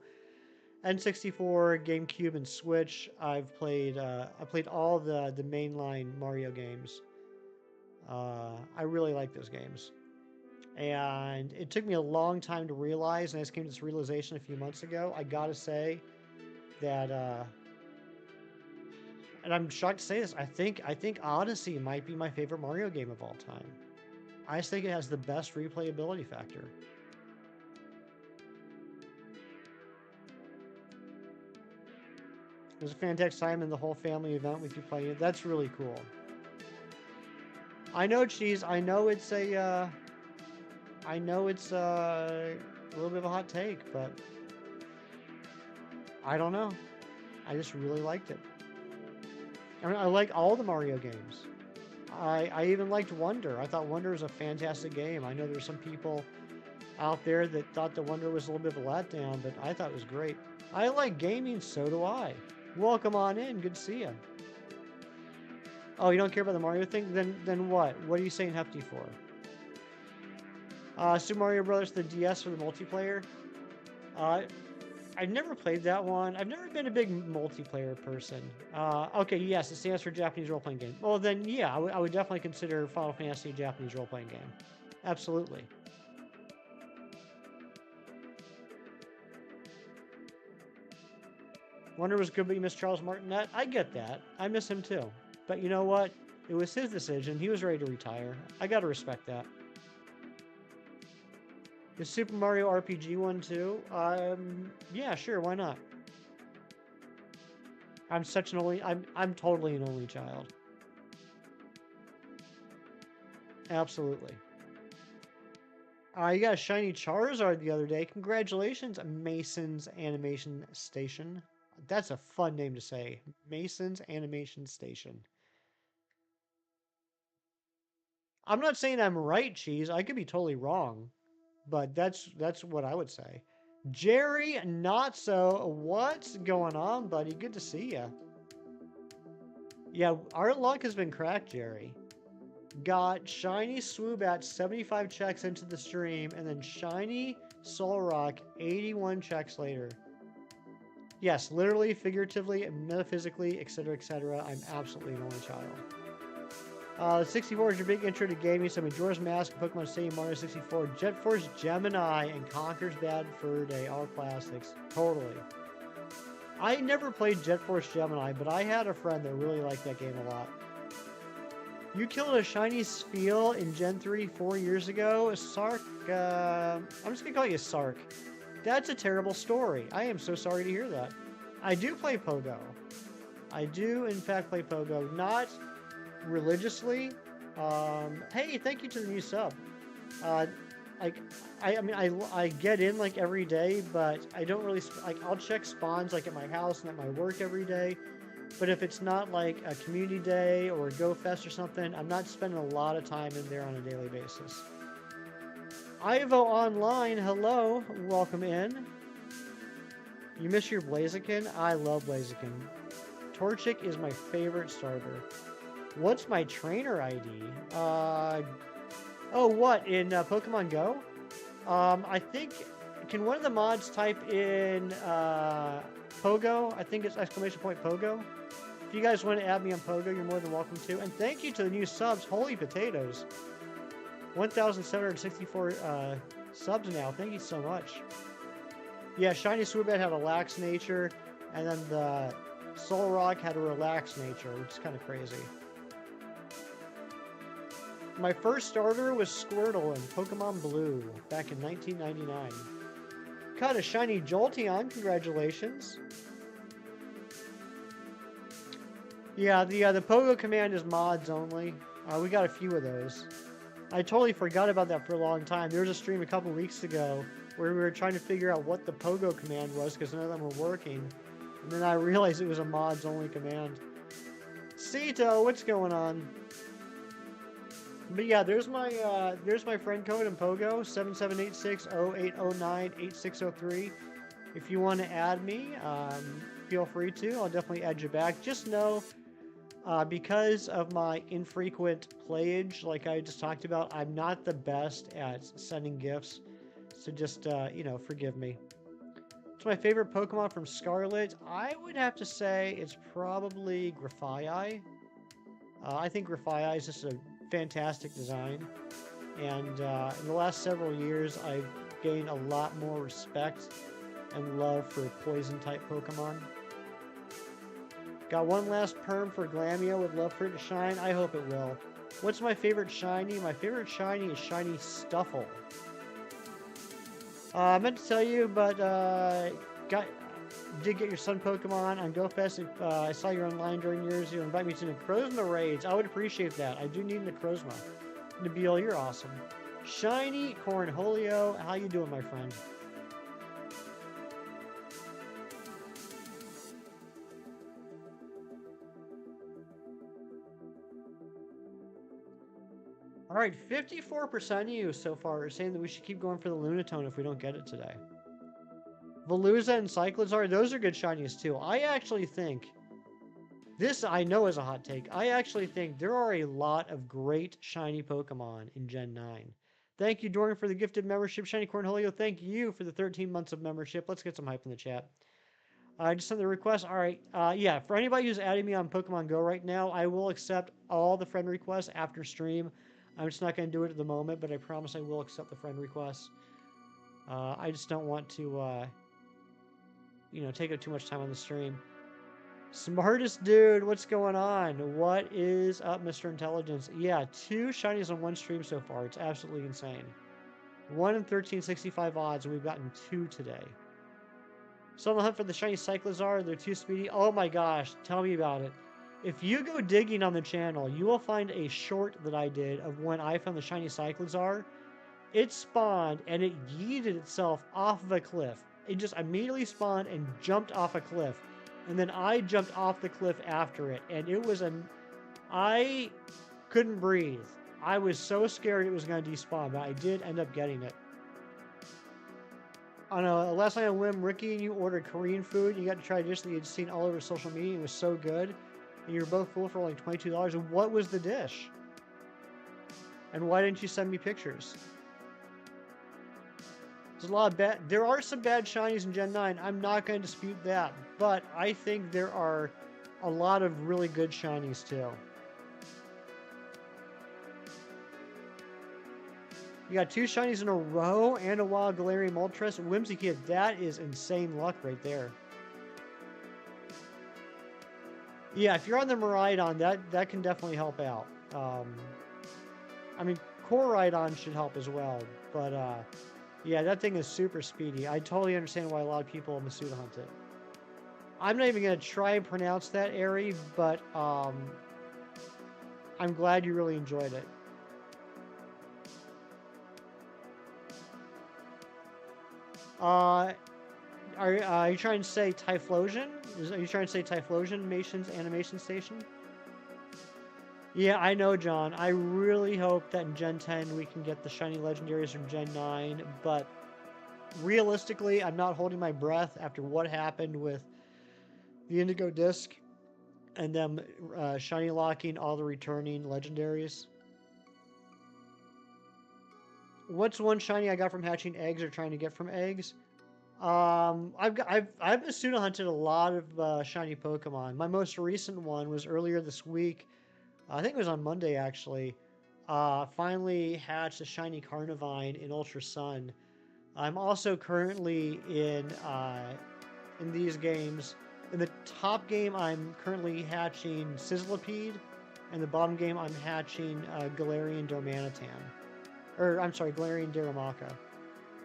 N64, GameCube, and Switch. I played all the mainline Mario games. I really like those games. And it took me a long time to realize, and I just came to this realization a few months ago, I gotta say that and I'm shocked to say this, I think Odyssey might be my favorite Mario game of all time. I just think it has the best replayability factor. It was a fantastic time in the whole family event with you playing it. That's really cool. I know, Cheese. I know it's a little bit of a hot take, but I don't know. I just really liked it. I mean, I like all the Mario games. I even liked Wonder. I thought Wonder was a fantastic game. I know there's some people out there that thought the Wonder was a little bit of a letdown, but I thought it was great. I like gaming, so do I. Welcome on in. Good to see you. Oh, you don't care about the Mario thing? Then what? What are you saying Hefty for? Super Mario Brothers, the DS for the multiplayer. I've never played that one. I've never been a big multiplayer person. Okay, yes, it stands for Japanese role-playing game. Well, then, yeah, I would definitely consider Final Fantasy a Japanese role-playing game. Absolutely. Wonder was good, but you miss Charles Martinet. I get that. I miss him too. But you know what? It was his decision. He was ready to retire. I gotta respect that. The Super Mario RPG one too? Yeah, sure, why not? I'm totally an only child. Absolutely. You got a shiny Charizard the other day. Congratulations, Mason's Animation Station. That's a fun name to say. Mason's Animation Station. I'm not saying I'm right, Cheese. I could be totally wrong. But that's what I would say. Jerry, not so. What's going on, buddy? Good to see you. Yeah, our luck has been cracked, Jerry. Got Shiny SWOOBAT 75 checks into the stream, and then Shiny Solrock 81 checks later. Yes, literally, figuratively, metaphysically, etc., etc. I'm absolutely an only child. 64 is your big intro to gaming, so Majora's Mask, Pokemon Stadium, Mario 64, Jet Force Gemini, and Conker's Bad Fur Day, all classics. Totally. I never played Jet Force Gemini, but I had a friend that really liked that game a lot. You killed a shiny Spheal in Gen 3 4 years ago. Sark, I'm just gonna call you Sark. That's a terrible story. I am so sorry to hear that. I do play Pogo. I do, in fact, play Pogo. Not religiously. Hey, thank you to the new sub. like, I mean, I get in like every day, but I don't really, like, I'll check spawns like at my house and at my work every day. But if it's not like a community day or a Go Fest or something, I'm not spending a lot of time in there on a daily basis. Ivo Online, hello, welcome in. You miss your Blaziken? I love Blaziken. Torchic is my favorite starter. What's my trainer ID? Oh, what, in Pokemon Go? I think, can one of the mods type in Pogo? I think it's exclamation point Pogo. If you guys want to add me on Pogo, you're more than welcome to. And thank you to the new subs. Holy potatoes. 1,764 subs now. Thank you so much. Yeah, Shiny SWOOBAT had a lax nature, and then the Solrock had a relaxed nature, which is kind of crazy. My first starter was Squirtle in Pokemon Blue back in 1999. Caught a shiny Jolteon, congratulations. Yeah, the Pogo command is mods only. We got a few of those. I totally forgot about that for a long time. There was a stream a couple weeks ago where we were trying to figure out what the Pogo command was because none of them were working. And then I realized it was a mods only command. Cito, what's going on? But yeah, there's my friend code in Pogo, 778608098603. If you want to add me, feel free to. I'll definitely add you back. Just know, because of my infrequent playage, like I just talked about, I'm not the best at sending gifts. So just, forgive me. What's my favorite Pokemon from Scarlet? I would have to say it's probably Grafaiai. I think Grafaiai is just a fantastic design. And in the last several years, I've gained a lot more respect and love for poison-type Pokemon. Got one last perm for Glameow. Would love for it to shine. I hope it will. What's my favorite shiny? My favorite shiny is Shiny Stuffle. I meant to tell you, but did get your son Pokemon on GoFest. If I saw you online during yours, you invite me to Necrozma raids. I would appreciate that. I do need Necrozma. Nabil, you're awesome. Shiny Cornholio, how you doing, my friend? All right, 54% of you so far are saying that we should keep going for the Lunatone if we don't get it today. Veluza and Cyclizar, those are good shinies too. I actually think, this I know is a hot take, I actually think there are a lot of great shiny Pokemon in Gen 9. Thank you, Dorian, for the gifted membership. Shiny Cornholio, thank you for the 13 months of membership. Let's get some hype in the chat. I just sent the request. All right. Yeah, for anybody who's adding me on Pokemon Go right now, I will accept all the friend requests after stream. I'm just not going to do it at the moment, but I promise I will accept the friend requests. I just don't want to, take up too much time on the stream. Smartest dude, what's going on? What is up, Mr. Intelligence? Yeah, 2 shinies on one stream so far. It's absolutely insane. 1 in 1365 odds, and we've gotten 2 today. So on the hunt for the shiny Cyclizar, they're too speedy. Oh my gosh, tell me about it. If you go digging on the channel, you will find a short that I did of when I found the shiny Cyclizar. It spawned and it yeeted itself off of a cliff. It just immediately spawned and jumped off a cliff. And then I jumped off the cliff after it. And it was I couldn't breathe. I was so scared it was going to despawn, but I did end up getting it. On last night on Whim, Ricky and you ordered Korean food. You got to try a dish that you'd seen all over social media. It was so good. And you were both full for like $22. And what was the dish? And why didn't you send me pictures? There's a lot of bad. There are some bad shinies in Gen 9. I'm not going to dispute that. But I think there are a lot of really good shinies too. You got 2 shinies in a row and a wild Galarian Moltres. Whimsy Kid, that is insane luck right there. Yeah, if you're on the Miraidon, that can definitely help out. I mean, Koraidon should help as well. But, yeah, that thing is super speedy. I totally understand why a lot of people Masuda hunt it. I'm not even going to try and pronounce that, Ari, but I'm glad you really enjoyed it. Uh, are you trying to say Typhlosion? Are you trying to say Typhlosion Animation Station? Yeah, I know, John. I really hope that in Gen 10 we can get the shiny legendaries from Gen 9, but realistically, I'm not holding my breath after what happened with the Indigo Disc and them shiny locking all the returning legendaries. What's one shiny I got from hatching eggs or trying to get from eggs? I've Asuna hunted a lot of shiny Pokemon. My most recent one was earlier this week. I think it was on Monday actually. Finally hatched a shiny Carnivine in Ultra Sun. I'm also currently in these games. In the top game, I'm currently hatching Sizzlipede, and the bottom game, I'm hatching Galarian Darmanitan. Or, I'm sorry, Galarian Darumaka.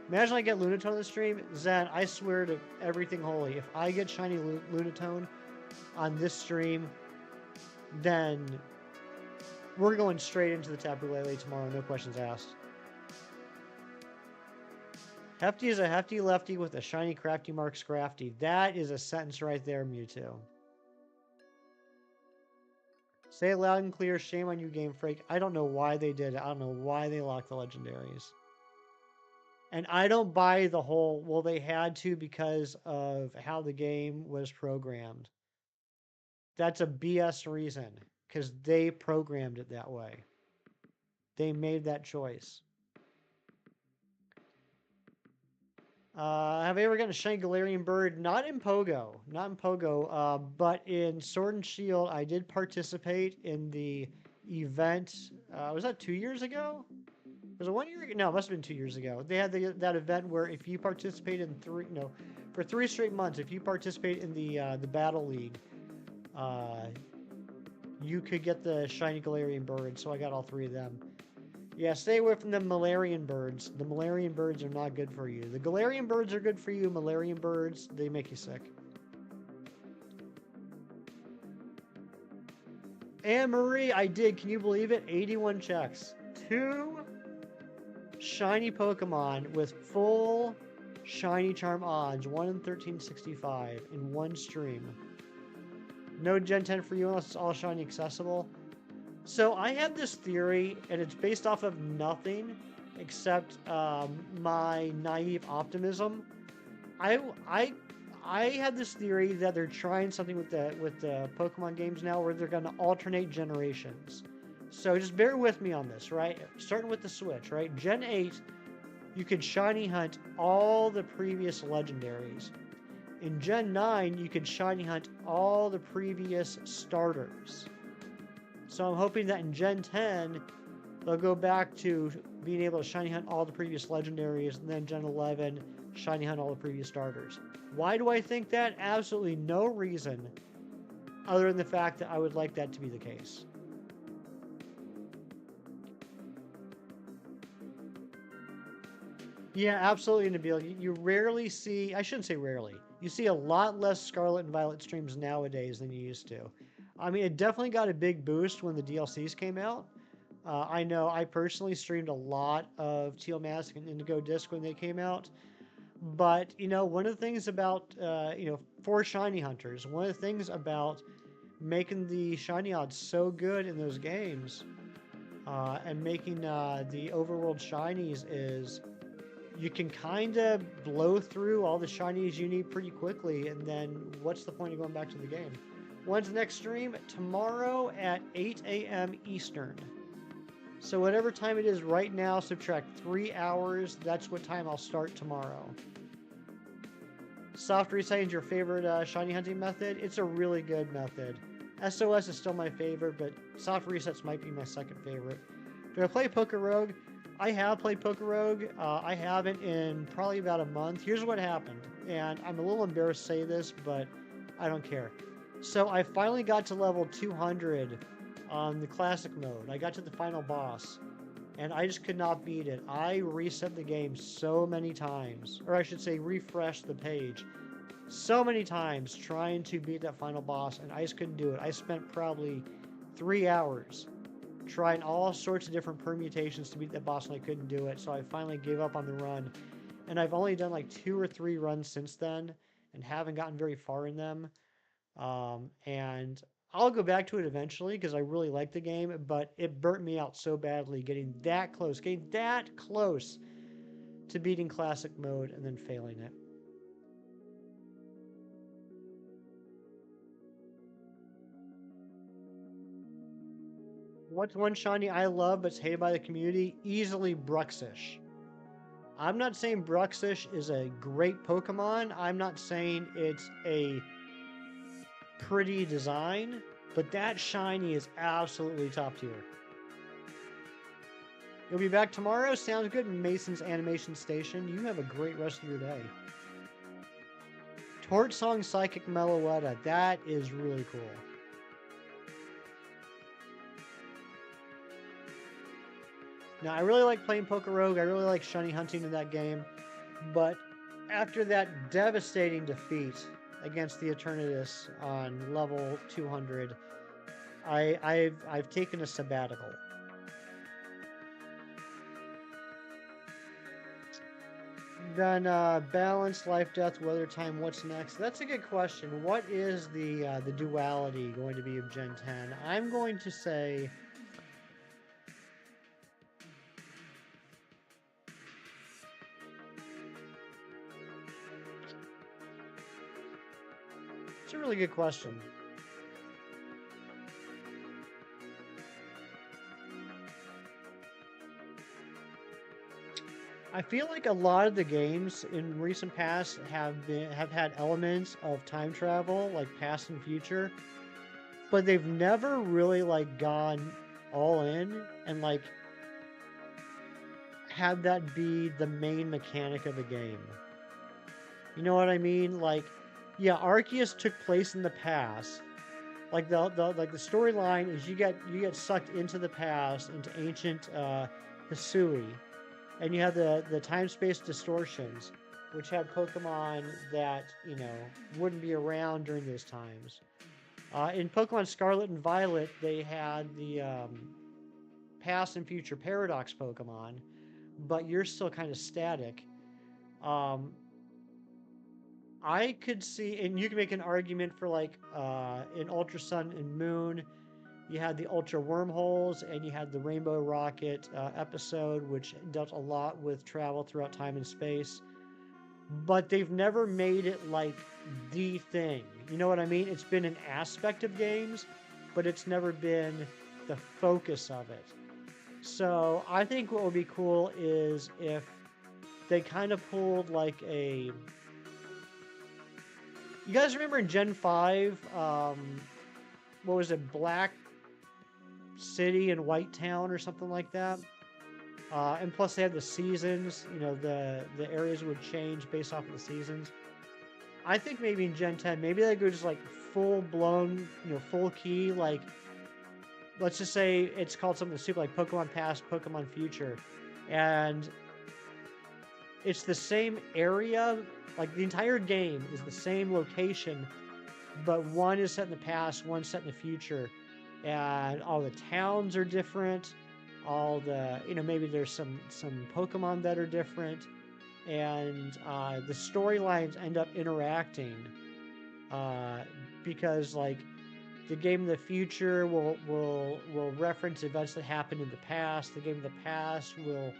Imagine I get Lunatone on the stream. Zen, I swear to everything holy, if I get shiny Lunatone on this stream, then we're going straight into the Tapu Lele tomorrow, no questions asked. Hefty is a hefty lefty with a shiny crafty mark scrafty. That is a sentence right there, Mewtwo. Say it loud and clear, shame on you, Game Freak. I don't know why they did it. I don't know why they locked the legendaries. And I don't buy the whole, well, they had to because of how the game was programmed. That's a BS reason, because they programmed it that way. They made that choice. Have I ever gotten a shiny Galarian bird? Not in Pogo. Not in Pogo. But in Sword and Shield, I did participate in the event. Was that 2 years ago? Was it 1 year ago? No, it must have been 2 years ago. They had that event where if you participate in for 3 straight months, if you participate in the Battle League, you could get the shiny Galarian bird. So I got all 3 of them. Yeah, stay away from the Malarian birds. The Malarian birds are not good for you. The Galarian birds are good for you. Malarian birds, they make you sick. Anne Marie, I did. Can you believe it? 81 checks. 2 shiny Pokemon with full shiny charm odds. 1 in 1365 in one stream. No Gen 10 for you unless it's all shiny accessible. So I have this theory, and it's based off of nothing except my naive optimism. I had this theory that they're trying something with the Pokemon games now, where they're going to alternate generations. So just bear with me on this, right? Starting with the Switch, right? Gen 8, you could shiny hunt all the previous legendaries. In Gen 9, you could shiny hunt all the previous starters. So I'm hoping that in Gen 10, they'll go back to being able to shiny hunt all the previous legendaries, and then Gen 11, shiny hunt all the previous starters. Why do I think that? Absolutely no reason other than the fact that I would like that to be the case. Yeah, absolutely, Nabil. You rarely see, I shouldn't say rarely, you see a lot less Scarlet and Violet streams nowadays than you used to. I mean, it definitely got a big boost when the DLCs came out. I know I personally streamed a lot of Teal Mask and Indigo Disc when they came out. But, one of the things about, for shiny hunters, one of the things about making the shiny odds so good in those games and making the overworld shinies is you can kind of blow through all the shinies you need pretty quickly, and then what's the point of going back to the game? When's the next stream? Tomorrow at 8 a.m. Eastern. So whatever time it is right now, subtract 3 hours. That's what time I'll start tomorrow. Soft resetting is your favorite shiny hunting method? It's a really good method. SOS is still my favorite, but soft resets might be my second favorite. Do I play Pokerogue? I have played Pokerogue. I haven't in probably about a month. Here's what happened, and I'm a little embarrassed to say this, but I don't care. So I finally got to level 200 on the classic mode. I got to the final boss, and I just could not beat it. I reset the game so many times, or I should say refresh the page so many times trying to beat that final boss, and I just couldn't do it. I spent probably 3 hours trying all sorts of different permutations to beat that boss, and I couldn't do it, so I finally gave up on the run. and I've only done like 2 or 3 runs since then and haven't gotten very far in them. And I'll go back to it eventually because I really like the game, but it burnt me out so badly getting that close to beating classic mode and then failing it. What's one shiny I love but's hated by the community? Easily Bruxish. I'm not saying Bruxish is a great Pokemon. I'm not saying it's a pretty design, but that shiny is absolutely top tier. You'll be back tomorrow? Sounds good, Mason's Animation Station. You have a great rest of your day. Torch Song Psychic Meloetta. That is really cool. Now, I really like playing Pokerogue. I really like shiny hunting in that game. But after that devastating defeat against the Eternatus on level 200, I've taken a sabbatical. Then balance, life, death, weather, time. What's next? That's a good question. What is the duality going to be of Gen 10? I'm going to say it's a really good question. I feel like a lot of the games in recent past have had elements of time travel, like past and future, but they've never really like gone all in and like had that be the main mechanic of the game. You know what I mean? Like, yeah, Arceus took place in the past. Like the storyline is you get sucked into the past, into ancient Hisui. And you have the time-space distortions, which had Pokemon that, you know, wouldn't be around during those times. In Pokemon Scarlet and Violet, they had the past and future paradox Pokemon, but you're still kind of static. I could see, and you can make an argument for like in Ultra Sun and Moon, you had the Ultra Wormholes, and you had the Rainbow Rocket episode, which dealt a lot with travel throughout time and space. But they've never made it like the thing. You know what I mean? It's been an aspect of games, but it's never been the focus of it. So I think what would be cool is if they kind of pulled like a... You guys remember in Gen 5, what was it, Black City and White Town or something like that? And plus they had the seasons, you know, the areas would change based off of the seasons. I think maybe in Gen 10, maybe they go just like full-blown, you know, full key, like, let's just say it's called something stupid like Pokemon Past, Pokemon Future, and it's the same area, like the entire game is the same location, but one is set in the past, one's set in the future, and all the towns are different, all the, you know, maybe there's some Pokemon that are different, and the storylines end up interacting, because like the game of the future will reference events that happened in the past. The game of the past will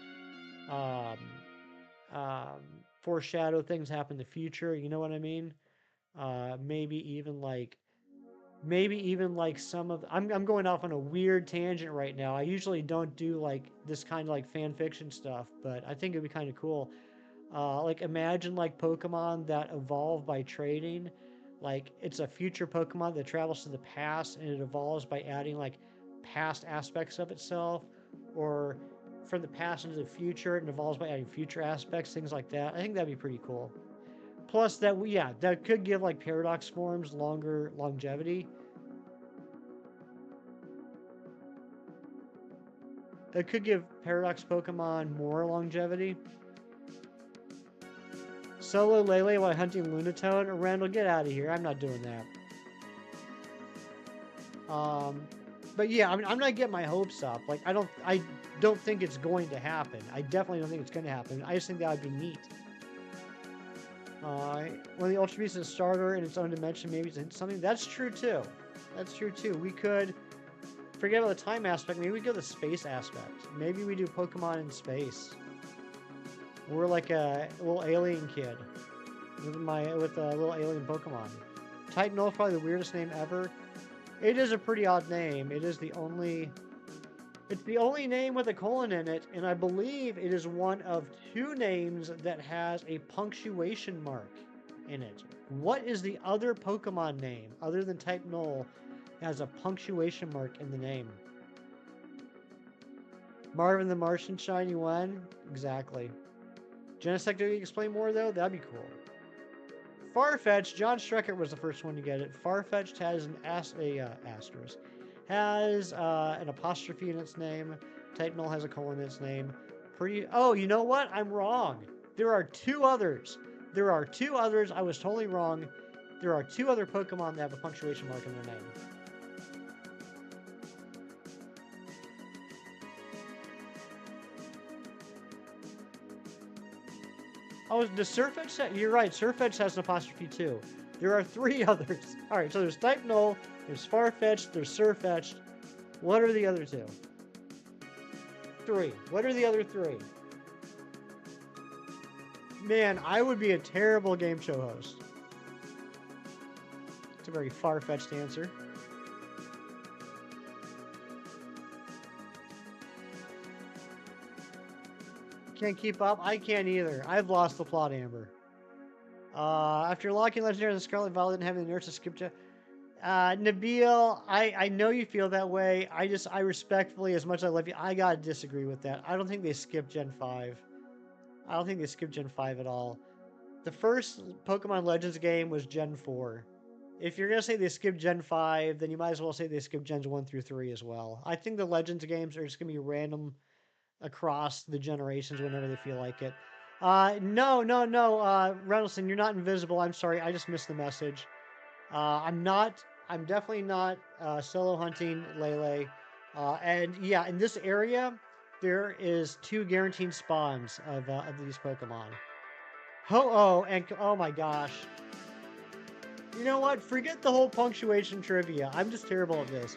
foreshadow things happen in the future. You know what I mean? Maybe even like some of I'm going off on a weird tangent right now. I usually don't do like this kind of like fan fiction stuff, but I think it'd be kind of cool. Like imagine like Pokemon that evolve by trading. Like it's a future Pokemon that travels to the past and it evolves by adding like past aspects of itself, or from the past into the future it evolves by adding future aspects, things like that. I think that'd be pretty cool. Plus that, yeah, that could give like paradox forms longer longevity. It could give paradox Pokemon more longevity. Solo Lele while hunting Lunatone. Randall, get out of here. I'm not doing that. But yeah, I mean, I'm not getting my hopes up. Like, I don't think it's going to happen. I definitely don't think it's going to happen. I just think that would be neat. When the Ultra Beast is a starter in its own dimension, maybe it's something. That's true too. That's true too. We could forget about the time aspect. Maybe we go the space aspect. Maybe we do Pokemon in space. We're like a little alien kid with a little alien Pokemon. Titanol is probably the weirdest name ever. It is a pretty odd name. It's the only name with a colon in it, and I believe it is one of 2 names that has a punctuation mark in it. What is the other Pokemon name other than Titanol has a punctuation mark in the name? Marvin the Martian Shiny One? Exactly. Genesect, do you explain more though? That'd be cool. Farfetch'd, John Streckert was the first one to get it. Farfetch'd has an asterisk. Has an apostrophe in its name. Titanol has a colon in its name. Oh, you know what? I'm wrong. There are 2 others. There are 2 others. I was totally wrong. There are 2 other Pokemon that have a punctuation mark in their name. Oh, the Surfetch'd set? You're right. Surfetch'd has an apostrophe too. There are 3 others. Alright, so there's Titanol, there's Farfetch'd, there's Surfetch'd. What are the other 2? 3. What are the other 3? Man, I would be a terrible game show host. It's a very far-fetched answer. Can't keep up? I can't either. I've lost the plot, Amber. After locking Legendary the Scarlet Violet and having the nurse to skip to... Nabil, I know you feel that way. I respectfully, as much as I love you, I gotta disagree with that. I don't think they skipped Gen 5. I don't think they skipped Gen 5 at all. The first Pokemon Legends game was Gen 4. If you're gonna say they skipped Gen 5, then you might as well say they skipped Gens 1 through 3 as well. I think the Legends games are just gonna be random across the generations whenever they feel like it. No, Reynoldsson, you're not invisible. I'm sorry, I just missed the message. I'm definitely not solo hunting Lele. And yeah, in this area, there is 2 guaranteed spawns of these Pokemon. Ho-Oh and oh my gosh. You know what? Forget the whole punctuation trivia. I'm just terrible at this.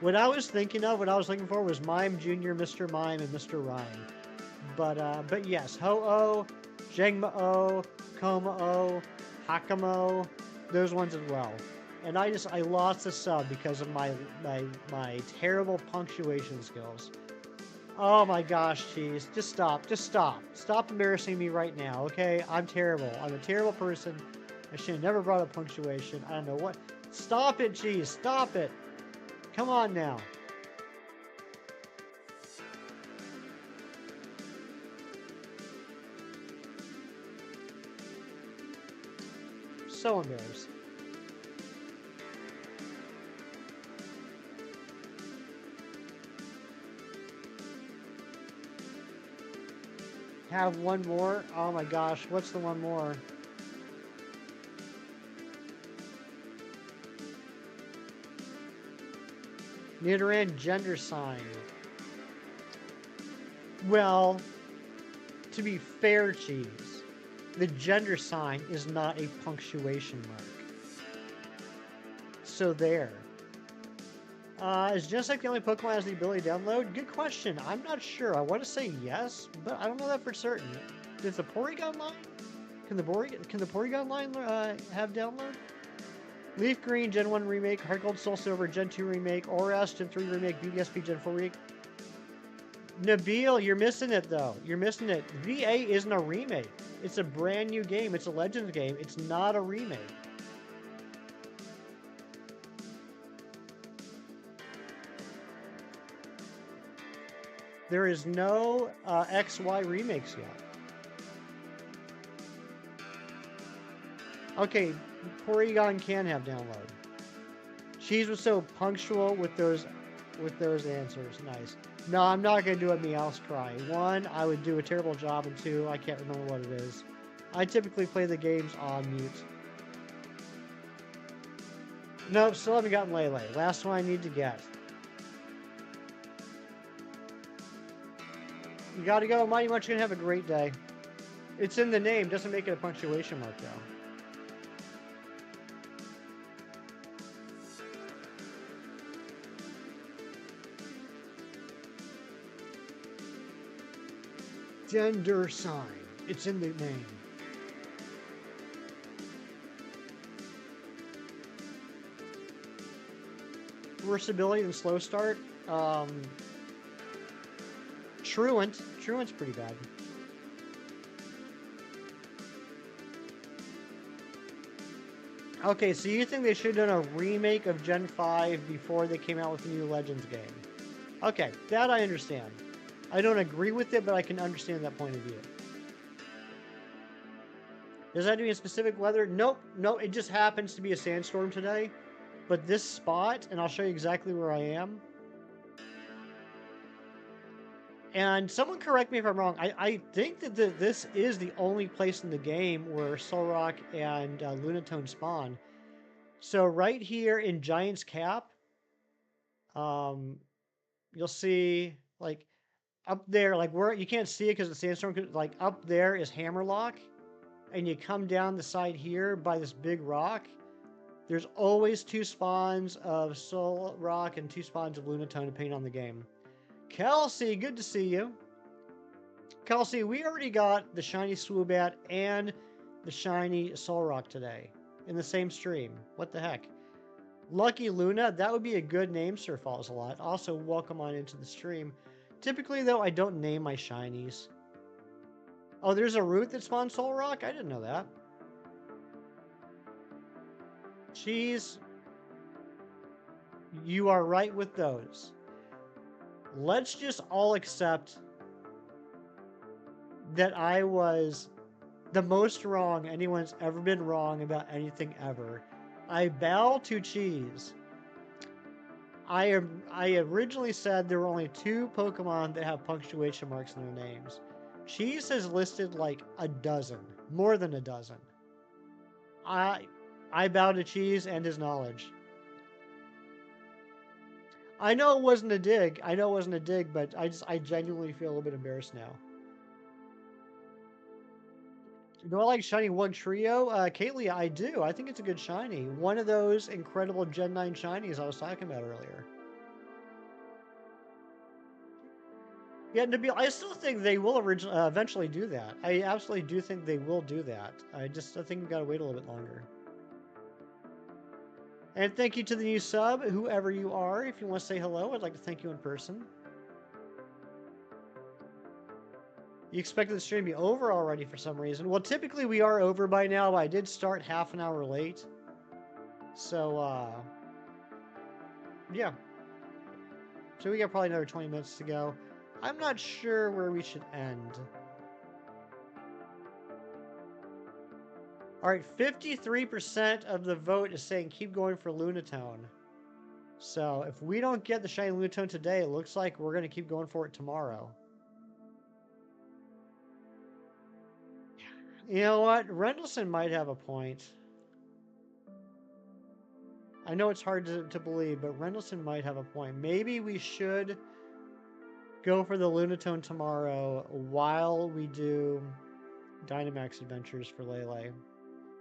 What I was thinking of, what I was looking for was Mime Jr., Mr. Mime, and Mr. Rhyme. But yes, Ho-Oh, Zhengma-O, Koma-O, Hakamo, those ones as well. And I lost the sub because of my terrible punctuation skills. Oh my gosh, Cheese. Just stop. Stop embarrassing me right now, okay? I'm terrible. I'm a terrible person. I should have never brought up punctuation. I don't know what. Stop it, Cheese. Stop it. Come on now. So embarrassed. Have one more? Oh my gosh, what's the one more? Nidoran gender sign. Well, to be fair, Cheese, the gender sign is not a punctuation mark. So there. Is Genesect the only Pokemon that has the ability to download? Good question. I'm not sure. I want to say yes, but I don't know that for certain. Does the Porygon line? Can the Porygon line have download? Leaf Green, Gen 1 Remake, Heart Gold, Soul Silver, Gen 2 Remake, Oras, Gen 3 Remake, BDSP, Gen 4 Remake. Nabil, you're missing it, though. You're missing it. VA isn't a remake. It's a brand new game. It's a Legends game. It's not a remake. There is no XY remakes yet. Okay, Porygon can have download. Cheese was so punctual with those answers. Nice. No, I'm not gonna do a Meowth cry. 1, I would do a terrible job, and 2, I can't remember what it is. I typically play the games on mute. Nope, still haven't gotten Lele. Last one I need to get. You gotta go, Mighty Munch. You're gonna have a great day. It's in the name. Doesn't make it a punctuation mark, though. Gender sign. It's in the name. Versatility and slow start. Truant. Truant's pretty bad. Okay, so you think they should have done a remake of Gen 5 before they came out with the new Legends game? Okay, that I understand. I don't agree with it, but I can understand that point of view. Does that have to be a specific weather? Nope, no, it just happens to be a sandstorm today. But this spot, and I'll show you exactly where I am. And someone correct me if I'm wrong. I think that this is the only place in the game where Solrock and Lunatone spawn. So right here in Giant's Cap, you'll see like up there, like where you can't see it because the sandstorm. Like up there is Hammerlock, and you come down the side here by this big rock. There's always 2 spawns of Solrock and 2 spawns of Lunatone depending on the game. Kelsey, good to see you. Kelsey, we already got the shiny SWOOBAT and the shiny Solrock today in the same stream. What the heck? Lucky Luna, that would be a good name, Sir Falls a lot. Also, welcome on into the stream. Typically, though, I don't name my shinies. Oh, there's a route that spawns Solrock? I didn't know that. Cheese, you are right with those. Let's just all accept that I was the most wrong anyone's ever been wrong about anything ever. I bow to Cheese. I originally said there were only 2 Pokemon that have punctuation marks in their names. Cheese has listed like a dozen, more than a dozen. I bow to Cheese and his knowledge. I know it wasn't a dig. I know it wasn't a dig, but I genuinely feel a little bit embarrassed now. Do I like shiny 1 trio? Kaylee, I do. I think it's a good shiny. One of those incredible Gen 9 shinies I was talking about earlier. Yeah, I still think they will eventually do that. I absolutely do think they will do that. I think we gotta wait a little bit longer. And thank you to the new sub, whoever you are. If you want to say hello, I'd like to thank you in person. You expected the stream to be over already for some reason. Well, typically we are over by now, but I did start half an hour late. So, yeah. So we got probably another 20 minutes to go. I'm not sure where we should end. All right, 53% of the vote is saying keep going for Lunatone. So if we don't get the shiny Lunatone today, it looks like we're going to keep going for it tomorrow. You know what? Rendlesham might have a point. I know it's hard to believe, but Rendlesham might have a point. Maybe we should go for the Lunatone tomorrow while we do Dynamax Adventures for Lele.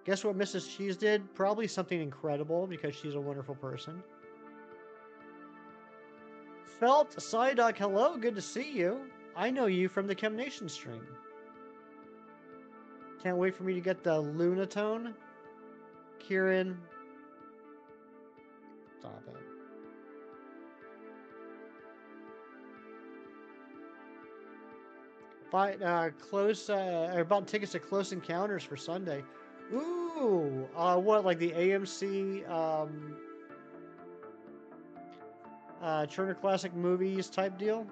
Guess what Mrs. Cheese did? Probably something incredible because she's a wonderful person. Felt Psyduck, hello, good to see you. I know you from the Chem Nation stream. Can't wait for me to get the Lunatone. Kieran. Stop it. About tickets to Close Encounters for Sunday. Ooh, what, like the AMC Turner Classic Movies type deal?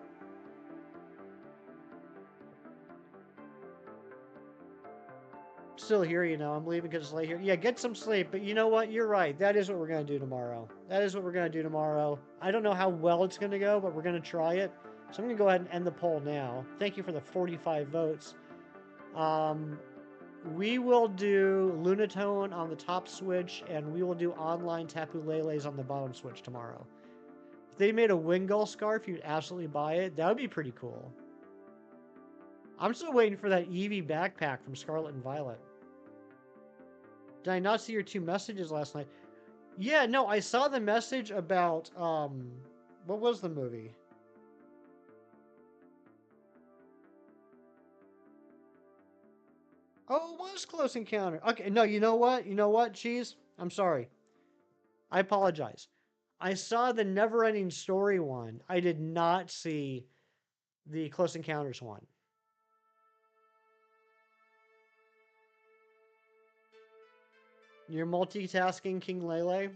Still here, you know. I'm leaving because it's late here. Yeah, get some sleep. But you know what? You're right. That is what we're going to do tomorrow. That is what we're going to do tomorrow. I don't know how well it's going to go, but we're going to try it. So I'm going to go ahead and end the poll now. Thank you for the 45 votes. We will do Lunatone on the top switch, and we will do online Tapu Leles on the bottom switch tomorrow. If they made a Wingull scarf, you'd absolutely buy it. That would be pretty cool. I'm still waiting for that Eevee backpack from Scarlet and Violet. Did I not see your 2 messages last night? Yeah, no, I saw the message about, what was the movie? Oh, it was Close Encounter. Okay, no, you know what? You know what, Cheese? I'm sorry. I apologize. I saw the Neverending Story one. I did not see the Close Encounters one. You're multitasking, King Lele? I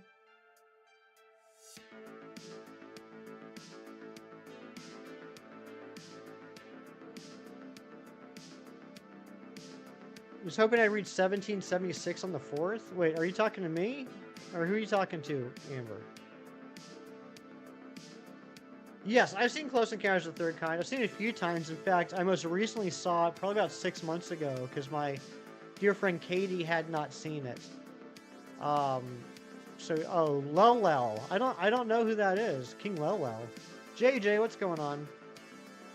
was hoping I'd reach 1776 on the 4th. Wait, are you talking to me? Or who are you talking to, Amber? Yes, I've seen Close Encounters of the Third Kind. I've seen it a few times. In fact, I most recently saw it probably about 6 months ago because my dear friend Katie had not seen it. Oh, Lelel. I don't know who that is. King Lelel. JJ, what's going on?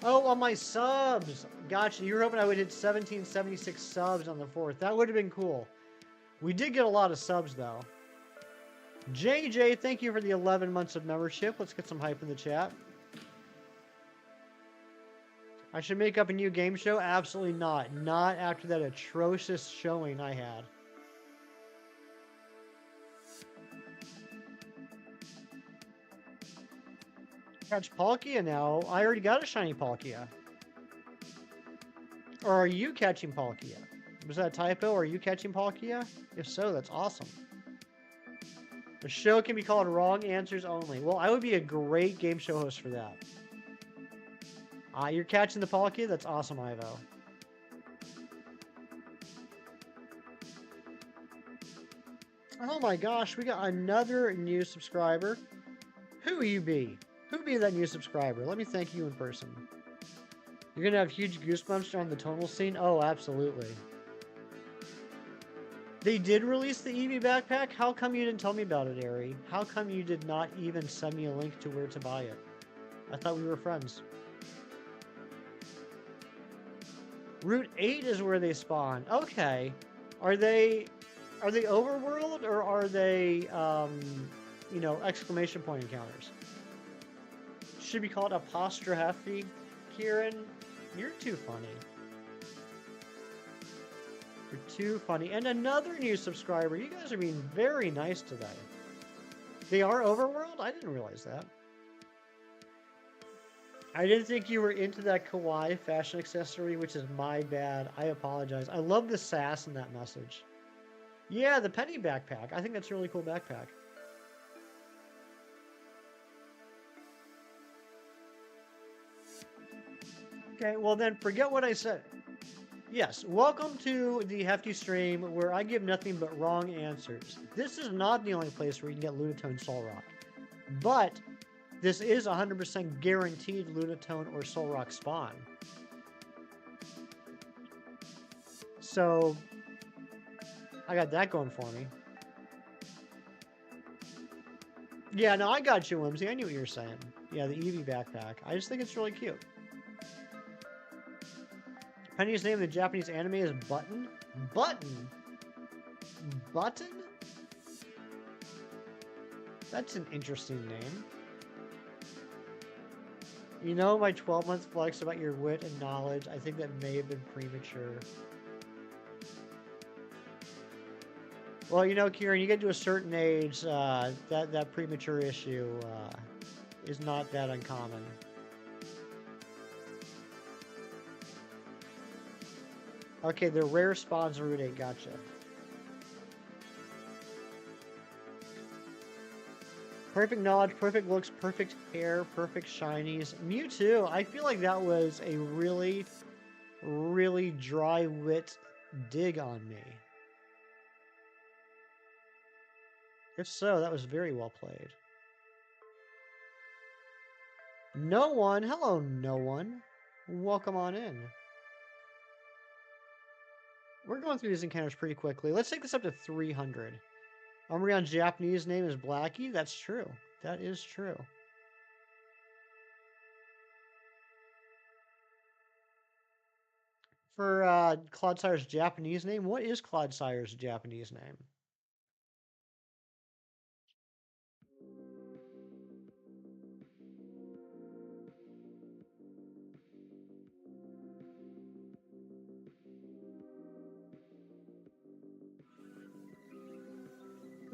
Oh, on my subs. Gotcha. You were hoping I would hit 1776 subs on the 4th. That would have been cool. We did get a lot of subs, though. JJ, thank you for the 11 months of membership. Let's get some hype in the chat. I should make up a new game show? Absolutely not. Not after that atrocious showing I had. Catch Palkia now. I already got a shiny Palkia. Or are you catching Palkia? Was that a typo? Are you catching Palkia? If so, that's awesome. The show can be called Wrong Answers Only. Well, I would be a great game show host for that. You're catching the Palkia? That's awesome, Ivo. Oh my gosh, we got another new subscriber. Who you be? Who be that new subscriber? Let me thank you in person. You're gonna have huge goosebumps on the tonal scene? Oh, absolutely. They did release the Eevee backpack? How come you didn't tell me about it, Ari? How come you did not even send me a link to where to buy it? I thought we were friends. Route 8 is where they spawn. Okay. Are they overworld or are they, you know, exclamation point encounters? Should be called apostrophe. Kieran, you're too funny. You're too funny. And another new subscriber. You guys are being very nice today. They are overworld? I didn't realize that. I didn't think you were into that kawaii fashion accessory, which is my bad. I apologize. I love the sass in that message. Yeah, the penny backpack. I think that's a really cool backpack. Okay, well then forget what I said. Yes, welcome to the Hefty Stream where I give nothing but wrong answers. This is not the only place where you can get Lunatone Solrock. But this is 100% guaranteed Lunatone or Solrock spawn. So, I got that going for me. Yeah, no, I got you, Whimsy. I knew what you were saying. Yeah, the Eevee backpack. I just think it's really cute. Penny's name in the Japanese anime is Button? Button? Button? That's an interesting name. You know my 12-month flex about your wit and knowledge? I think that may have been premature. Well, you know, Kieran, you get to a certain age, that premature issue is not that uncommon. Okay, the rare spawns in Route 8, gotcha. Perfect knowledge, perfect looks, perfect hair, perfect shinies. Mewtwo, I feel like that was a really, really dry wit dig on me. If so, that was very well played. No one, hello no one. Welcome on in. We're going through these encounters pretty quickly. Let's take this up to 300. Umbreon's Japanese name is Blackie. That's true. That is true. for Clodsire's Japanese name. What is Clodsire's Japanese name?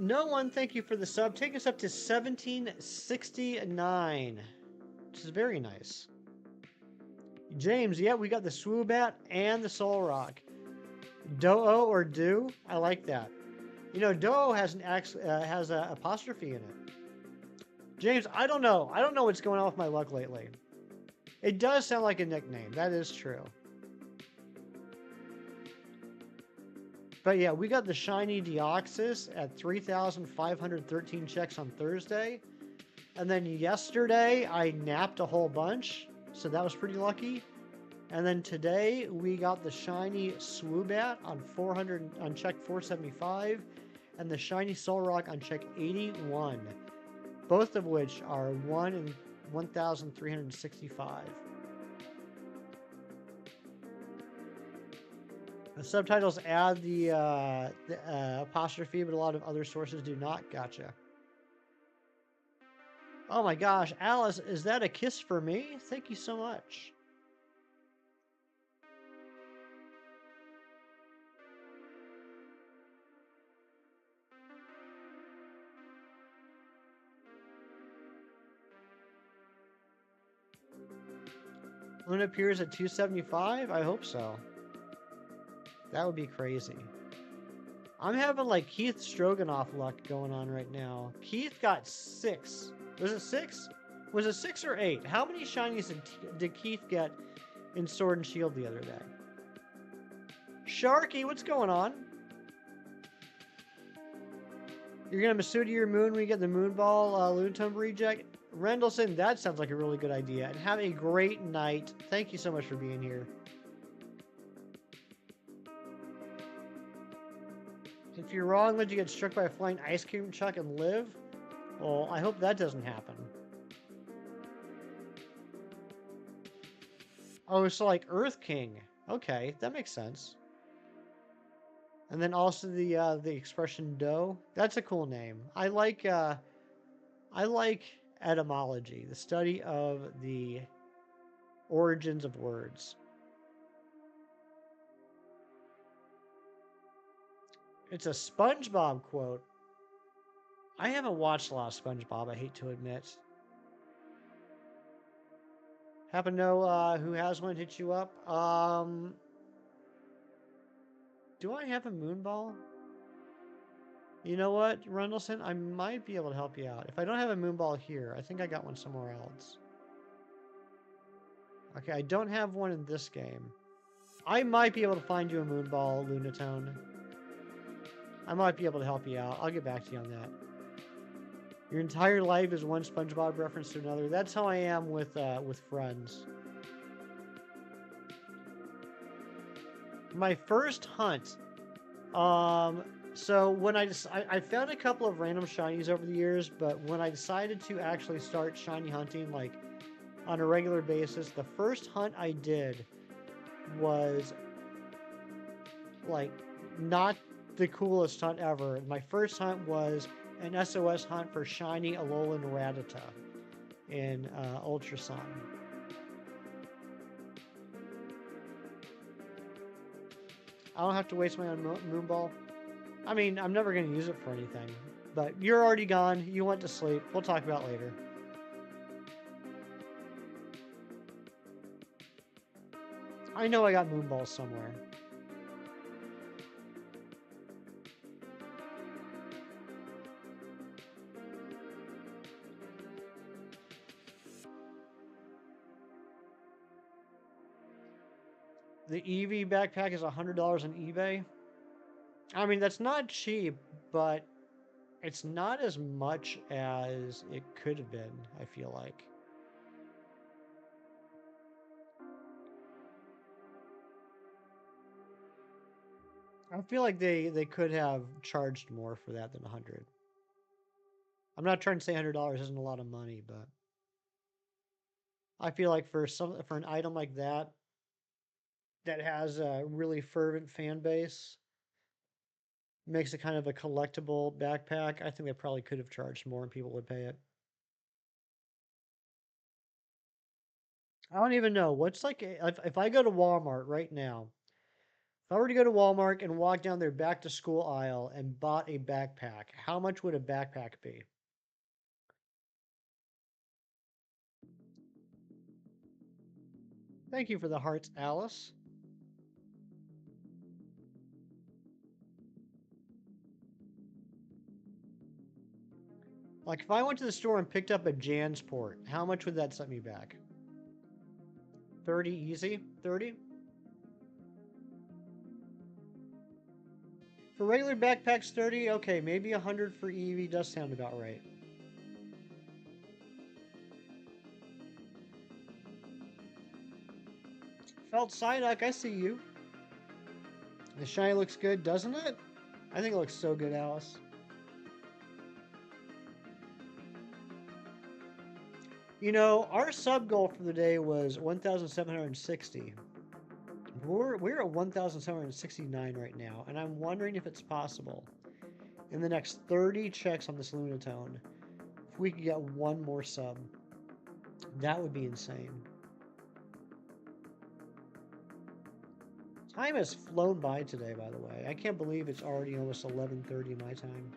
No one, thank you for the sub. Take us up to 1769, which is very nice. James, yeah, we got the SWOOBAT and the Solrock. Do-o or do? I like that. You know, do-o has has a apostrophe in it. James, I don't know. I don't know what's going on with my luck lately. It does sound like a nickname. That is true. But yeah, we got the shiny Deoxys at 3,513 checks on Thursday. And then yesterday, I napped a whole bunch. So that was pretty lucky. And then today, we got the shiny SWOOBAT on 400 on check 475. And the shiny Solrock on check 81. Both of which are 1 in 1,365. The subtitles add the apostrophe, but a lot of other sources do not. Gotcha. Oh my gosh, Alice, is that a kiss for me? Thank you so much. Luna appears at 275? I hope so. That would be crazy. I'm having like Keith Stroganoff luck going on right now. Keith got 6. Was it 6? Was it 6 or 8? How many shinies did Keith get in Sword and Shield the other day? Sharky, what's going on? You're gonna Masuda your moon when you get the Moon Ball Lunatone reject? Rendleson, that sounds like a really good idea. And have a great night. Thank you so much for being here. If you're wrong, let you get struck by a flying ice cream truck and live? Well, I hope that doesn't happen. Oh, so like Earth King. Okay, that makes sense. And then also the expression doe. That's a cool name. I like etymology, the study of the origins of words. It's a SpongeBob quote. I haven't watched a lot of SpongeBob, I hate to admit. Happen to know who has one hit you up? Do I have a Moonball? You know what, Rundleson? I might be able to help you out. If I don't have a Moonball here, I think I got one somewhere else. Okay, I don't have one in this game. I might be able to find you a Moonball, Lunatone. I might be able to help you out. I'll get back to you on that. Your entire life is one SpongeBob reference to another. That's how I am with friends. My first hunt. So when I found a couple of random shinies over the years, but when I decided to actually start shiny hunting, like on a regular basis, the first hunt I did was like not the coolest hunt ever. My first hunt was an SOS hunt for shiny Alolan Rattata in Ultra Sun. I don't have to waste my own Moonball. I mean, I'm never going to use it for anything. But you're already gone. You went to sleep. We'll talk about it later. I know I got Moonballs somewhere. The Eevee backpack is $100 on eBay. I mean, that's not cheap, but it's not as much as it could have been, I feel like. I feel like they could have charged more for that than 100. I'm not trying to say $100 isn't a lot of money, but I feel like for an item like that, that has a really fervent fan base. Makes it kind of a collectible backpack. I think they probably could have charged more and people would pay it. I don't even know. What's like, if I go to Walmart right now, if I were to go to Walmart and walk down their back to school aisle and bought a backpack, how much would a backpack be? Thank you for the hearts, Alice. Like if I went to the store and picked up a Jansport, how much would that set me back? 30 easy? 30? For regular backpacks, 30? Okay, maybe 100 for EV does sound about right. Felt Psyduck, I see you. The shiny looks good, doesn't it? I think it looks so good, Alice. You know, our sub goal for the day was 1,760. We're at 1,769 right now, and I'm wondering if it's possible in the next 30 checks on this Lunatone, if we could get one more sub. That would be insane. Time has flown by today, by the way. I can't believe it's already almost 11:30 my time.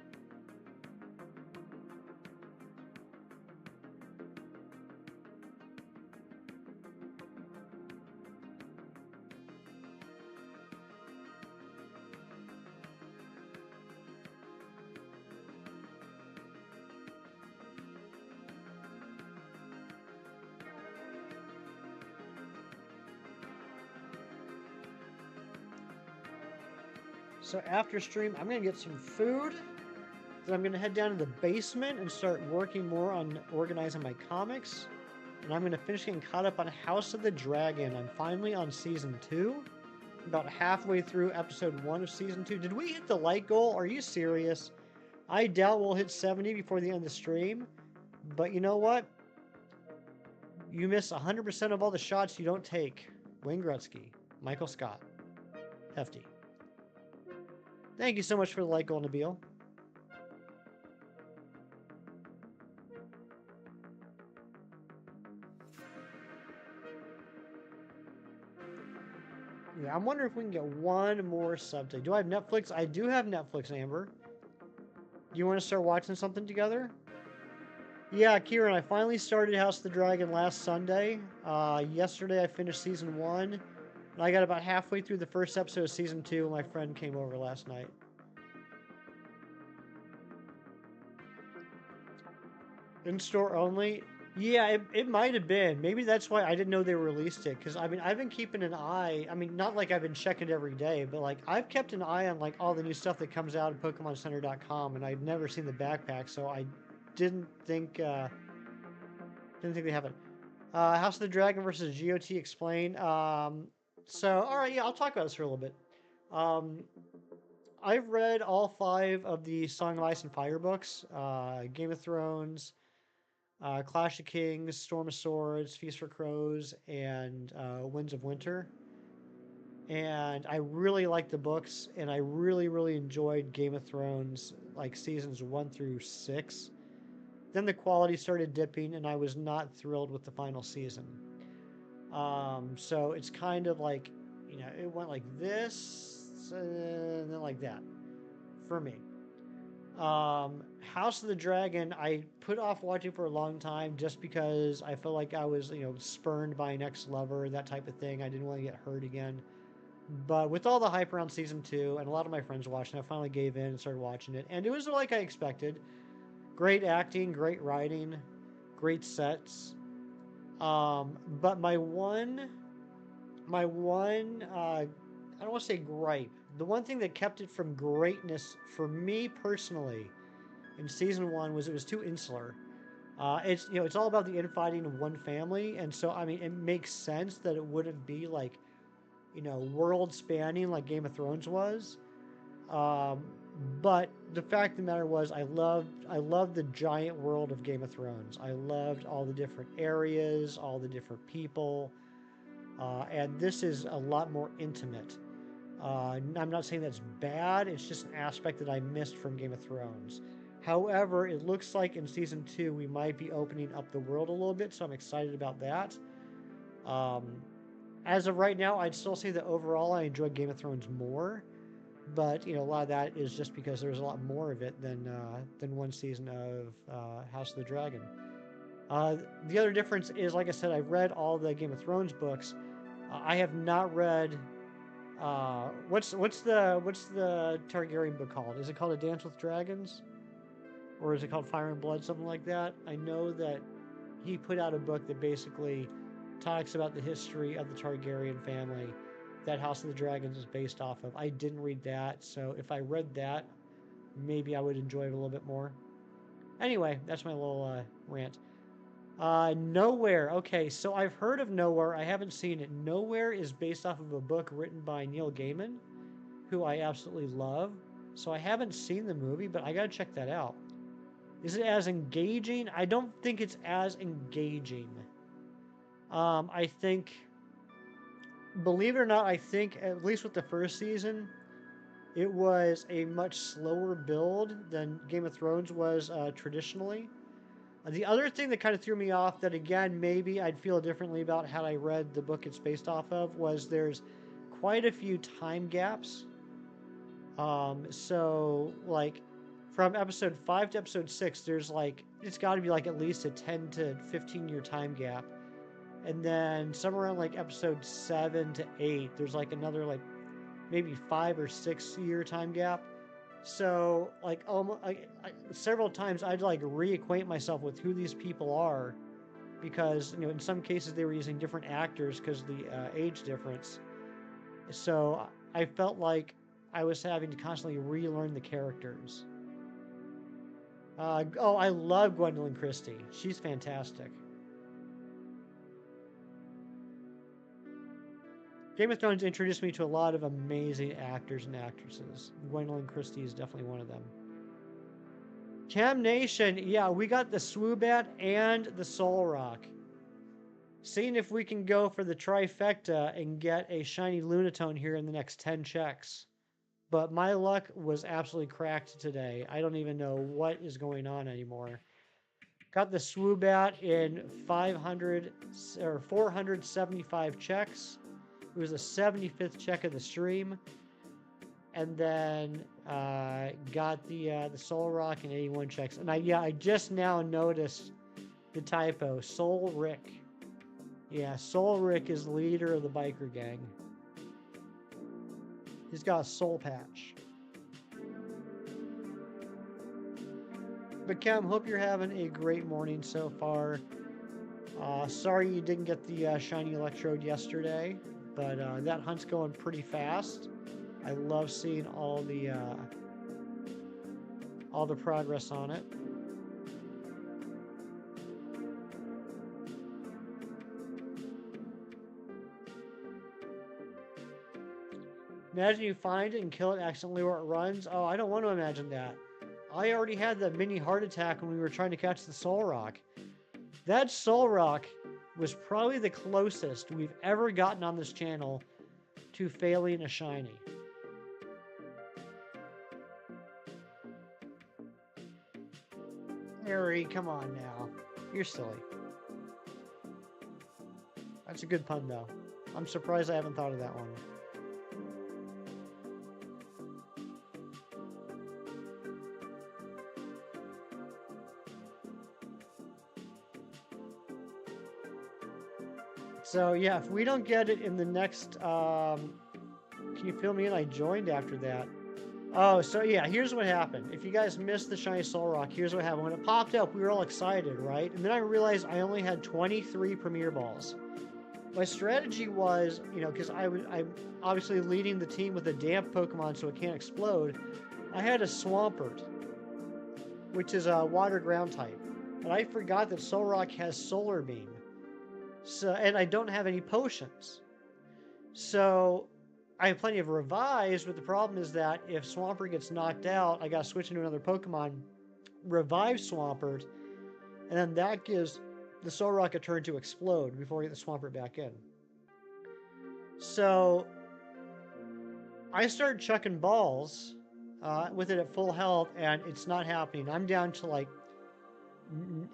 So after stream, I'm going to get some food. Then I'm going to head down to the basement and start working more on organizing my comics. And I'm going to finish getting caught up on House of the Dragon. I'm finally on Season 2. About halfway through Episode 1 of Season 2. Did we hit the like goal? Are you serious? I doubt we'll hit 70 before the end of the stream. But you know what? You miss 100% of all the shots you don't take. Wayne Gretzky. Michael Scott. Hefty. Thank you so much for the like goal, Nabil. Yeah, I'm wondering if we can get one more sub today. Do I have Netflix? I do have Netflix, Amber. Do you want to start watching something together? Yeah, Kieran, I finally started House of the Dragon last Sunday. Yesterday I finished Season 1. And I got about halfway through the first episode of Season 2 and my friend came over last night. In-store only? Yeah, it might have been. Maybe that's why I didn't know they released it. Because, I mean, I've been keeping an eye. I mean, not like I've been checking it every day, but, like, I've kept an eye on, like, all the new stuff that comes out at PokemonCenter.com, and I've never seen the backpack, so I didn't think, they have it. House of the Dragon versus GOT Explain. All right, yeah, I'll talk about this for a little bit. I've read all 5 of the Song of Ice and Fire books. Game of Thrones, Clash of Kings, Storm of Swords, Feast for Crows, and Winds of Winter. And I really liked the books, and I really, really enjoyed Game of Thrones, like seasons 1 through 6. Then the quality started dipping, and I was not thrilled with the final season. So it's kind of like, it went like this, and then like that, for me. House of the Dragon, I put off watching for a long time just because I felt like I was, spurned by an ex-lover, that type of thing. I didn't want to get hurt again. But with all the hype around season 2, and a lot of my friends watching, I finally gave in and started watching it. And it was like I expected. Great acting, great writing, great sets. But I don't want to say gripe. The one thing that kept it from greatness for me personally in season 1 was it was too insular. It's all about the infighting of one family, and so I mean it makes sense that it wouldn't be like, world spanning like Game of Thrones was. Um, but the fact of the matter was, I loved the giant world of Game of Thrones. I loved all the different areas, all the different people. And this is a lot more intimate. I'm not saying that's bad, it's just an aspect that I missed from Game of Thrones. However, it looks like in season 2 we might be opening up the world a little bit, so I'm excited about that. Um, as of right now, I'd still say that overall I enjoy Game of Thrones more, but a lot of that is just because there's a lot more of it than one season of House of the Dragon. Uh, the other difference is, like I said, I've read all the Game of Thrones books. I have not read what's the Targaryen book called? Is it called A Dance with Dragons, or is it called Fire and Blood, something like that? I know that he put out a book that basically talks about the history of the Targaryen family that House of the Dragons is based off of. I didn't read that, so if I read that, maybe I would enjoy it a little bit more. Anyway, that's my little rant. Nowhere. Okay, so I've heard of Nowhere. I haven't seen it. Nowhere is based off of a book written by Neil Gaiman, who I absolutely love. So I haven't seen the movie, but I gotta check that out. Is it as engaging? I don't think it's as engaging. I think, believe it or not, I think at least with the first season, it was a much slower build than Game of Thrones was traditionally. The other thing that kind of threw me off, that again, maybe I'd feel differently about had I read the book it's based off of, was there's quite a few time gaps. So, like, from episode 5 to episode 6, there's like, it's got to be like at least a 10 to 15 year time gap. And then somewhere around like episode 7 to 8, there's like another like maybe 5 or 6 year time gap. So, like, almost, several times I'd like reacquaint myself with who these people are, because in some cases they were using different actors because of the age difference. So I felt like I was having to constantly relearn the characters. Oh, I love Gwendolyn Christie. She's fantastic. Game of Thrones introduced me to a lot of amazing actors and actresses. Gwendolyn Christie is definitely one of them. Cam Nation, yeah, we got the SWOOBAT and the Solrock. Seeing if we can go for the trifecta and get a shiny Lunatone here in the next 10 checks. But my luck was absolutely cracked today. I don't even know what is going on anymore. Got the SWOOBAT in 500 or 475 checks. It was the 75th check of the stream. And then got the Solrock in 81 checks. And I just now noticed the typo. Solrick. Yeah, Solrick is the leader of the biker gang. He's got a soul patch. But Cam, hope you're having a great morning so far. Sorry you didn't get the shiny electrode yesterday, but that hunt's going pretty fast. I love seeing all the progress on it. Imagine you find it and kill it accidentally where it runs. Oh, I don't want to imagine that. I already had the mini heart attack when we were trying to catch the Solrock. That Solrock was probably the closest we've ever gotten on this channel to failing a shiny. Harry, come on now. You're silly. That's a good pun, though. I'm surprised I haven't thought of that one. So yeah, if we don't get it in the next, can you fill me in? I joined after that. Oh, so yeah, here's what happened. If you guys missed the shiny Solrock, here's what happened. When it popped up, we were all excited, right? And then I realized I only had 23 Premier Balls. My strategy was, because I'm obviously leading the team with a damp Pokemon so it can't explode, I had a Swampert, which is a water ground type. But I forgot that Solrock has Solar Beam. So, and I don't have any potions. So I have plenty of revives, but the problem is that if Swampert gets knocked out, I gotta switch into another Pokemon, revive Swampert, and then that gives the Solrock a turn to explode before I get the Swampert back in. So I started chucking balls with it at full health, and it's not happening. I'm down to like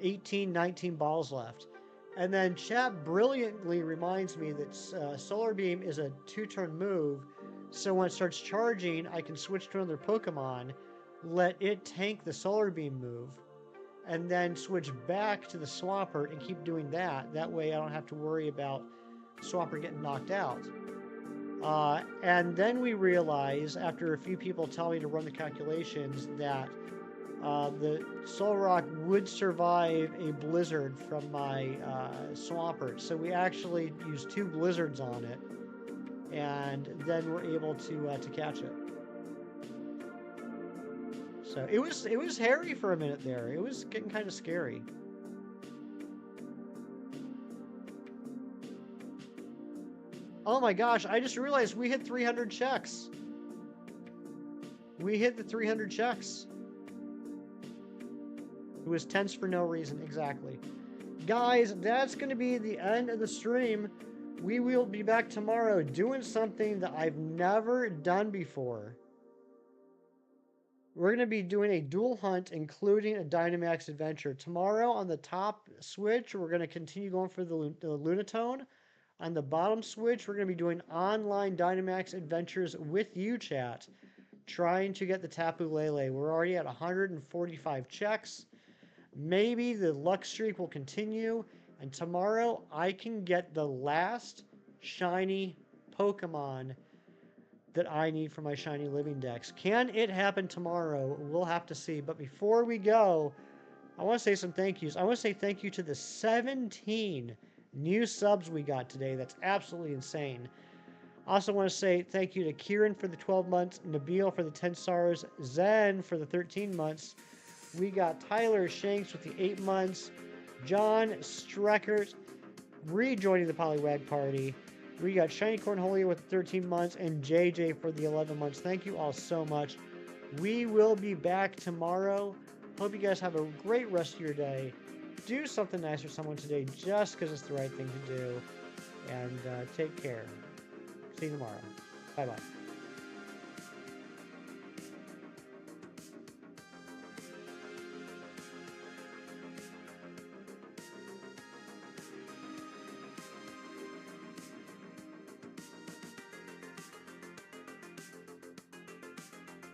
18, 19 balls left. And then chat brilliantly reminds me that Solar Beam is a 2-turn move, so when it starts charging, I can switch to another Pokemon, let it tank the Solar Beam move, and then switch back to the Swampert and keep doing that. That way I don't have to worry about Swampert getting knocked out. And then we realize, after a few people tell me to run the calculations, that the Solrock would survive a blizzard from my Swampert. So we actually used 2 blizzards on it, and then we're able to catch it. So it was hairy for a minute there. It was getting kind of scary. Oh my gosh, I just realized we hit 300 checks. We hit the 300 checks. It was tense for no reason, exactly. Guys, that's going to be the end of the stream. We will be back tomorrow doing something that I've never done before. We're going to be doing a dual hunt, including a Dynamax adventure. Tomorrow on the top switch, we're going to continue going for the Lunatone. On the bottom switch, we're going to be doing online Dynamax adventures with you, chat, trying to get the Tapu Lele. We're already at 145 checks. Maybe the luck streak will continue, and tomorrow I can get the last shiny Pokemon that I need for my shiny living dex. Can it happen tomorrow? We'll have to see. But before we go, I want to say some thank yous. I want to say thank you to the 17 new subs we got today. That's absolutely insane. I also want to say thank you to Kieran for the 12 months, Nabil for the 10 stars, Zen for the 13 months. We got Tyler Shanks with the 8 months, John Streckert rejoining the Poliwag party. We got Shiny Cornholia with 13 months and JJ for the 11 months. Thank you all so much. We will be back tomorrow. Hope you guys have a great rest of your day. Do something nice for someone today just because it's the right thing to do. And take care. See you tomorrow. Bye-bye.